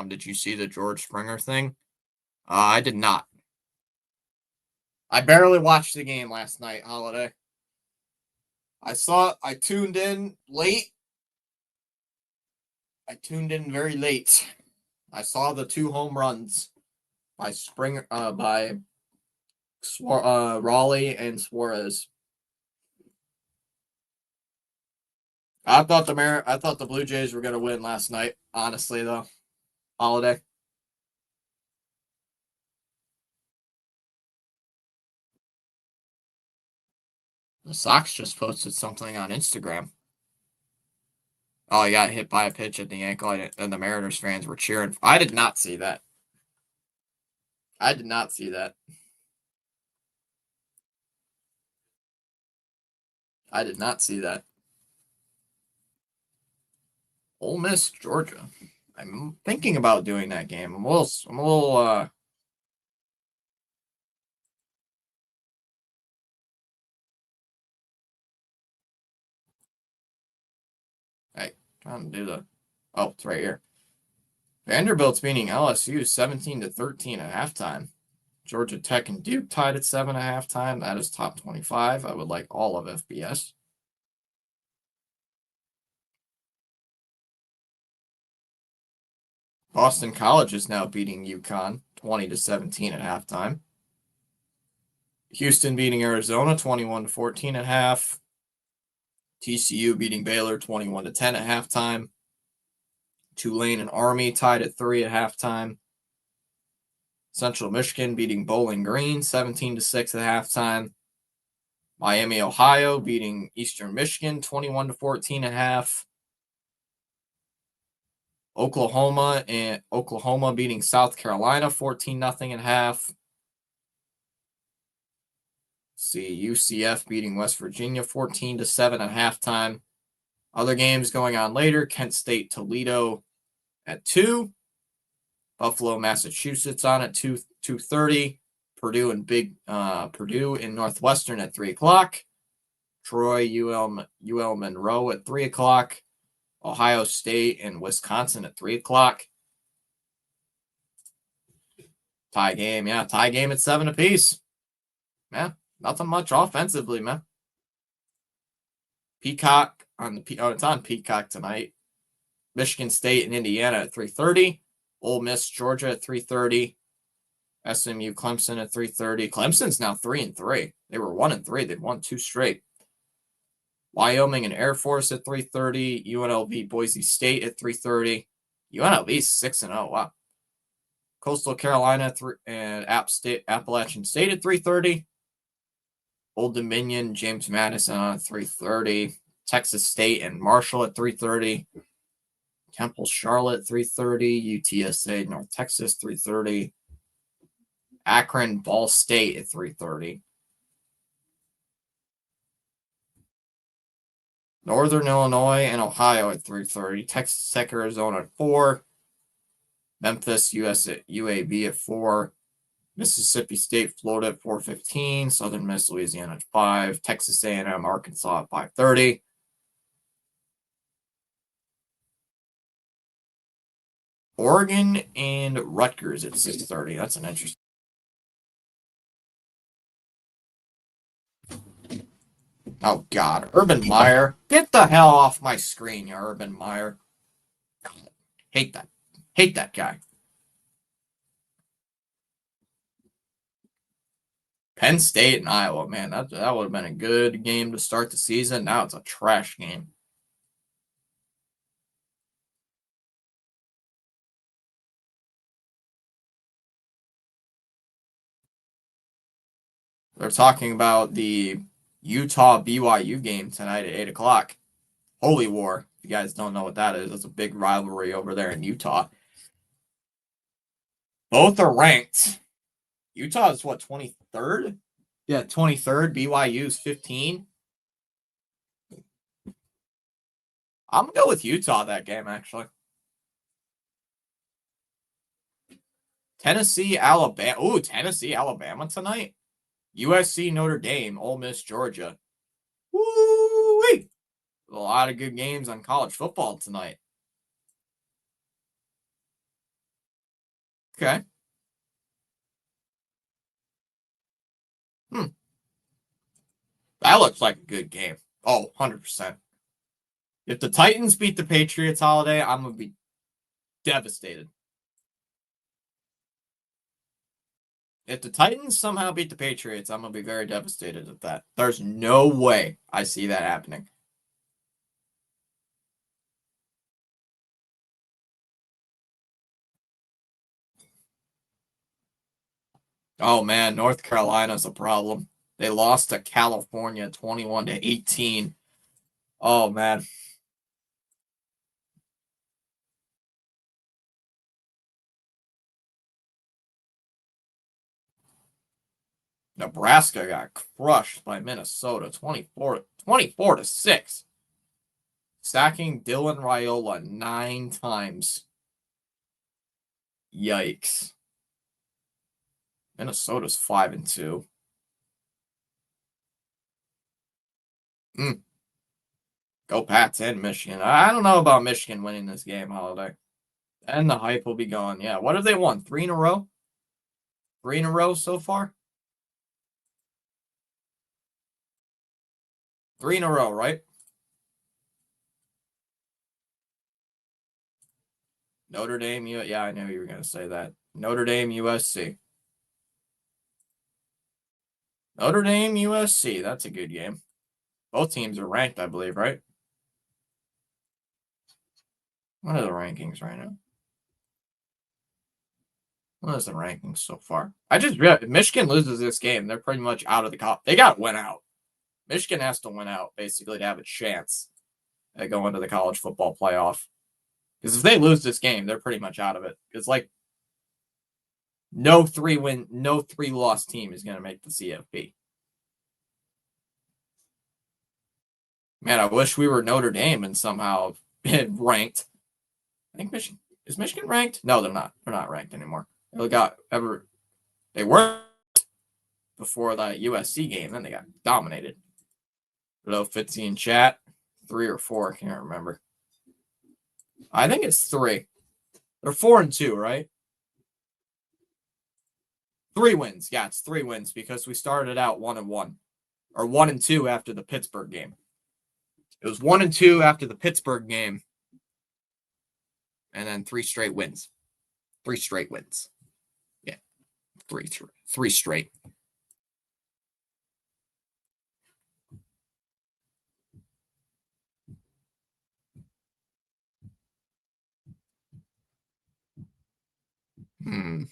S1: Did you see the George Springer thing? I did not. I barely watched the game last night, Holiday. I tuned in late. I tuned in very late. I saw the 2 home runs by Raleigh and Suarez. I thought the Blue Jays were going to win last night, honestly, though. Holiday. The Sox just posted something on Instagram. Oh, he got hit by a pitch at the ankle, and the Mariners fans were cheering. I did not see that. I did not see that. I did not see that. Ole Miss, Georgia. I'm thinking about doing that game. I'm a little hey, trying to do the oh, it's right here. Vanderbilt's beating LSU 17-13 at halftime. Georgia Tech and Duke tied at 7 at halftime. That is top 25. I would like all of FBS. Boston College is now beating UConn 20-17 at halftime. Houston beating Arizona 21-14 at half. TCU beating Baylor 21-10 at halftime. Tulane and Army tied at 3 at halftime. Central Michigan beating Bowling Green 17-6 at halftime. Miami, Ohio beating Eastern Michigan 21-14 at half. Oklahoma beating South Carolina 14-0 at half. UCF beating West Virginia 14-7 at halftime. Other games going on later: Kent State, Toledo at 2. Buffalo, Massachusetts on at 2:30. Purdue and Northwestern at 3 o'clock. Troy, UL Monroe at 3 o'clock. Ohio State and Wisconsin at 3 o'clock. Tie game, yeah. Tie game at 7 apiece. Yeah, nothing much offensively, man. Peacock on the it's on Peacock tonight. Michigan State and Indiana at 3:30. Ole Miss, Georgia at 3:30. SMU, Clemson at 3:30. Clemson's now 3-3. They were 1-3. They've won 2 straight. Wyoming and Air Force at 3:30. UNLV, Boise State at 3:30. UNLV 6-0. Wow. Coastal Carolina and Appalachian State at 3:30. Old Dominion, James Madison at 3:30. Texas State and Marshall at 3:30. Temple, Charlotte 3:30. UTSA, North Texas 3:30. Akron, Ball State at 3:30. Northern Illinois and Ohio at 3:30. Texas Tech, Arizona at 4. Memphis, UAB at 4. Mississippi State, Florida at 4:15. Southern Miss, Louisiana at 5. Texas A&M, Arkansas at 5:30. Oregon and Rutgers at 6:30. That's an interesting. Oh, God. Urban Meyer. Get the hell off my screen, you Urban Meyer. God, hate that. Hate that guy. Penn State and Iowa, man. That would have been a good game to start the season. Now it's a trash game. They're talking about the Utah BYU game tonight at 8 o'clock. Holy War. If you guys don't know what that is, it's a big rivalry over there in Utah. Both are ranked. Utah is what, 23rd? Yeah, 23rd. BYU's 15. I'm going to go with Utah that game, actually. Tennessee, Alabama. Ooh, Tennessee, Alabama tonight. USC, Notre Dame, Ole Miss, Georgia. Woo-wee! A lot of good games on college football tonight. Okay. That looks like a good game. Oh, 100%. If the Titans beat the Patriots holiday, I'm going to be devastated. If the Titans somehow beat the Patriots, I'm going to be very devastated at that. There's no way I see that happening. Oh, man, North Carolina's a problem. They lost to California 21-18. Oh, man. Nebraska got crushed by Minnesota 24-6. Sacking Dylan Raiola 9 times. Yikes. Minnesota's 5-2. Go Pats and Michigan. I don't know about Michigan winning this game holiday. And the hype will be gone. Yeah. What have they won? 3 in a row? 3 in a row so far? 3 in a row, right? Notre Dame, yeah, I knew you were going to say that. Notre Dame, USC. Notre Dame, USC. That's a good game. Both teams are ranked, I believe, right? What are the rankings right now? What is the rankings so far? I just realized if Michigan loses this game, they're pretty much out of the cup. They got to win out. Michigan has to win out, basically, to have a chance at going to the college football playoff. Because if they lose this game, they're pretty much out of it. It's like no 3-loss team is going to make the CFP. Man, I wish we were Notre Dame and somehow ranked. I think Michigan is Michigan ranked? No, they're not. They're not ranked anymore. They were before the USC game, then they got dominated. Hello, Fitzy in chat. 3 or 4, I can't remember. I think it's 3. They're 4-2, right? 3 wins. Yeah, it's 3 wins because we started out 1-1 or 1-2 after the Pittsburgh game. It was 1-2 after the Pittsburgh game, and then 3 straight wins. 3 straight wins. Yeah, three straight. Hmm.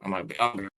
S1: I'm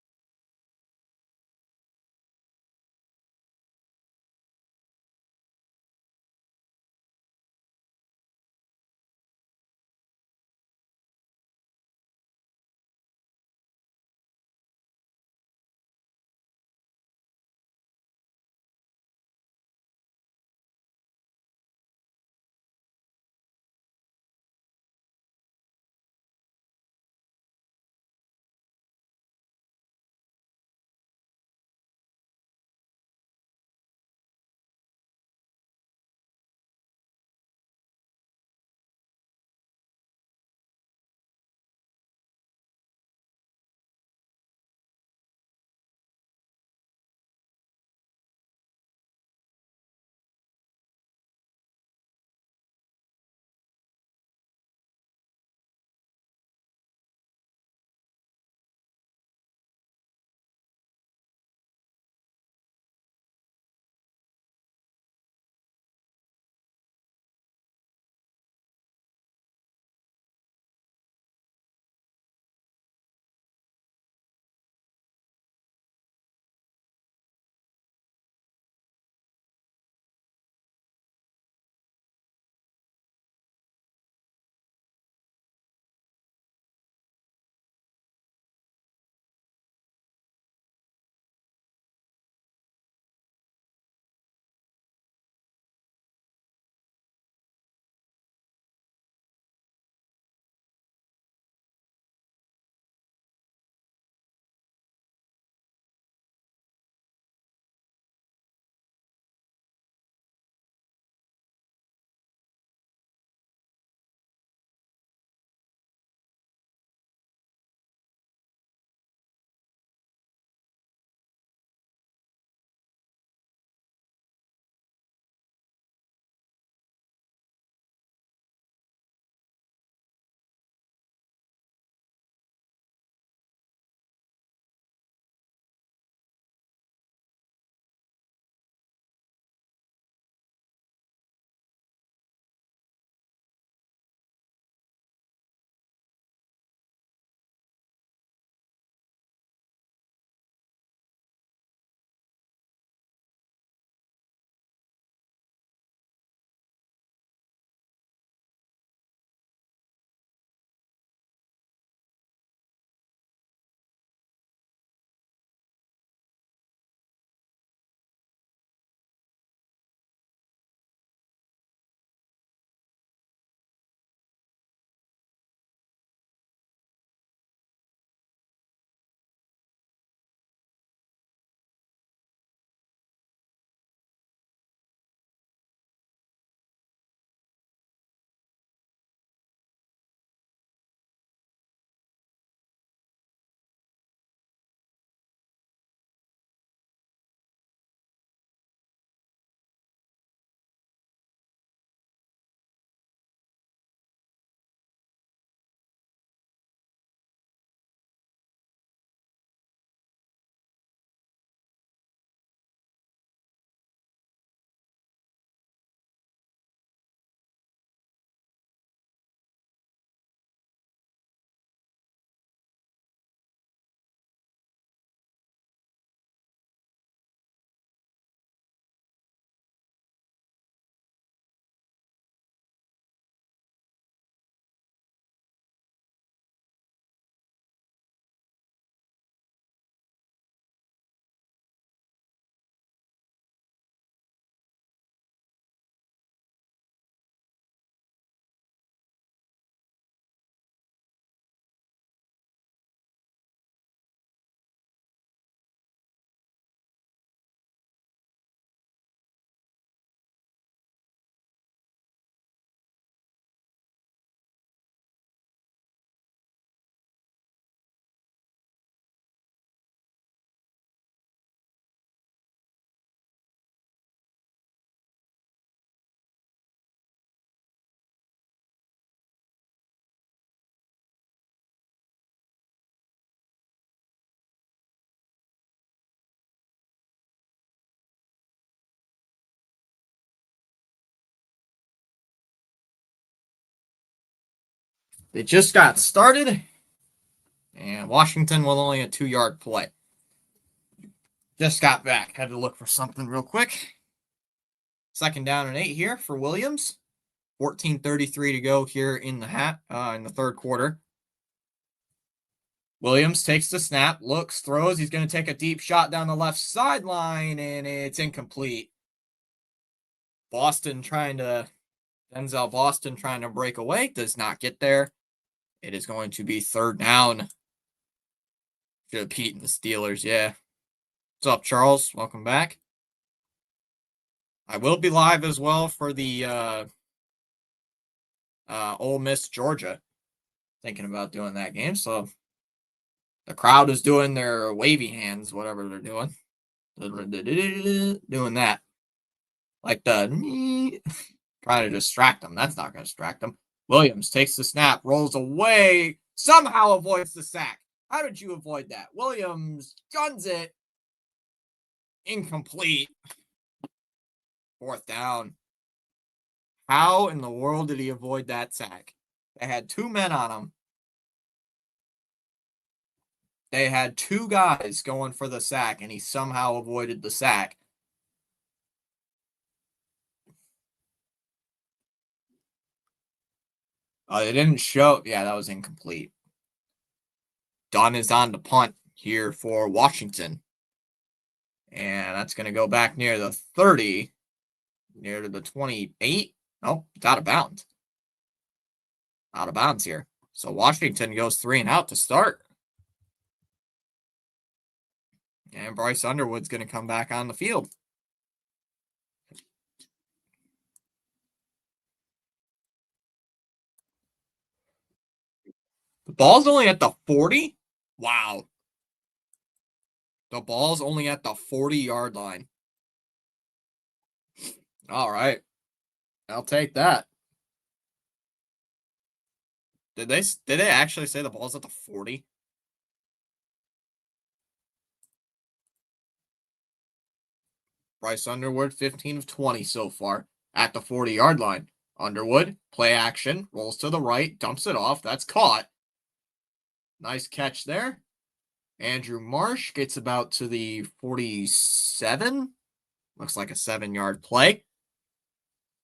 S1: They just got started, and Washington with only a 2-yard play. Just got back. Had to look for something real quick. 2nd down and 8 here for Williams. 14:33 to go here in the third quarter. Williams takes the snap, looks, throws. He's going to take a deep shot down the left sideline, and it's incomplete. Denzel Boston trying to break away, does not get there. It is going to be 3rd down. Should have Pete and the Steelers, yeah. What's up, Charles? Welcome back. I will be live as well for the Ole Miss Georgia. Thinking about doing that game, so the crowd is doing their wavy hands, whatever they're doing. Doing that. Like the trying to distract them. That's not going to distract them. Williams takes the snap, rolls away, somehow avoids the sack. How did you avoid that? Williams guns it. Incomplete. 4th down. How in the world did he avoid that sack? They had 2 men on him. They had 2 guys going for the sack, and he somehow avoided the sack. They didn't show. Yeah, that was incomplete. Dunn is on the punt here for Washington. And that's going to go back near the 30, near to the 28. Oh, it's out of bounds. Out of bounds here. So Washington goes 3 and out to start. And Bryce Underwood's going to come back on the field. The ball's only at the 40? Wow. The ball's only at the 40-yard line. All right. I'll take that. Did they actually say the ball's at the 40? Bryce Underwood, 15 of 20 so far at the 40-yard line. Underwood, play action, rolls to the right, dumps it off. That's caught. Nice catch there. Andrew Marsh gets about to the 47. Looks like a 7-yard play.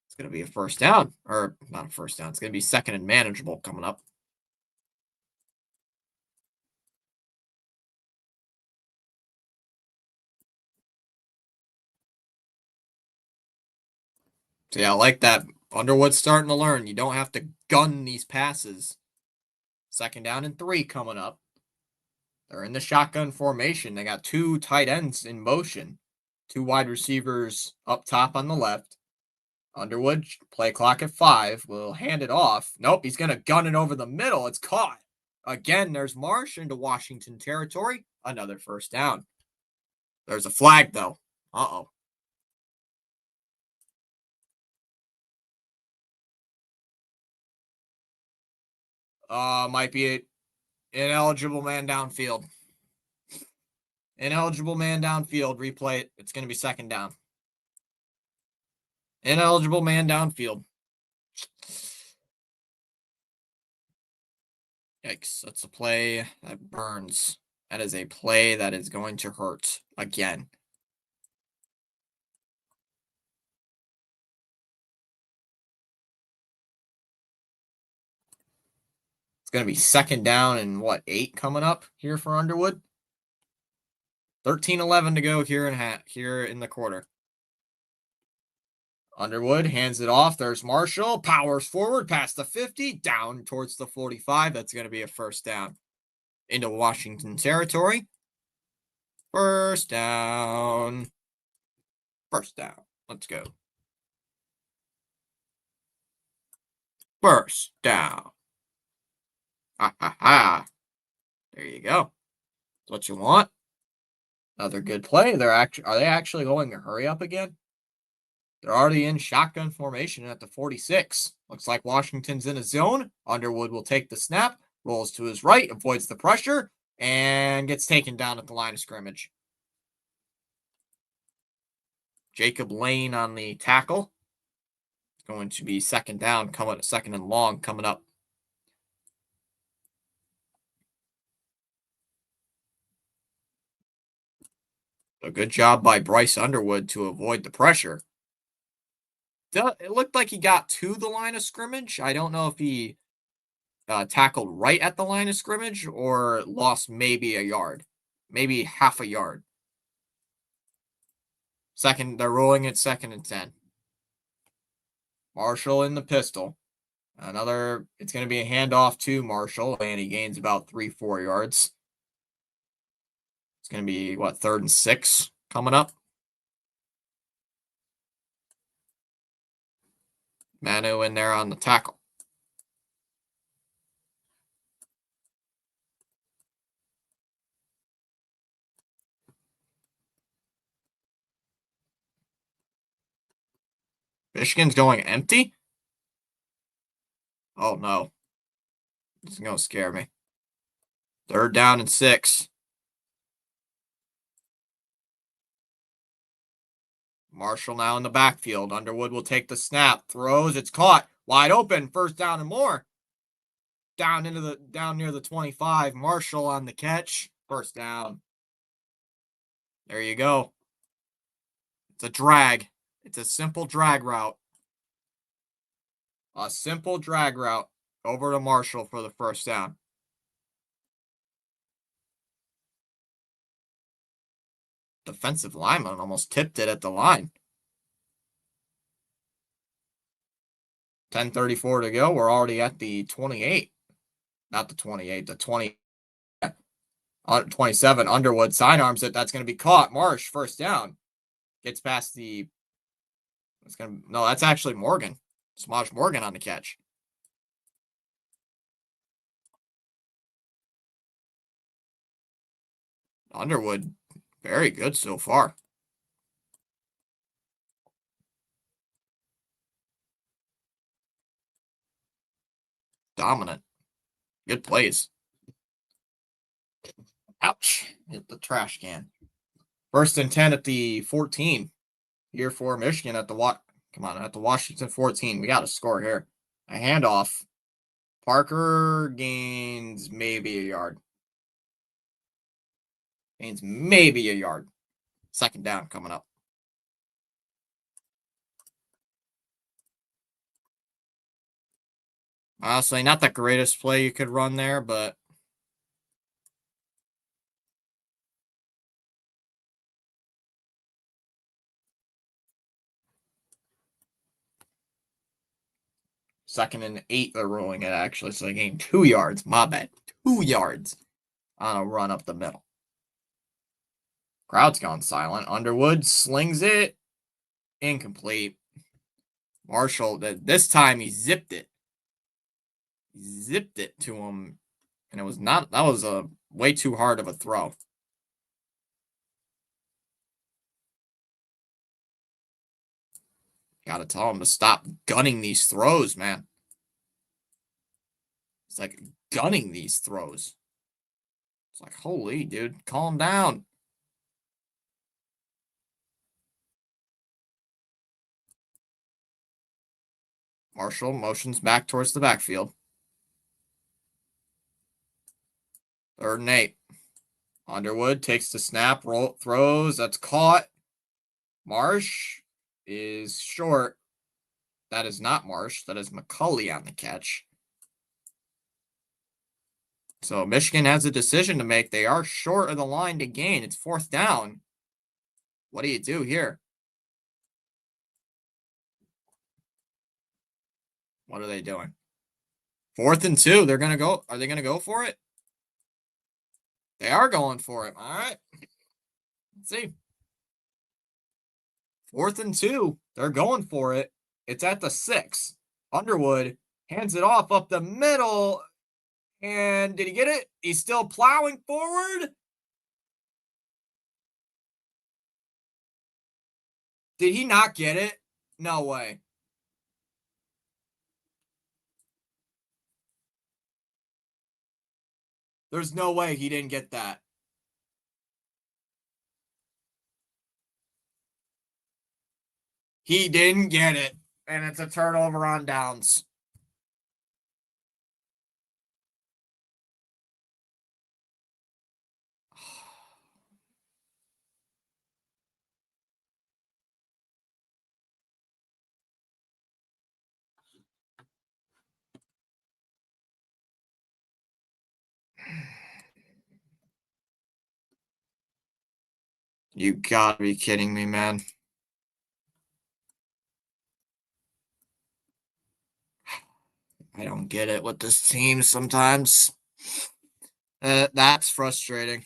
S1: It's going to be a 1st down. Or not a 1st down. It's going to be 2nd and manageable coming up. So yeah, I like that. Underwood's starting to learn. You don't have to gun these passes. 2nd down and 3 coming up. They're in the shotgun formation. They got 2 tight ends in motion. 2 wide receivers up top on the left. Underwood, play clock at 5. Will hand it off. Nope, he's going to gun it over the middle. It's caught. Again, there's Marsh into Washington territory. Another 1st down. There's a flag, though. Uh-oh. Might be an ineligible man downfield. Ineligible man downfield. Replay it. It's going to be 2nd down. Ineligible man downfield. Yikes. That's a play that burns. That is a play that is going to hurt again. It's going to be 2nd down and 8 coming up here for Underwood. 13-11 to go here in the quarter. Underwood hands it off. There's Marshall. Powers forward past the 50. Down towards the 45. That's going to be a 1st down. Into Washington territory. 1st down. 1st down. Let's go. 1st down. Ha ha ha. There you go. That's what you want. Another good play. Are they actually going to hurry up again? They're already in shotgun formation at the 46. Looks like Washington's in a zone. Underwood will take the snap, rolls to his right, avoids the pressure, and gets taken down at the line of scrimmage. Jacob Lane on the tackle. It's going to be 2nd down, 2nd and long coming up. A good job by Bryce Underwood to avoid the pressure. It looked like he got to the line of scrimmage. I don't know if he tackled right at the line of scrimmage or lost maybe a yard, maybe half a yard. They're rolling it 2nd and 10. Marshall in the pistol. It's going to be a handoff to Marshall, and he gains about 3-4 yards. It's going to be, 3rd and 6 coming up? Manu in there on the tackle. Michigan's going empty? Oh, no. This is going to scare me. 3rd down and 6. Marshall now in the backfield. Underwood will take the snap. Throws. It's caught. Wide open. 1st down and more. Down near the 25. Marshall on the catch. 1st down. There you go. It's a drag. It's a simple drag route. A simple drag route over to Marshall for the 1st down. Defensive lineman almost tipped it at the line. 10:34 to go. We're already at the 28. Not the 28, the 20. 27. Underwood sidearms it. That's going to be caught. Marsh, 1st down. Gets past the. No, that's actually Morgan. Smosh Morgan on the catch. Underwood, very good so far. Dominant. Good plays. Ouch. Hit the trash can. 1st and 10 at the 14. Here for Michigan at the Washington 14. We got to score here. A handoff. Parker gains maybe a yard. Gains maybe a yard. 2nd down coming up. Honestly, not the greatest play you could run there, but Second and 8, they're rolling it, actually. So they gained 2 yards. My bad. 2 yards on a run up the middle. Crowd's gone silent. Underwood slings it. Incomplete. Marshall, this time he zipped it. He zipped it to him. And that was a way too hard of a throw. Gotta tell him to stop gunning these throws, man. It's like gunning these throws. It's like, holy, dude, calm down. Marshall motions back towards the backfield. 3rd and 8. Underwood takes the snap, throws. That's caught. Marsh is short. That is not Marsh. That is McCulley on the catch. So Michigan has a decision to make. They are short of the line to gain. It's 4th down. What do you do here? What are they doing? 4th and 2. They're going to go. Are they going to go for it? They are going for it. All right. Let's see. 4th and 2. They're going for it. It's at the 6. Underwood hands it off up the middle. And did he get it? He's still plowing forward. Did he not get it? No way. There's no way he didn't get that. He didn't get it. And it's a turnover on downs. You gotta be kidding me, man. I don't get it with this team sometimes. That's frustrating.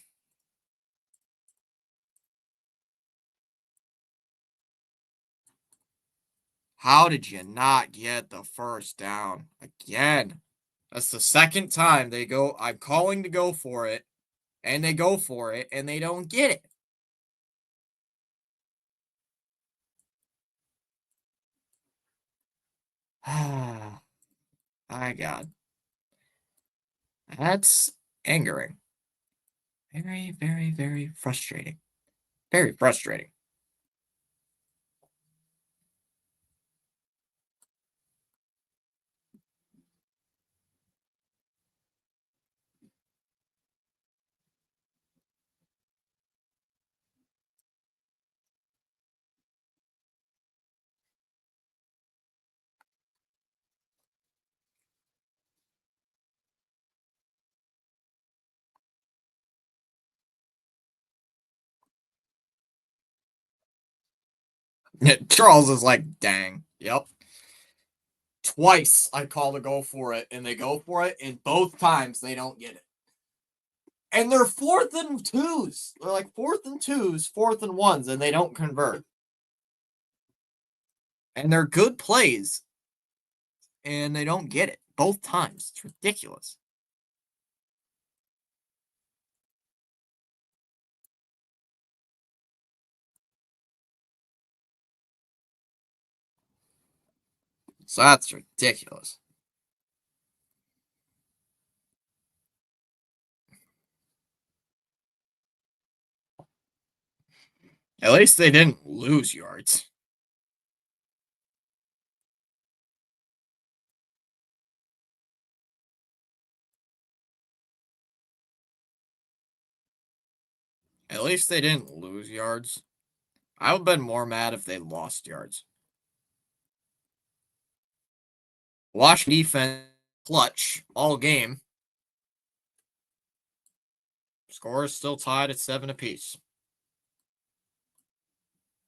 S1: How did you not get the first down again? That's the second time they go. I'm calling to go for it, and they go for it, and they don't get it. My God. That's angering. Very, very, very frustrating. Very frustrating. Charles is like, dang. Yep. Twice I call to go for it, and they go for it, and both times they don't get it. And they're fourth and twos. They're like fourth and twos, fourth and ones, and they don't convert. And they're good plays, and they don't get it both times. It's ridiculous. So that's ridiculous. At least they didn't lose yards. At least they didn't lose yards. I would have been more mad if they lost yards. Washington defense clutch all game. Score is still tied at 7 apiece.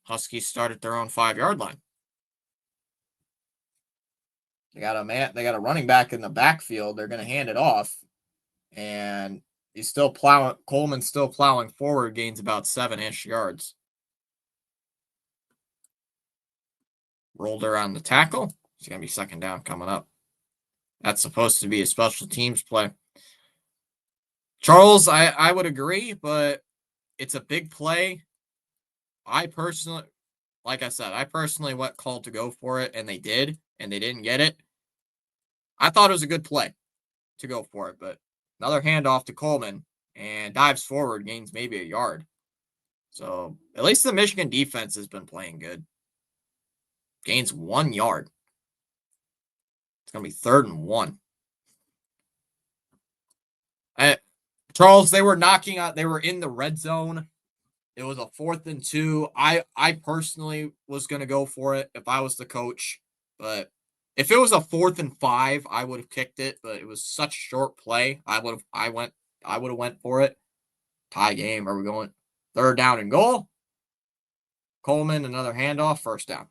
S1: Huskies start at their own 5-yard line. They got a running back in the backfield. They're going to hand it off, and he's still plowing. Coleman's still plowing forward, gains about 7-ish yards. Rolled around the tackle. It's going to be second down coming up. That's supposed to be a special teams play. Charles, I would agree, but it's a big play. I personally, like I said, I personally went called to go for it, and they did, and they didn't get it. I thought it was a good play to go for it, but another handoff to Coleman and dives forward, gains maybe a yard. So at least the Michigan defense has been playing good. Gains 1 yard. It's going to be 3rd and 1. Charles, they were knocking out, they were in the red zone. It was a 4th and 2. I personally was going to go for it if I was the coach, but if it was a 4th and 5, I would have kicked it, but it was such short play. I would have went for it. Tie game. Are we going 3rd down and goal? Coleman, another handoff, 1st down.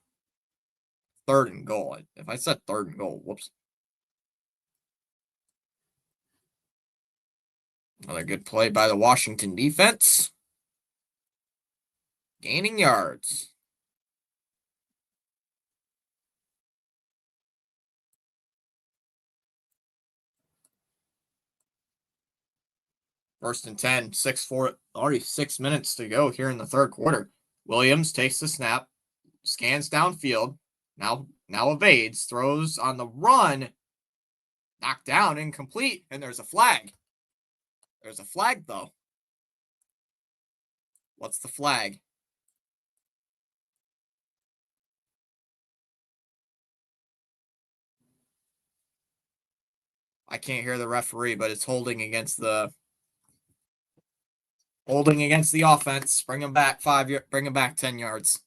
S1: 3rd and goal. If I said 3rd and goal, whoops. Another good play by the Washington defense. Gaining yards. First and 10, 6-4, already 6 minutes to go here in the 3rd quarter. Williams takes the snap, scans downfield, now evades, throws on the run, knocked down, incomplete, and there's a flag. There's a flag, though. What's the flag? I can't hear the referee, but it's holding against the offense. Bring him back bring him back 10 yards.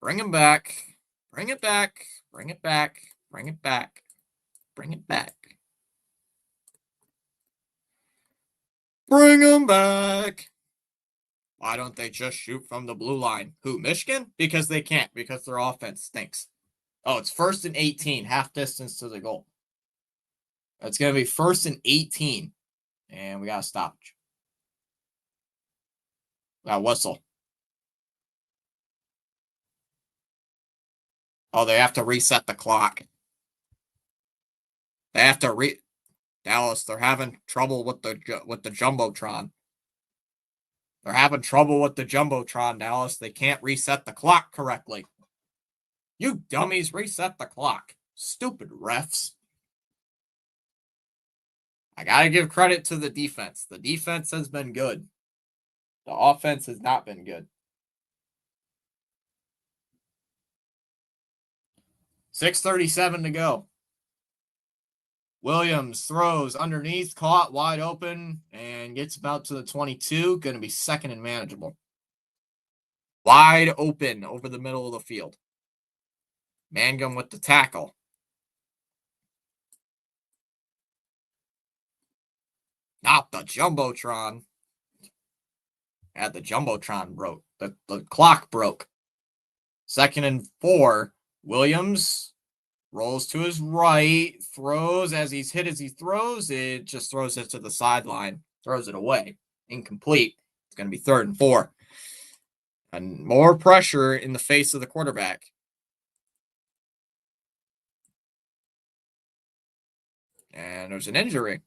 S1: Bring him back. Bring it back. Bring it back. Bring it back. Bring it back. Bring them back. Why don't they just shoot from the blue line? Who, Michigan? Because they can't, because their offense stinks. Oh, it's 1st and 18, half distance to the goal. It's going to be 1st and 18. And we got to stop. Got whistle. Oh, they have to reset the clock. They have to Dallas, they're having trouble with the Jumbotron. They're having trouble with the Jumbotron, Dallas. They can't reset the clock correctly. You dummies, reset the clock. Stupid refs. I got to give credit to the defense. The defense has been good. The offense has not been good. 6:37 to go. Williams throws underneath, caught wide open, and gets about to the 22. Going to be 2nd and manageable. Wide open over the middle of the field. Mangum with the tackle. Not the Jumbotron. Yeah, the Jumbotron broke. The clock broke. 2nd and 4. Williams rolls to his right, throws as he throws. It just throws it to the sideline, throws it away. Incomplete. It's going to be 3rd and 4. And more pressure in the face of the quarterback. And there's an injury.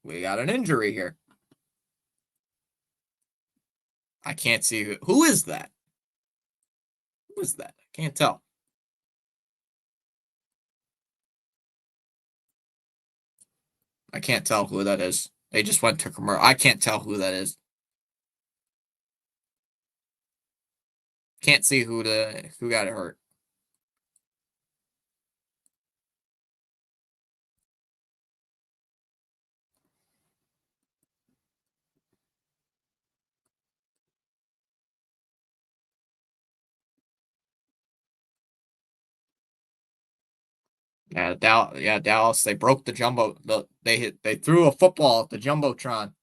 S1: We got an injury here. I can't see who is that? Who is that? I can't tell. I can't tell who that is. They just went to commercial. I can't tell who that is. Can't see who got it hurt. Yeah, Dallas. They broke the jumbo. They threw a football at the jumbotron.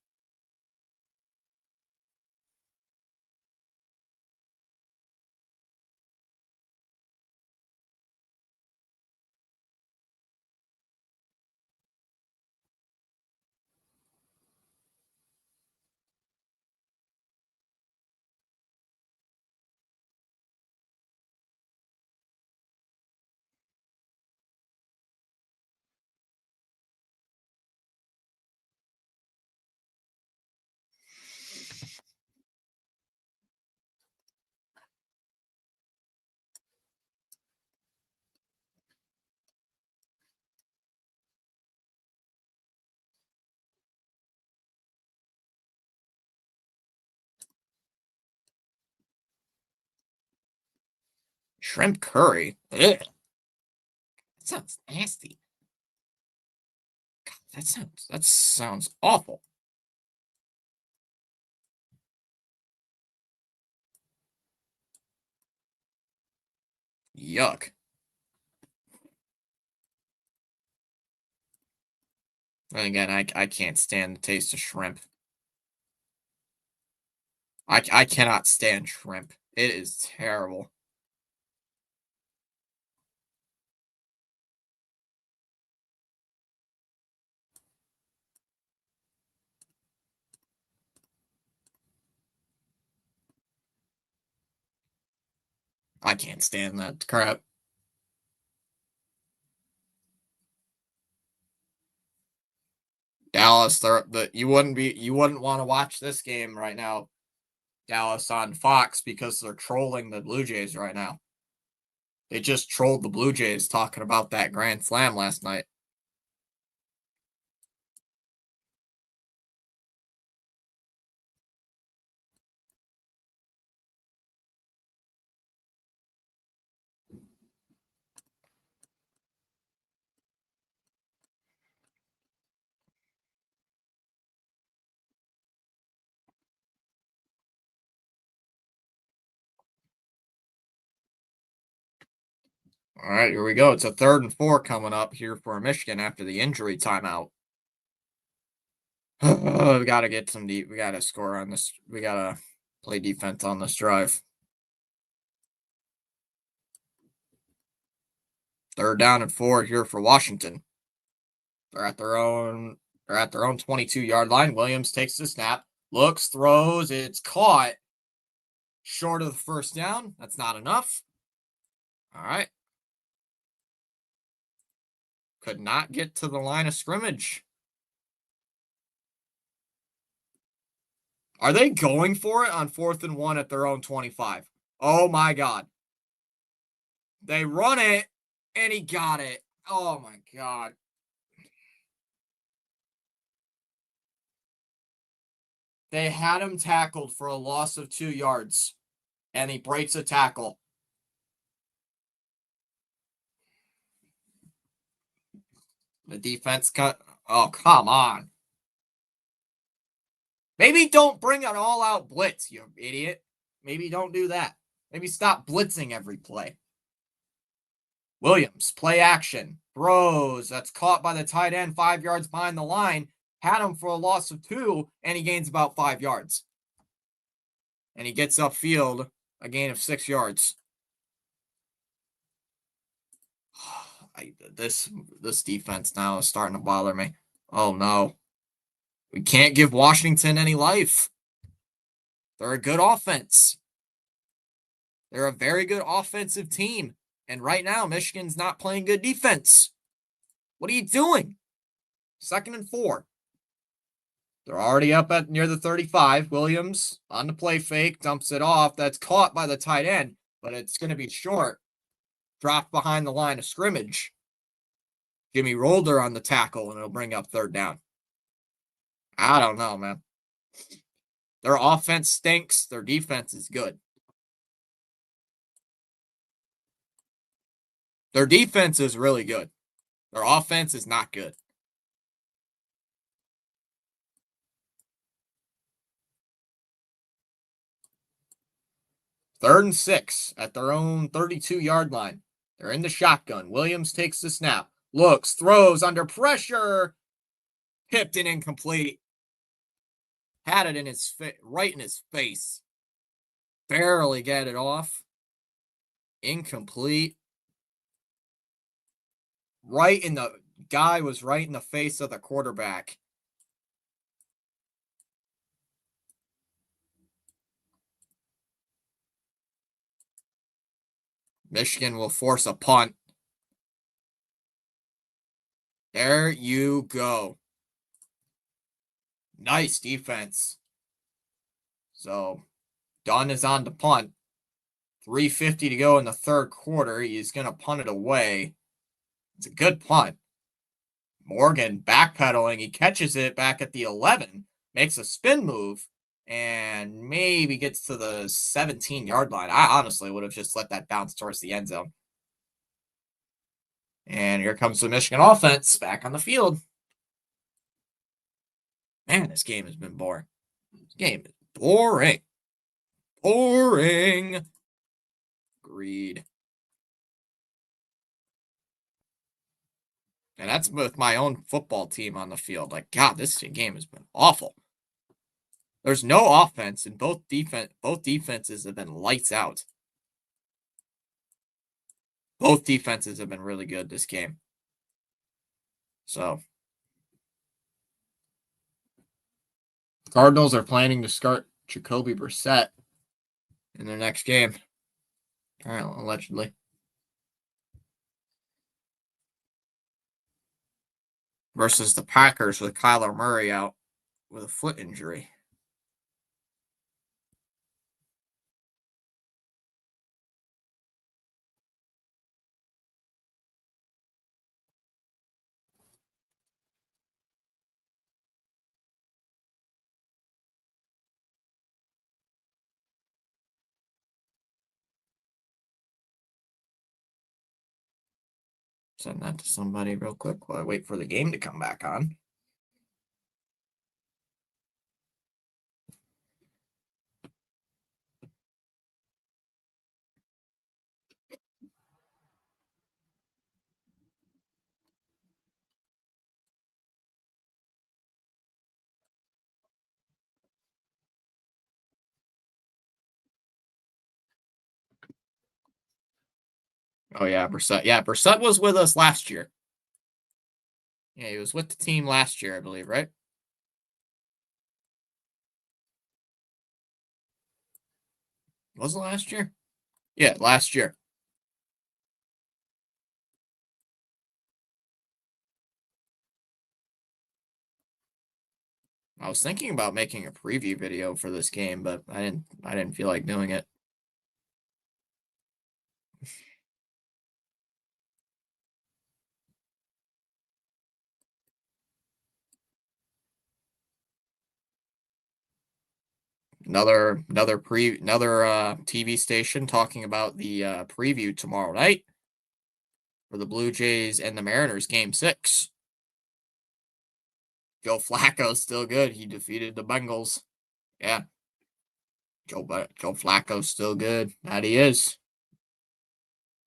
S1: Shrimp curry. Ugh. That sounds nasty. God, that sounds awful. Yuck. And again, I can't stand the taste of shrimp. I cannot stand shrimp. It is terrible. I can't stand that crap. Dallas, you wouldn't want to watch this game right now. Dallas on Fox because they're trolling the Blue Jays right now. They just trolled the Blue Jays talking about that grand slam last night. All right, here we go. It's a 3rd and 4 coming up here for Michigan after the injury timeout. We gotta get some deep. We gotta score on this. We gotta play defense on this drive. 3rd down and 4 here for Washington. They're at their own. They're at their own 22-yard line. Williams takes the snap, looks, throws. It's caught short of the 1st down. That's not enough. All right. Could not get to the line of scrimmage. Are they going for it on 4th and 1 at their own 25? Oh my God. They run it and he got it. Oh my God. They had him tackled for a loss of 2 yards and he breaks a tackle. The defense cut. Oh, come on. Maybe don't bring an all out blitz, you idiot. Maybe don't do that. Maybe stop blitzing every play. Williams, play action. Throws. That's caught by the tight end 5 yards behind the line. Had him for a loss of 2, and he gains about 5 yards. And he gets upfield, a gain of 6 yards. This defense now is starting to bother me. Oh no. We can't give Washington any life. They're a good offense. They're a very good offensive team. And right now, Michigan's not playing good defense. What are you doing? 2nd and 4. They're already up at near the 35. Williams on the play fake, dumps it off. That's caught by the tight end, but it's going to be short. Dropped behind the line of scrimmage. Jimmy Rolder on the tackle, and it'll bring up 3rd down. I don't know, man. Their offense stinks. Their defense is good. Their defense is really good. Their offense is not good. Third and 6 at their own 32-yard line. They're in the shotgun. Williams takes the snap. Looks, throws under pressure. Pipped and incomplete. Had it in his right in his face. Barely get it off. Incomplete. Right in the guy was right in the face of the quarterback. Michigan will force a punt. There you go. Nice defense. So, Dunn is on the punt. 3:50 to go in the 3rd quarter. He's going to punt it away. It's a good punt. Morgan backpedaling. He catches it back at the 11, makes a spin move, and maybe gets to the 17-yard line. I honestly would have just let that bounce towards the end zone. And here comes the Michigan offense back on the field. Man, this game has been boring. This game is boring. Boring. Agreed. And that's with my own football team on the field. Like, God, this game has been awful. There's no offense, and both defenses have been lights out. Both defenses have been really good this game. So, Cardinals are planning to start Jacoby Brissett in their next game. Apparently, allegedly. Versus the Packers with Kyler Murray out with a foot injury. Send that to somebody real quick while I wait for the game to come back on. Oh yeah, Brissett. Yeah, Brissett was with us last year. Yeah, he was with the team last year, I believe, right? Was it last year? Yeah, last year. I was thinking about making a preview video for this game, but I didn't feel like doing it. Another TV station talking about the preview tomorrow night for the Blue Jays and the Mariners game 6. Joe Flacco's still good. He defeated the Bengals. Yeah. Joe Flacco's still good. That he is.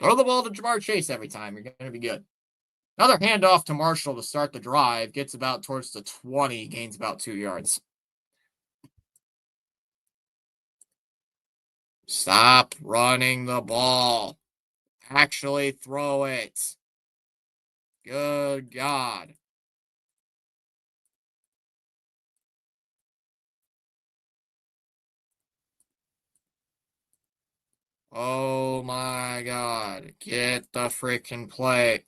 S1: Throw the ball to Jamar Chase every time. You're gonna be good. Another handoff to Marshall to start the drive. Gets about towards the 20, gains about 2 yards. Stop running the ball. Actually throw it. Good God. Oh my God. Get the freaking play.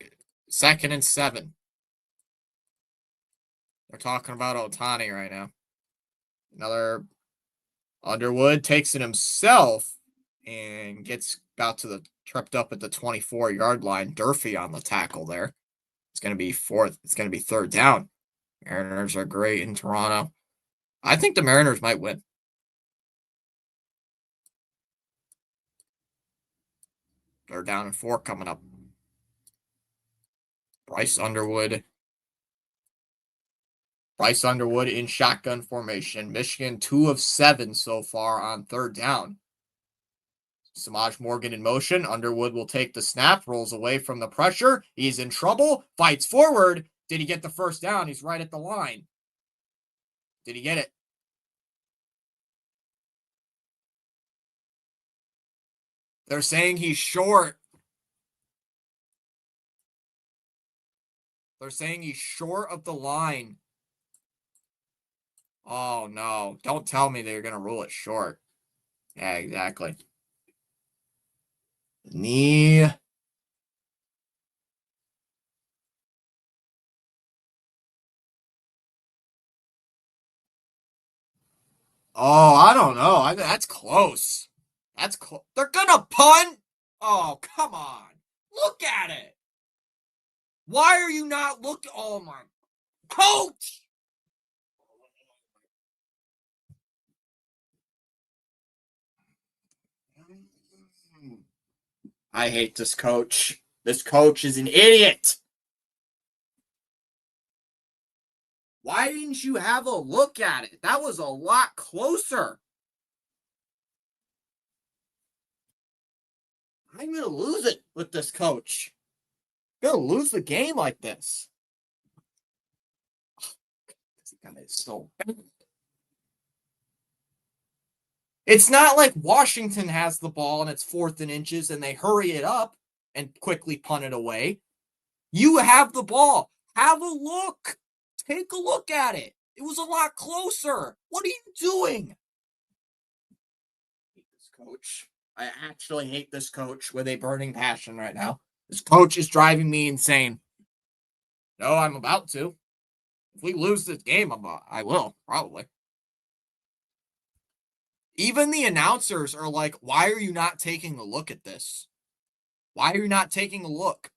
S1: 2nd and 7. We're talking about Otani right now. Another Underwood takes it himself and gets about to the tripped up at the 24-yard line. Durfee on the tackle there. It's going to be fourth. It's going to be 3rd down. Mariners are great in Toronto. I think the Mariners might win. They're down and 4 coming up. Bryce Underwood. Bryce Underwood in shotgun formation. Michigan 2 of 7 so far on 3rd down. Samaj Morgan in motion. Underwood will take the snap, rolls away from the pressure. He's in trouble, fights forward. Did he get the 1st down? He's right at the line. Did he get it? They're saying he's short. They're saying he's short of the line. Oh, no. Don't tell me they're going to rule it short. Yeah, exactly. Knee. Oh, I don't know. That's close. That's close. They're going to punt? Oh, come on. Look at it. Why are you not looking? Oh, my. Coach! I hate this coach. This coach is an idiot. Why didn't you have a look at it? That was a lot closer. I'm going to lose it with this coach. I'm going to lose the game like this. This guy is so bad. It's not like Washington has the ball and it's 4th and inches and they hurry it up and quickly punt it away. You have the ball. Have a look. Take a look at it. It was a lot closer. What are you doing? I hate this coach. I actually hate this coach with a burning passion right now. This coach is driving me insane. No, I'm about to. If we lose this game, I will, probably. Even the announcers are like, why are you not taking a look at this? Why are you not taking a look?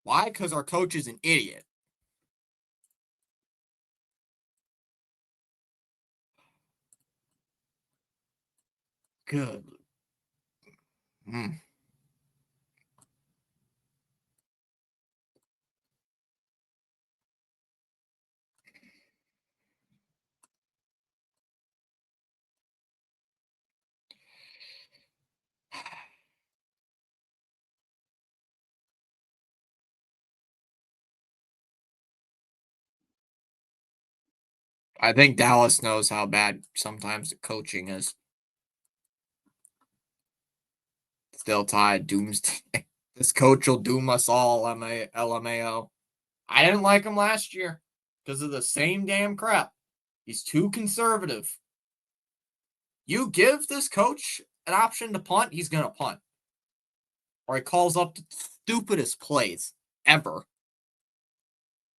S1: Why? Because our coach is an idiot. Good. Mm. I think Dallas knows how bad sometimes the coaching is. Still tied. Doomsday. This coach will doom us all, LMAO. I didn't like him last year because of the same damn crap. He's too conservative. You give this coach an option to punt, he's going to punt. Or he calls up the stupidest plays ever.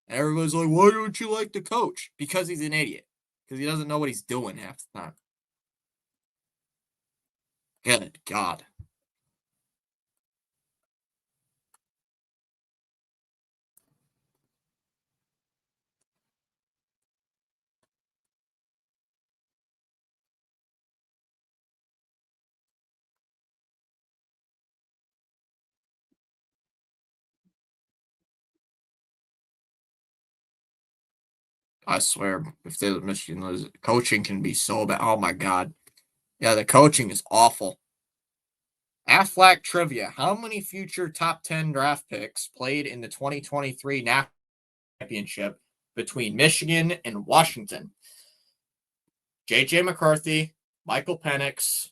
S1: And everybody's like, why don't you like the coach? Because he's an idiot. Because he doesn't know what he's doing half the time. Good God. I swear, if they Michigan lose, coaching can be so bad. Oh my God. Yeah, the coaching is awful. Aflac trivia. How many future top 10 draft picks played in the 2023 national championship between Michigan and Washington? J.J. McCarthy, Michael Penix,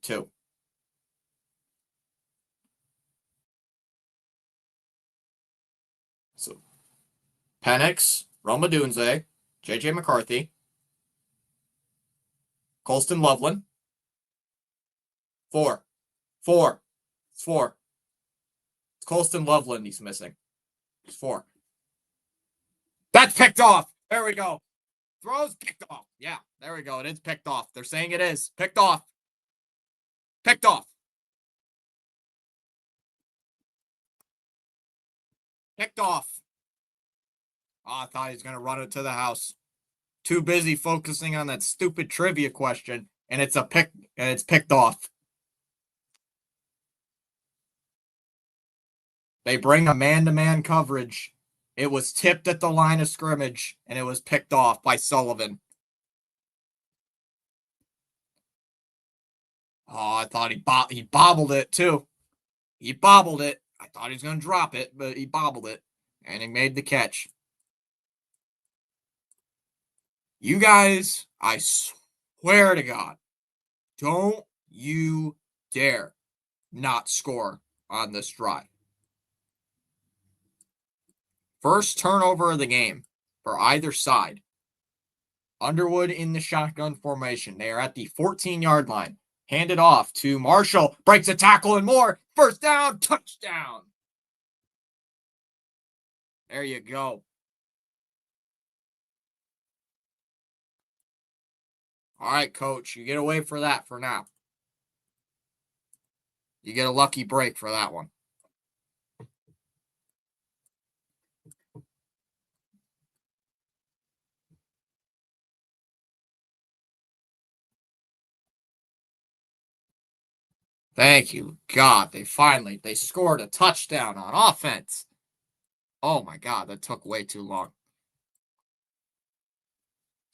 S1: 2. So Penix, Roma Dunze, J.J. McCarthy, Colston Loveland. 4. 4. It's 4. It's Colston Loveland he's missing. It's 4. That's picked off. There we go. Throws picked off. Yeah, there we go. It is picked off. They're saying it is. Picked off. Picked off. Picked off. Oh, I thought he was going to run it to the house. Too busy focusing on that stupid trivia question, and it's a pick, and it's picked off. They bring a man-to-man coverage. It was tipped at the line of scrimmage, and it was picked off by Sullivan. Oh, I thought he bobbled it, too. He bobbled it. I thought he was going to drop it, but he bobbled it, and he made the catch. You guys, I swear to God, don't you dare not score on this drive. First turnover of the game for either side. Underwood in the shotgun formation. They are at the 14-yard line. Hand it off to Marshall. Breaks a tackle and more. First down, touchdown. There you go. All right, coach, you get away for that for now. You get a lucky break for that one. Thank you, God. They scored a touchdown on offense. Oh my God, that took way too long.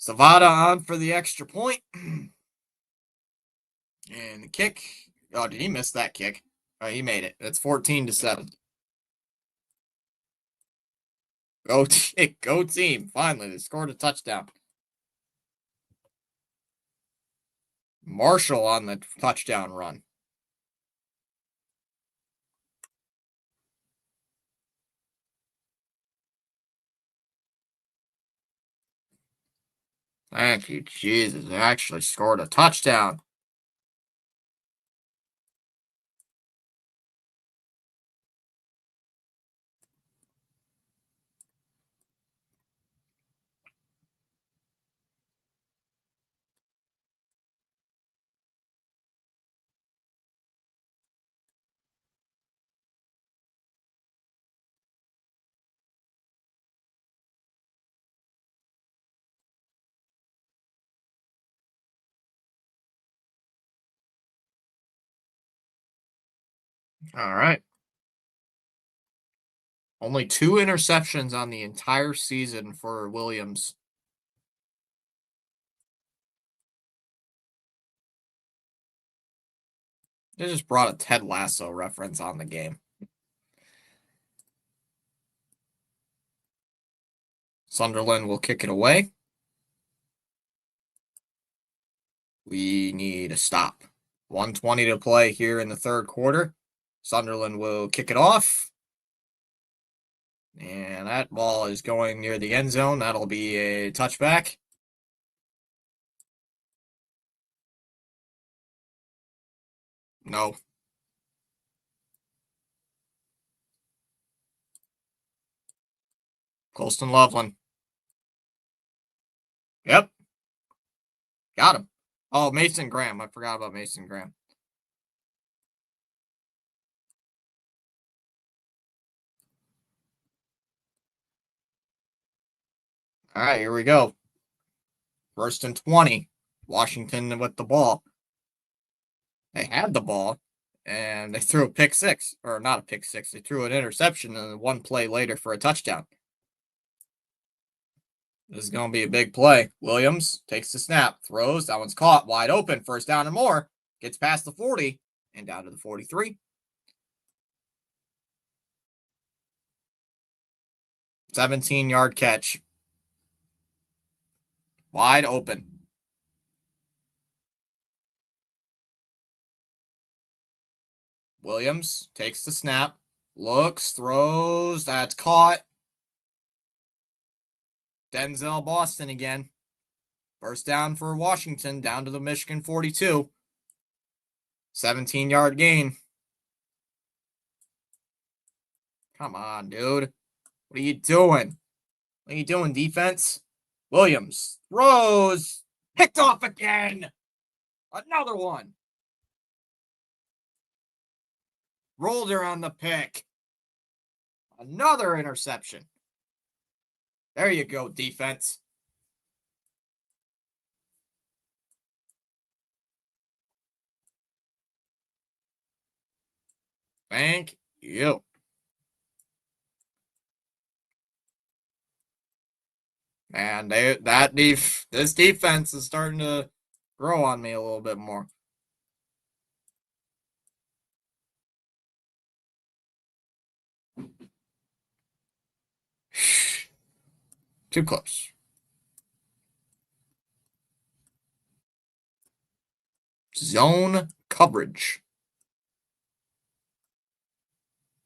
S1: Savada on for the extra point. And the kick. Oh, did he miss that kick? Oh, he made it. It's 14-7. Go go team. Finally, they scored a touchdown. Marshall on the touchdown run. Thank you, Jesus. They actually scored a touchdown. All right. Only 2 interceptions on the entire season for Williams. They just brought a Ted Lasso reference on the game. Sunderland will kick it away. We need a stop. 1:20 to play here in the third quarter. Sunderland will kick it off. And that ball is going near the end zone. That'll be a touchback. No. Colston Loveland. Yep. Got him. Oh, Mason Graham. I forgot about Mason Graham. All right, here we go. 1st and 20. Washington with the ball. They had the ball, and they threw a pick six. Or not a pick six. They threw an interception and one play later for a touchdown. This is going to be a big play. Williams takes the snap, throws. That one's caught wide open. 1st down and more. Gets past the 40 and down to the 43. 17-yard catch. Wide open. Williams takes the snap, looks, throws. That's caught. Denzel Boston again. 1st down for Washington, down to the Michigan 42. 17-yard gain. Come on, dude. What are you doing? What are you doing, defense? Williams throws. Picked off again. Another one. Rolled her on the pick. Another interception. There you go, defense. Thank you. And this defense is starting to grow on me a little bit more. Too close. Zone coverage.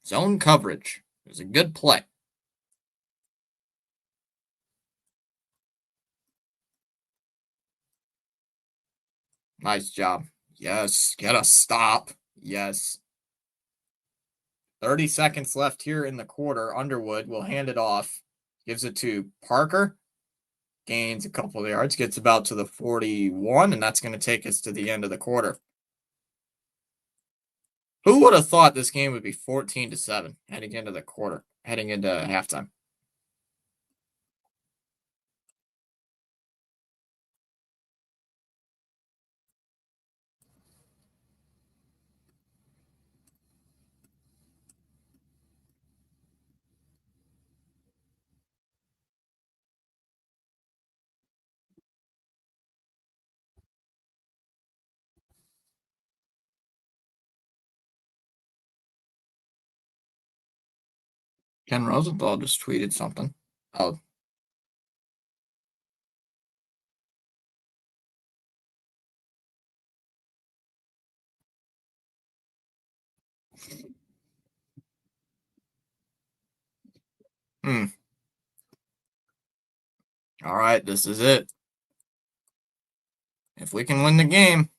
S1: Zone coverage. It was a good play. Nice job. Yes. Get a stop. Yes. 30 seconds left here in the quarter. Underwood will hand it off. Gives it to Parker. Gains a couple of yards. Gets about to the 41, and that's going to take us to the end of the quarter. Who would have thought this game would be 14-7 heading into the quarter, heading into halftime? Ken Rosenthal just tweeted something. Oh. Hmm. All right, this is it. If we can win the game,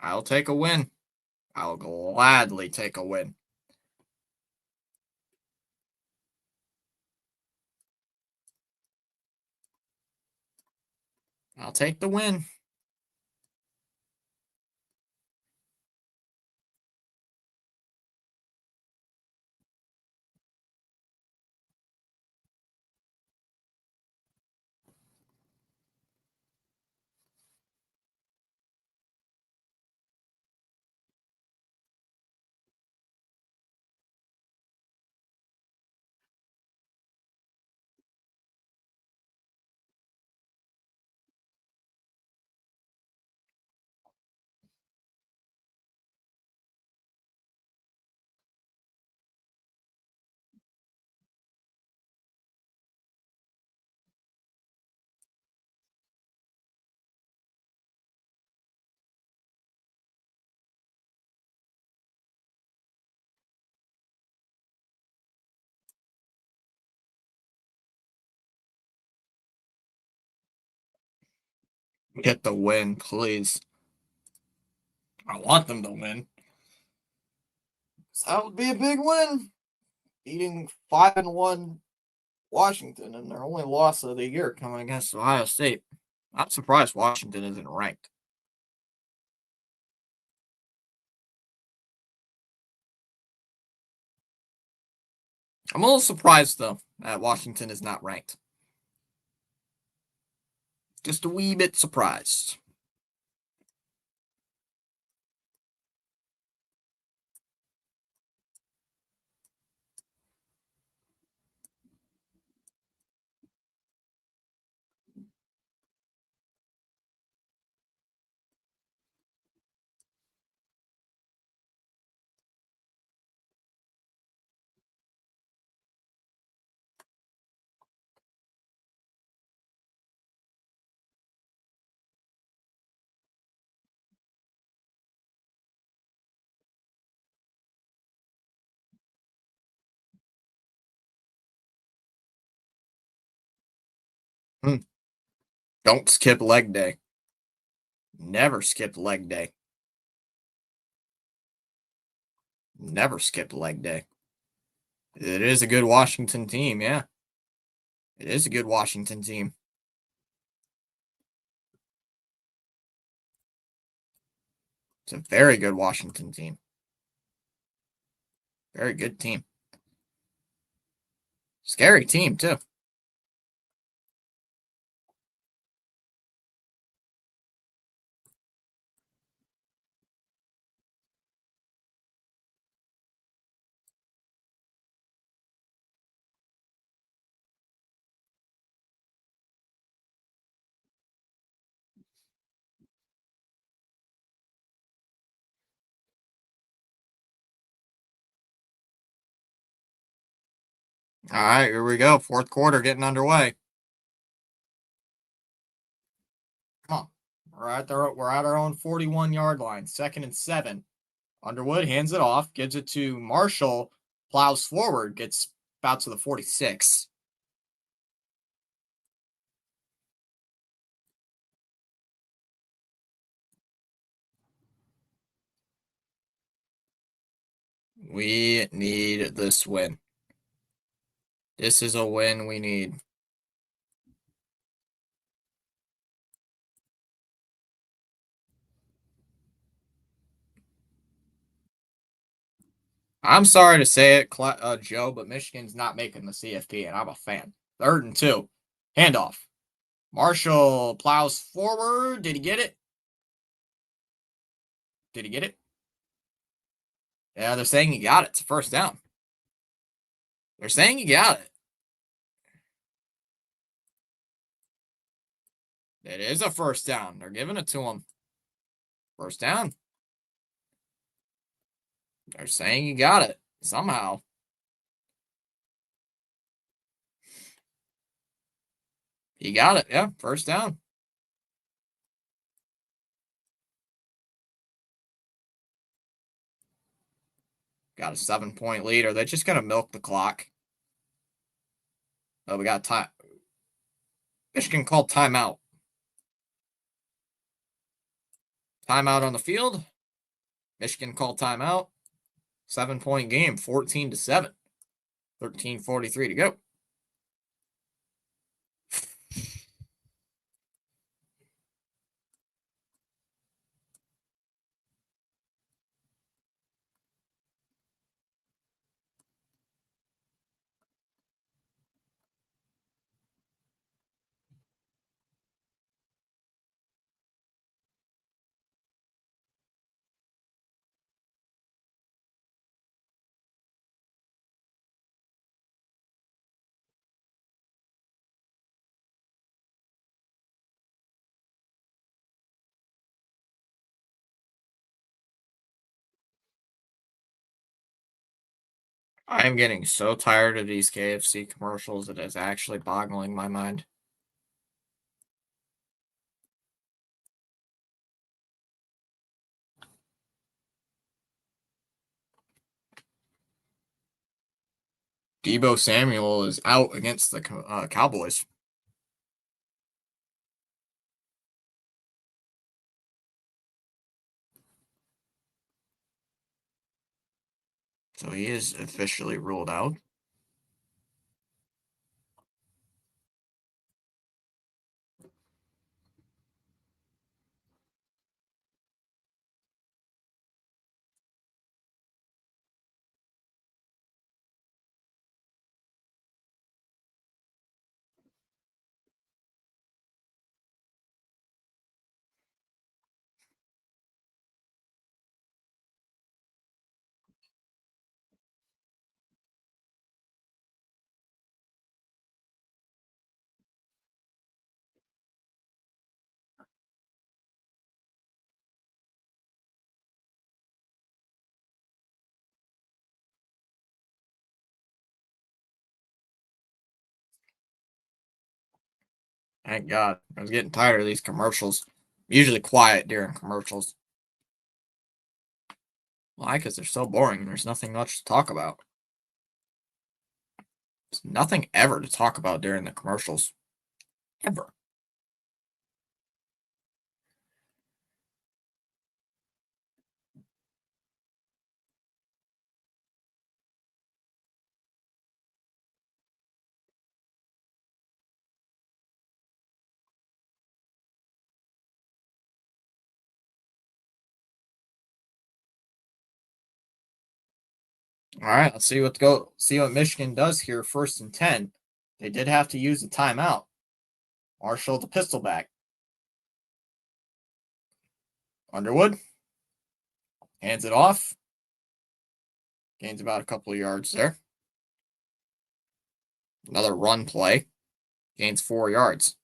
S1: I'll take a win. I'll gladly take a win. I'll take the win. Get the win, please. I want them to win. That would be a big win. Beating 5-1 Washington and their only loss of the year coming against Ohio State. I'm surprised Washington isn't ranked. I'm a little surprised, though, that Washington is not ranked. Just a wee bit surprised. Hmm. Don't skip leg day. Never skip leg day. Never skip leg day. It is a good Washington team, yeah. It is a good Washington team. It's a very good Washington team. Very good team. Scary team, too. All right, here we go. Fourth quarter getting underway. Come on. We're at our own 41-yard line. 2nd and 7. Underwood hands it off, gives it to Marshall, plows forward, gets about to the 46. We need this win. This is a win we need. I'm sorry to say it, Joe, but Michigan's not making the CFP, and I'm a fan. 3rd and 2. Handoff. Marshall plows forward. Did he get it? Did he get it? Yeah, they're saying he got it. It's a first down. They're saying he got it. It is a first down. They're giving it to him. First down. They're saying he got it somehow. He got it. Yeah, first down. Got a 7-point lead. Are they just going to milk the clock? Oh, we got time. Michigan called timeout. Timeout on the field. Michigan called timeout. 7-point game, 14-7. 13:43 to go. I am getting so tired of these KFC commercials, it is actually boggling my mind. Deebo Samuel is out against the Cowboys. So he is officially ruled out. Thank God. I was getting tired of these commercials. I'm usually quiet during commercials. Why? Because they're so boring. There's nothing much to talk about. There's nothing ever to talk about during the commercials. Ever. All right, let's see what Michigan does here. 1st and 10. They did have to use the timeout. Marshall the pistol back. Underwood hands it off. Gains about a couple of yards there. Another run play. Gains 4 yards.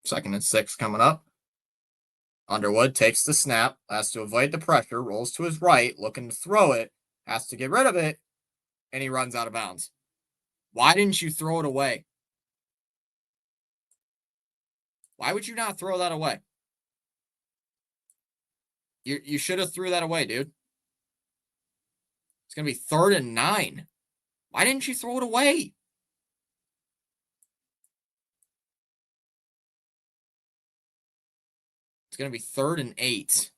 S1: Second and 6 coming up. Underwood takes the snap, has to avoid the pressure, rolls to his right, looking to throw it, has to get rid of it, and he runs out of bounds. Why didn't you throw it away? Why would you not throw that away? You should have threw that away, dude. It's going to be 3rd and 9. Why didn't you throw it away? It's going to be 3rd and 8.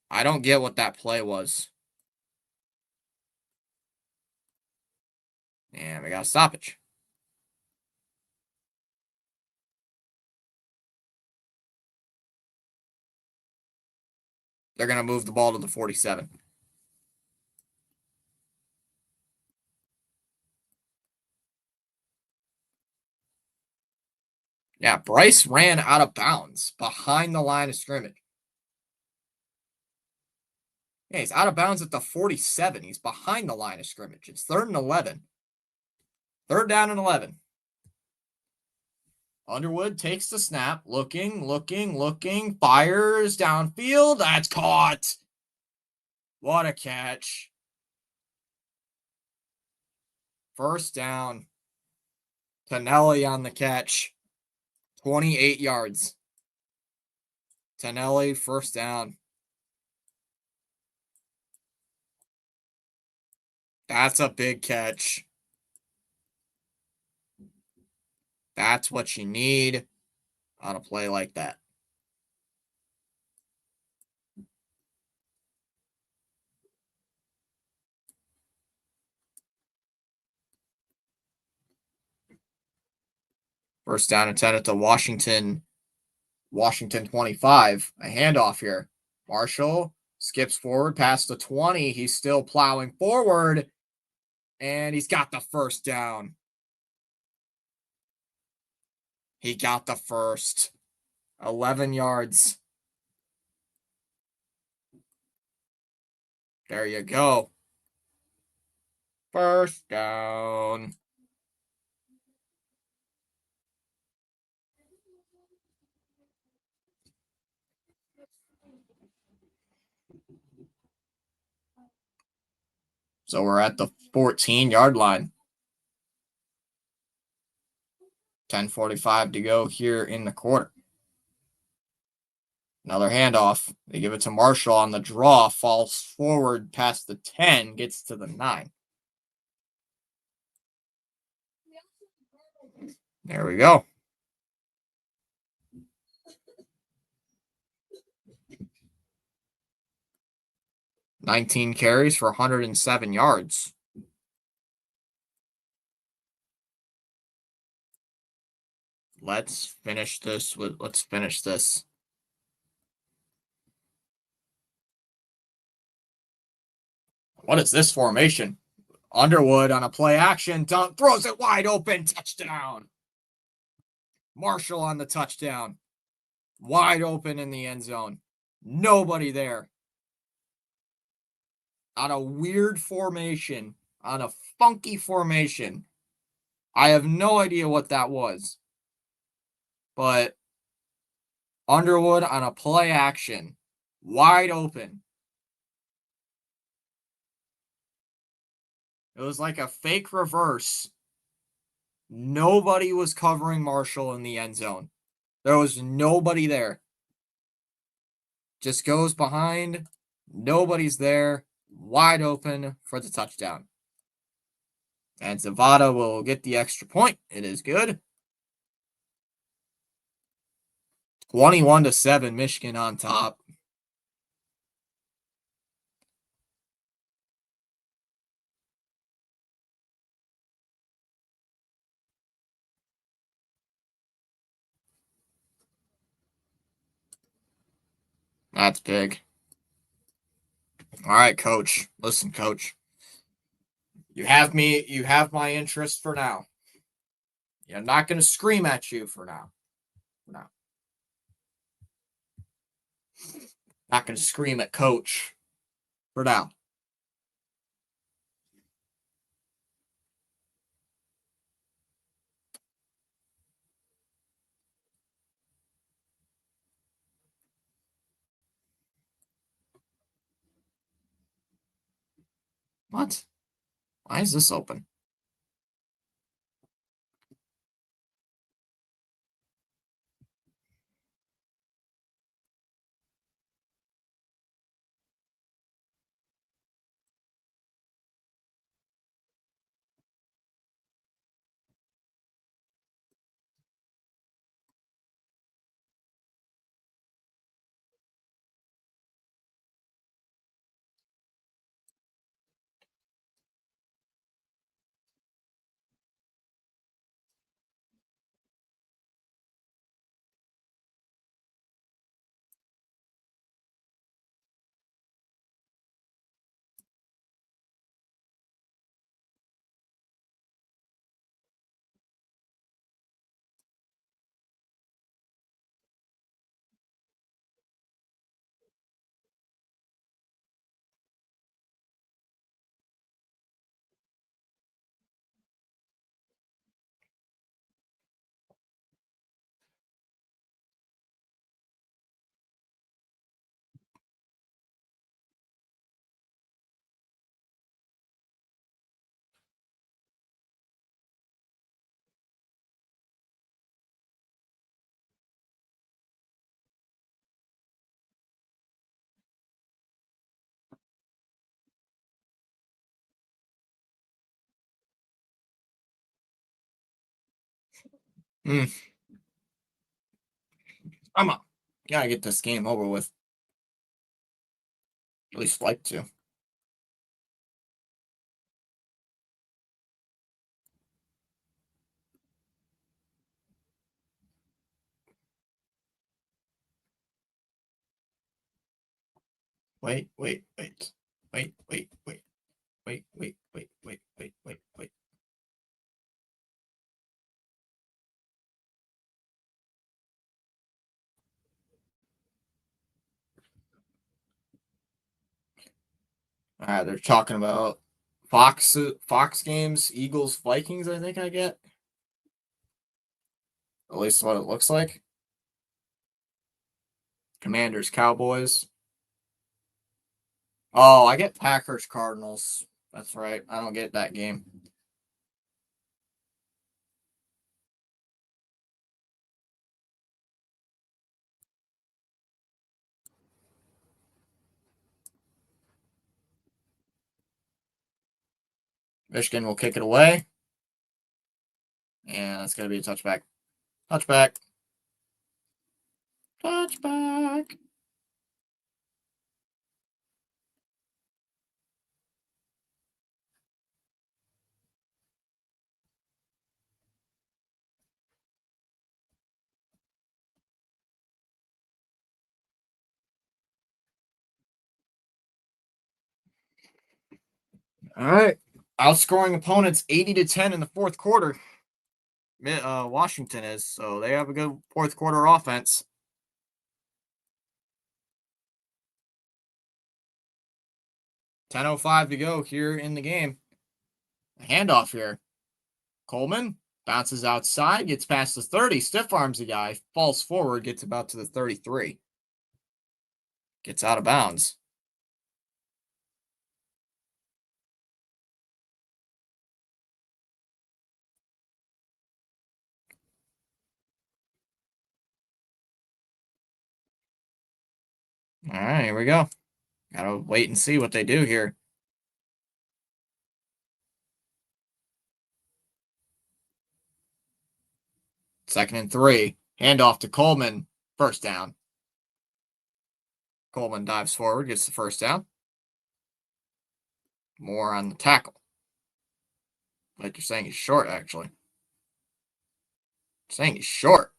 S1: I don't get what that play was. And we got a stoppage. They're going to move the ball to the 47. Yeah, Bryce ran out of bounds behind the line of scrimmage. Yeah, he's out of bounds at the 47. He's behind the line of scrimmage. It's 3rd and 11. 3rd down and 11. Underwood takes the snap, looking, fires downfield. That's caught. What a catch. 1st down. Tonelli on the catch. 28 yards. Tonelli, 1st down. That's a big catch. That's what you need on a play like that. First down and 10 at the Washington 25. A handoff here. Marshall skips forward past the 20. He's still plowing forward, and he's got the 1st down. He got the 1st. 11 yards. There you go. 1st down. So we're at the 14-yard line. 10:45 to go here in the quarter. Another handoff. They give it to Marshall on the draw. Falls forward past the 10. Gets to the 9. There we go. "19 carries for 107 yards. Let's finish this. What is this formation? Underwood on a play action. Dump, throws it wide open. Touchdown. Marshall on the touchdown. Wide open in the end zone. Nobody there. On a weird formation. On a funky formation. I have no idea what that was. But Underwood on a play action. Wide open. It was like a fake reverse. Nobody was covering Marshall in the end zone. There was nobody there. Just goes behind. Nobody's there. Wide open for the touchdown. And Zavada will get the extra point. It is good. 21-7, Michigan on top. That's big. All right, coach. Listen, coach. You have my interest for now. I'm not going to scream at you for now. No. Not going to scream at coach for now. What? Why is this open? Come on. Gotta get this game over with. At least like to. Wait. All right, they're talking about Fox games, Eagles, Vikings, I think I get. At least what it looks like. Commanders, Cowboys. Oh, I get Packers, Cardinals. That's right. I don't get that game. Michigan will kick it away. And that's going to be a touchback. Touchback. Touchback. All right. Outscoring opponents 80-10 in the fourth quarter. Washington is, so they have a good fourth quarter offense. 10:05 to go here in the game. A handoff here. Coleman bounces outside, gets past the 30, stiff arms the guy, falls forward, gets about to the 33. Gets out of bounds. All right, here we go. Gotta wait and see what they do here. Second and 3. Handoff to Coleman. First down. Coleman dives forward, gets the first down. More on the tackle. Like you're saying he's short, actually. Saying he's short.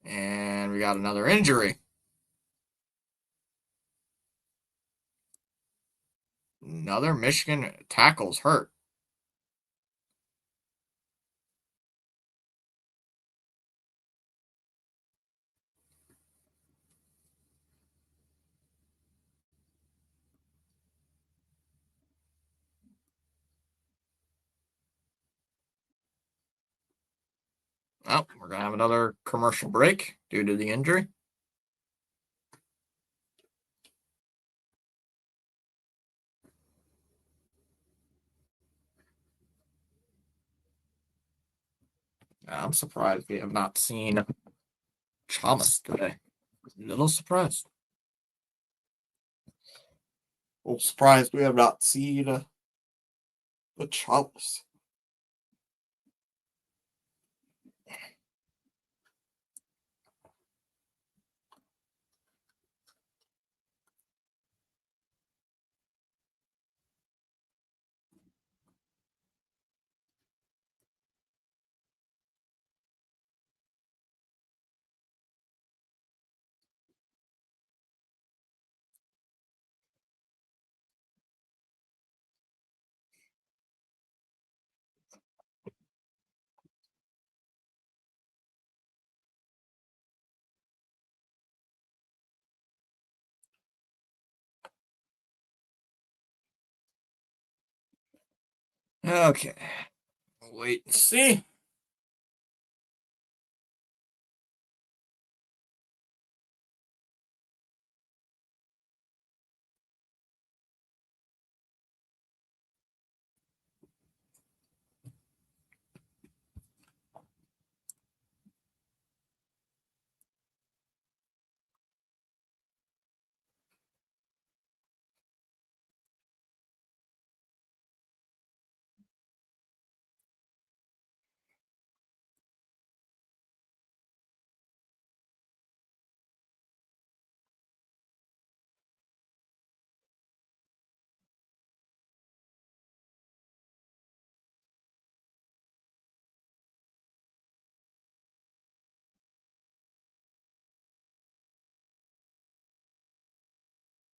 S1: And we got another injury. Another Michigan tackle's hurt. Oh, we're going to have another commercial break due to the injury. I'm surprised we have not seen Chalmers today. A little surprised. A little surprised we have not seen the Chalmers. Okay. Wait and see.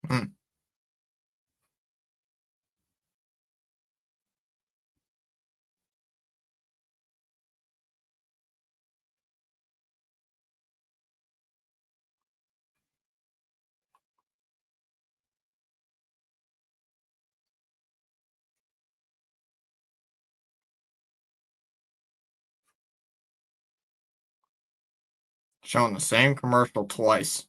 S1: Hmm. Showing the same commercial twice.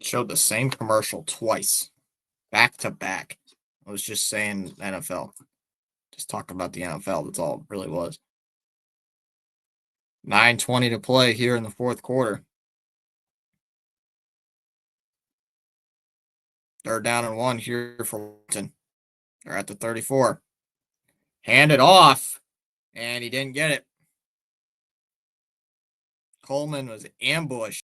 S1: Showed the same commercial twice. Back to back. I was just saying NFL. Just talking about the NFL. That's all it really was. 9:20 to play here in the fourth quarter. Third down and 1 here for Washington. They're at the 34. Hand it off, and he didn't get it. Coleman was ambushed.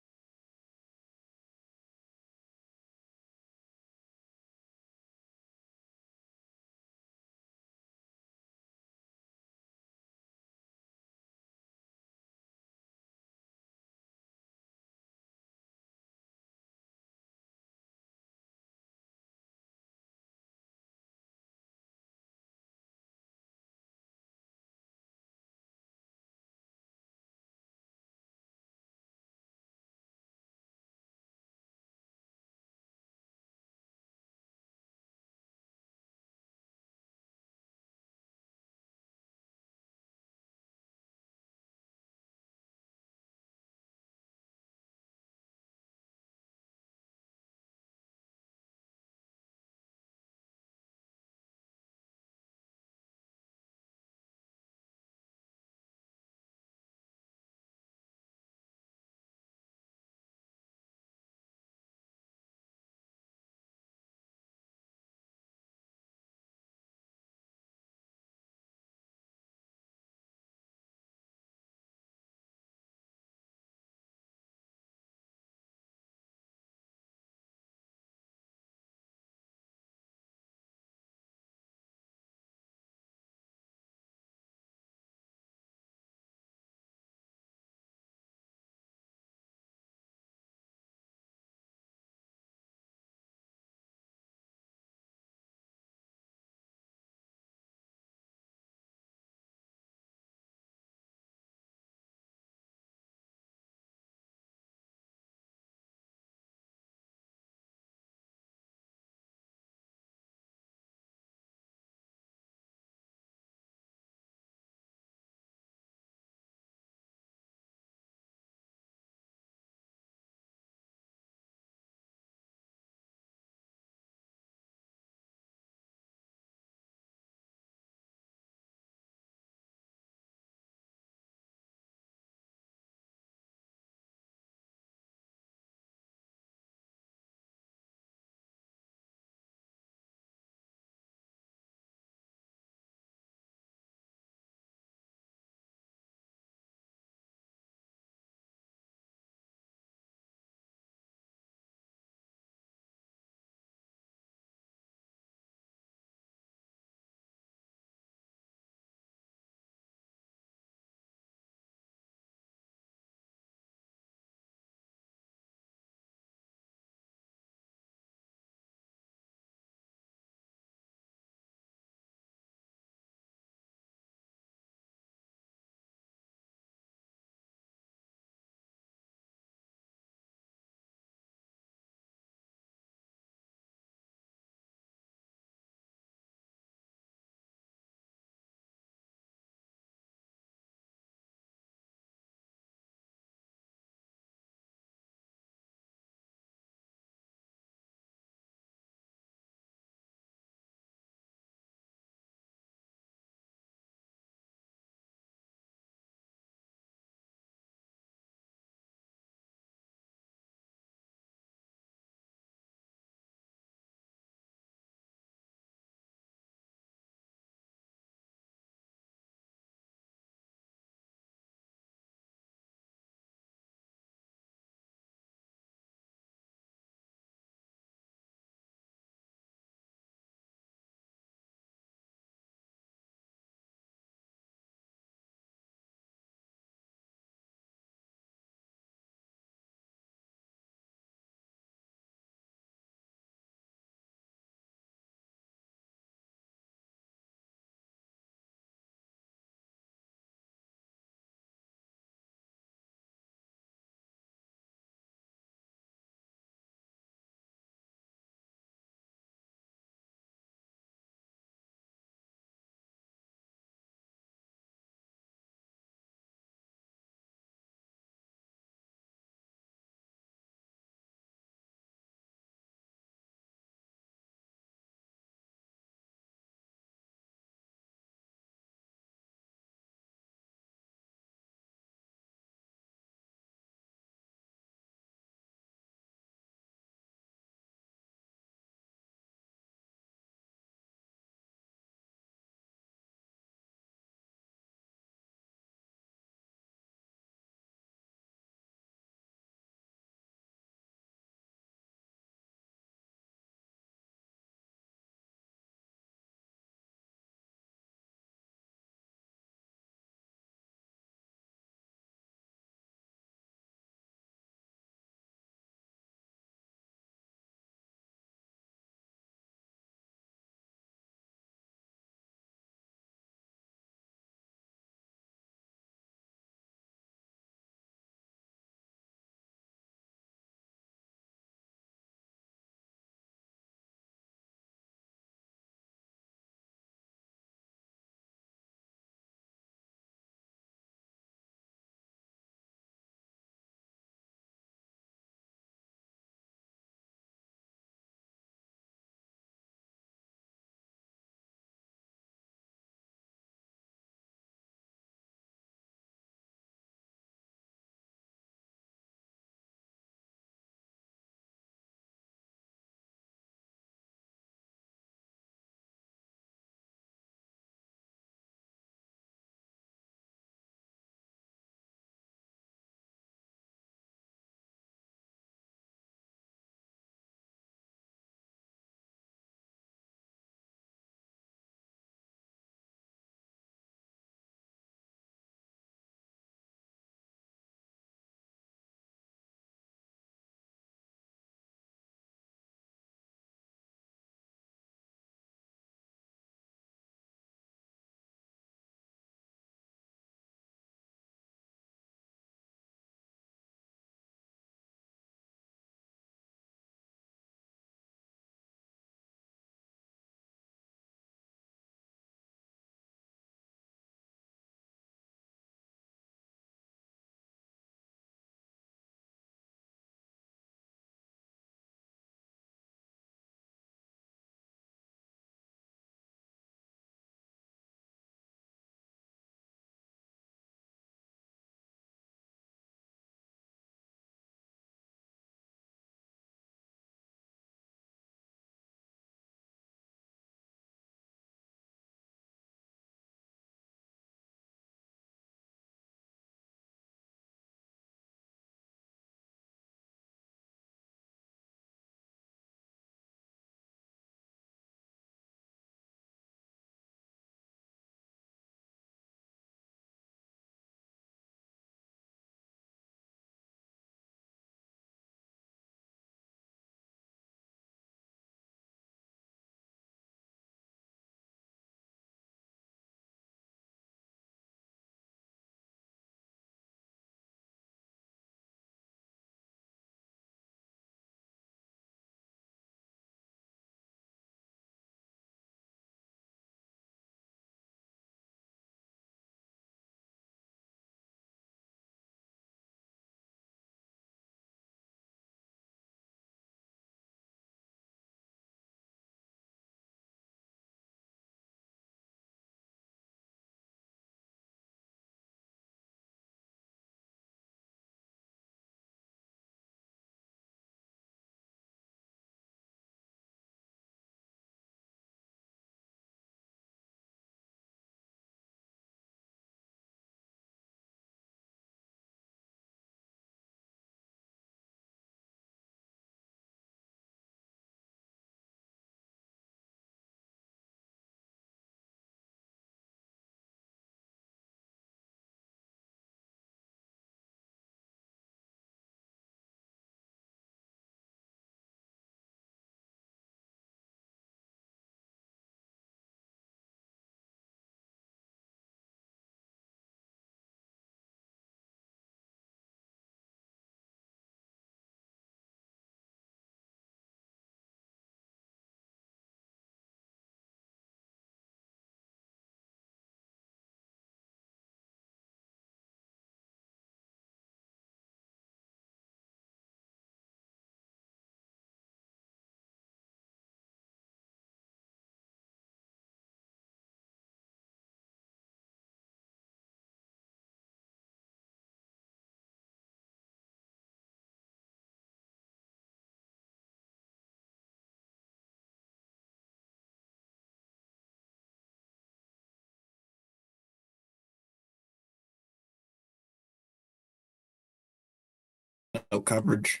S1: No coverage.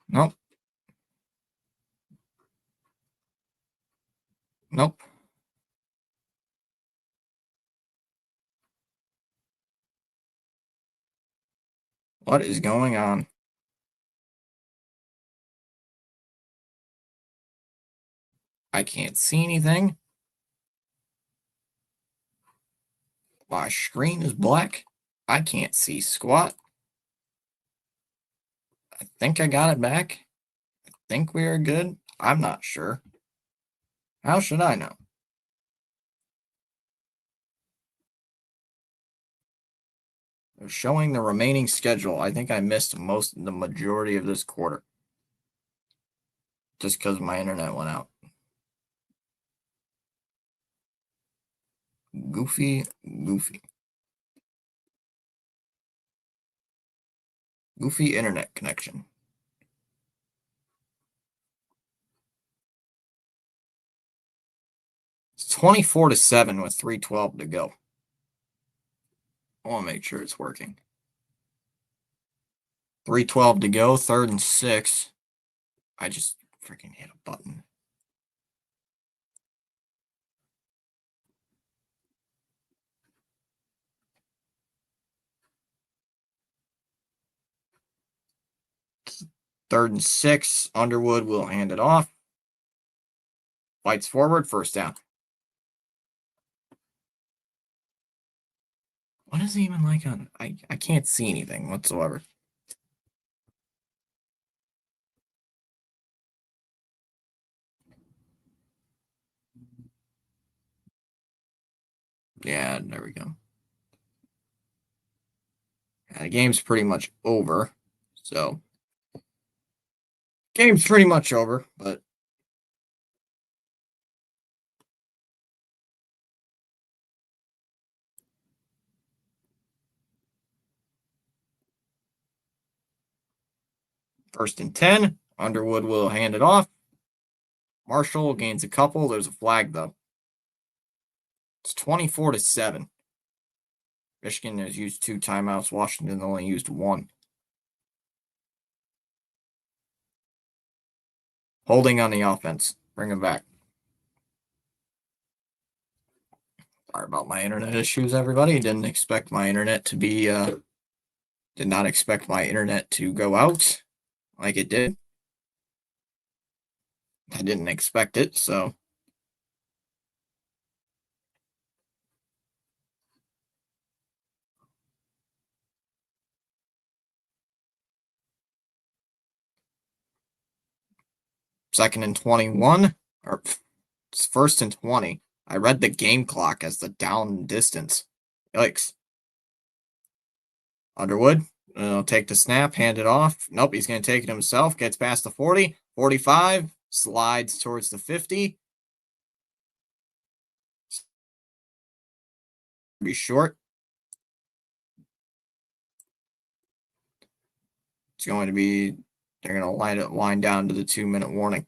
S1: Nope. Nope. What is going on? I can't see anything. My screen is black. I can't see squat. I think I got it back. I think we are good. I'm not sure. How should I know? They're showing the remaining schedule. I think I missed the majority of this quarter. Just because my internet went out. Goofy. Goofy internet connection. It's 24-7 with 3:12 to go. I want to make sure it's working. 3:12 to go, 3rd and 6. I just freaking hit a button. Third and 6. Underwood will hand it off. Fights forward, first down. What is he even like on? I can't see anything whatsoever. Yeah, there we go. The game's pretty much over. So, game's pretty much over, but first and 10. Underwood will hand it off. Marshall gains a couple. There's a flag, though. It's 24-7. Michigan has used 2 timeouts. Washington only used 1. Holding on the offense. Bring him back. Sorry about my internet issues, everybody. Did not expect my internet to go out like it did. I didn't expect it, so. Second and 21, or it's first and 20. I read the game clock as the down distance. Yikes. Underwood will take the snap, hand it off. Nope, he's going to take it himself. Gets past the 40, 45, slides towards the 50. Be short. It's going to be, they're going to line down to the 2-minute warning.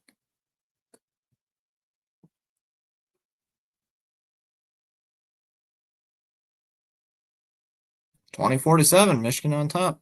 S1: (24-7), Michigan on top.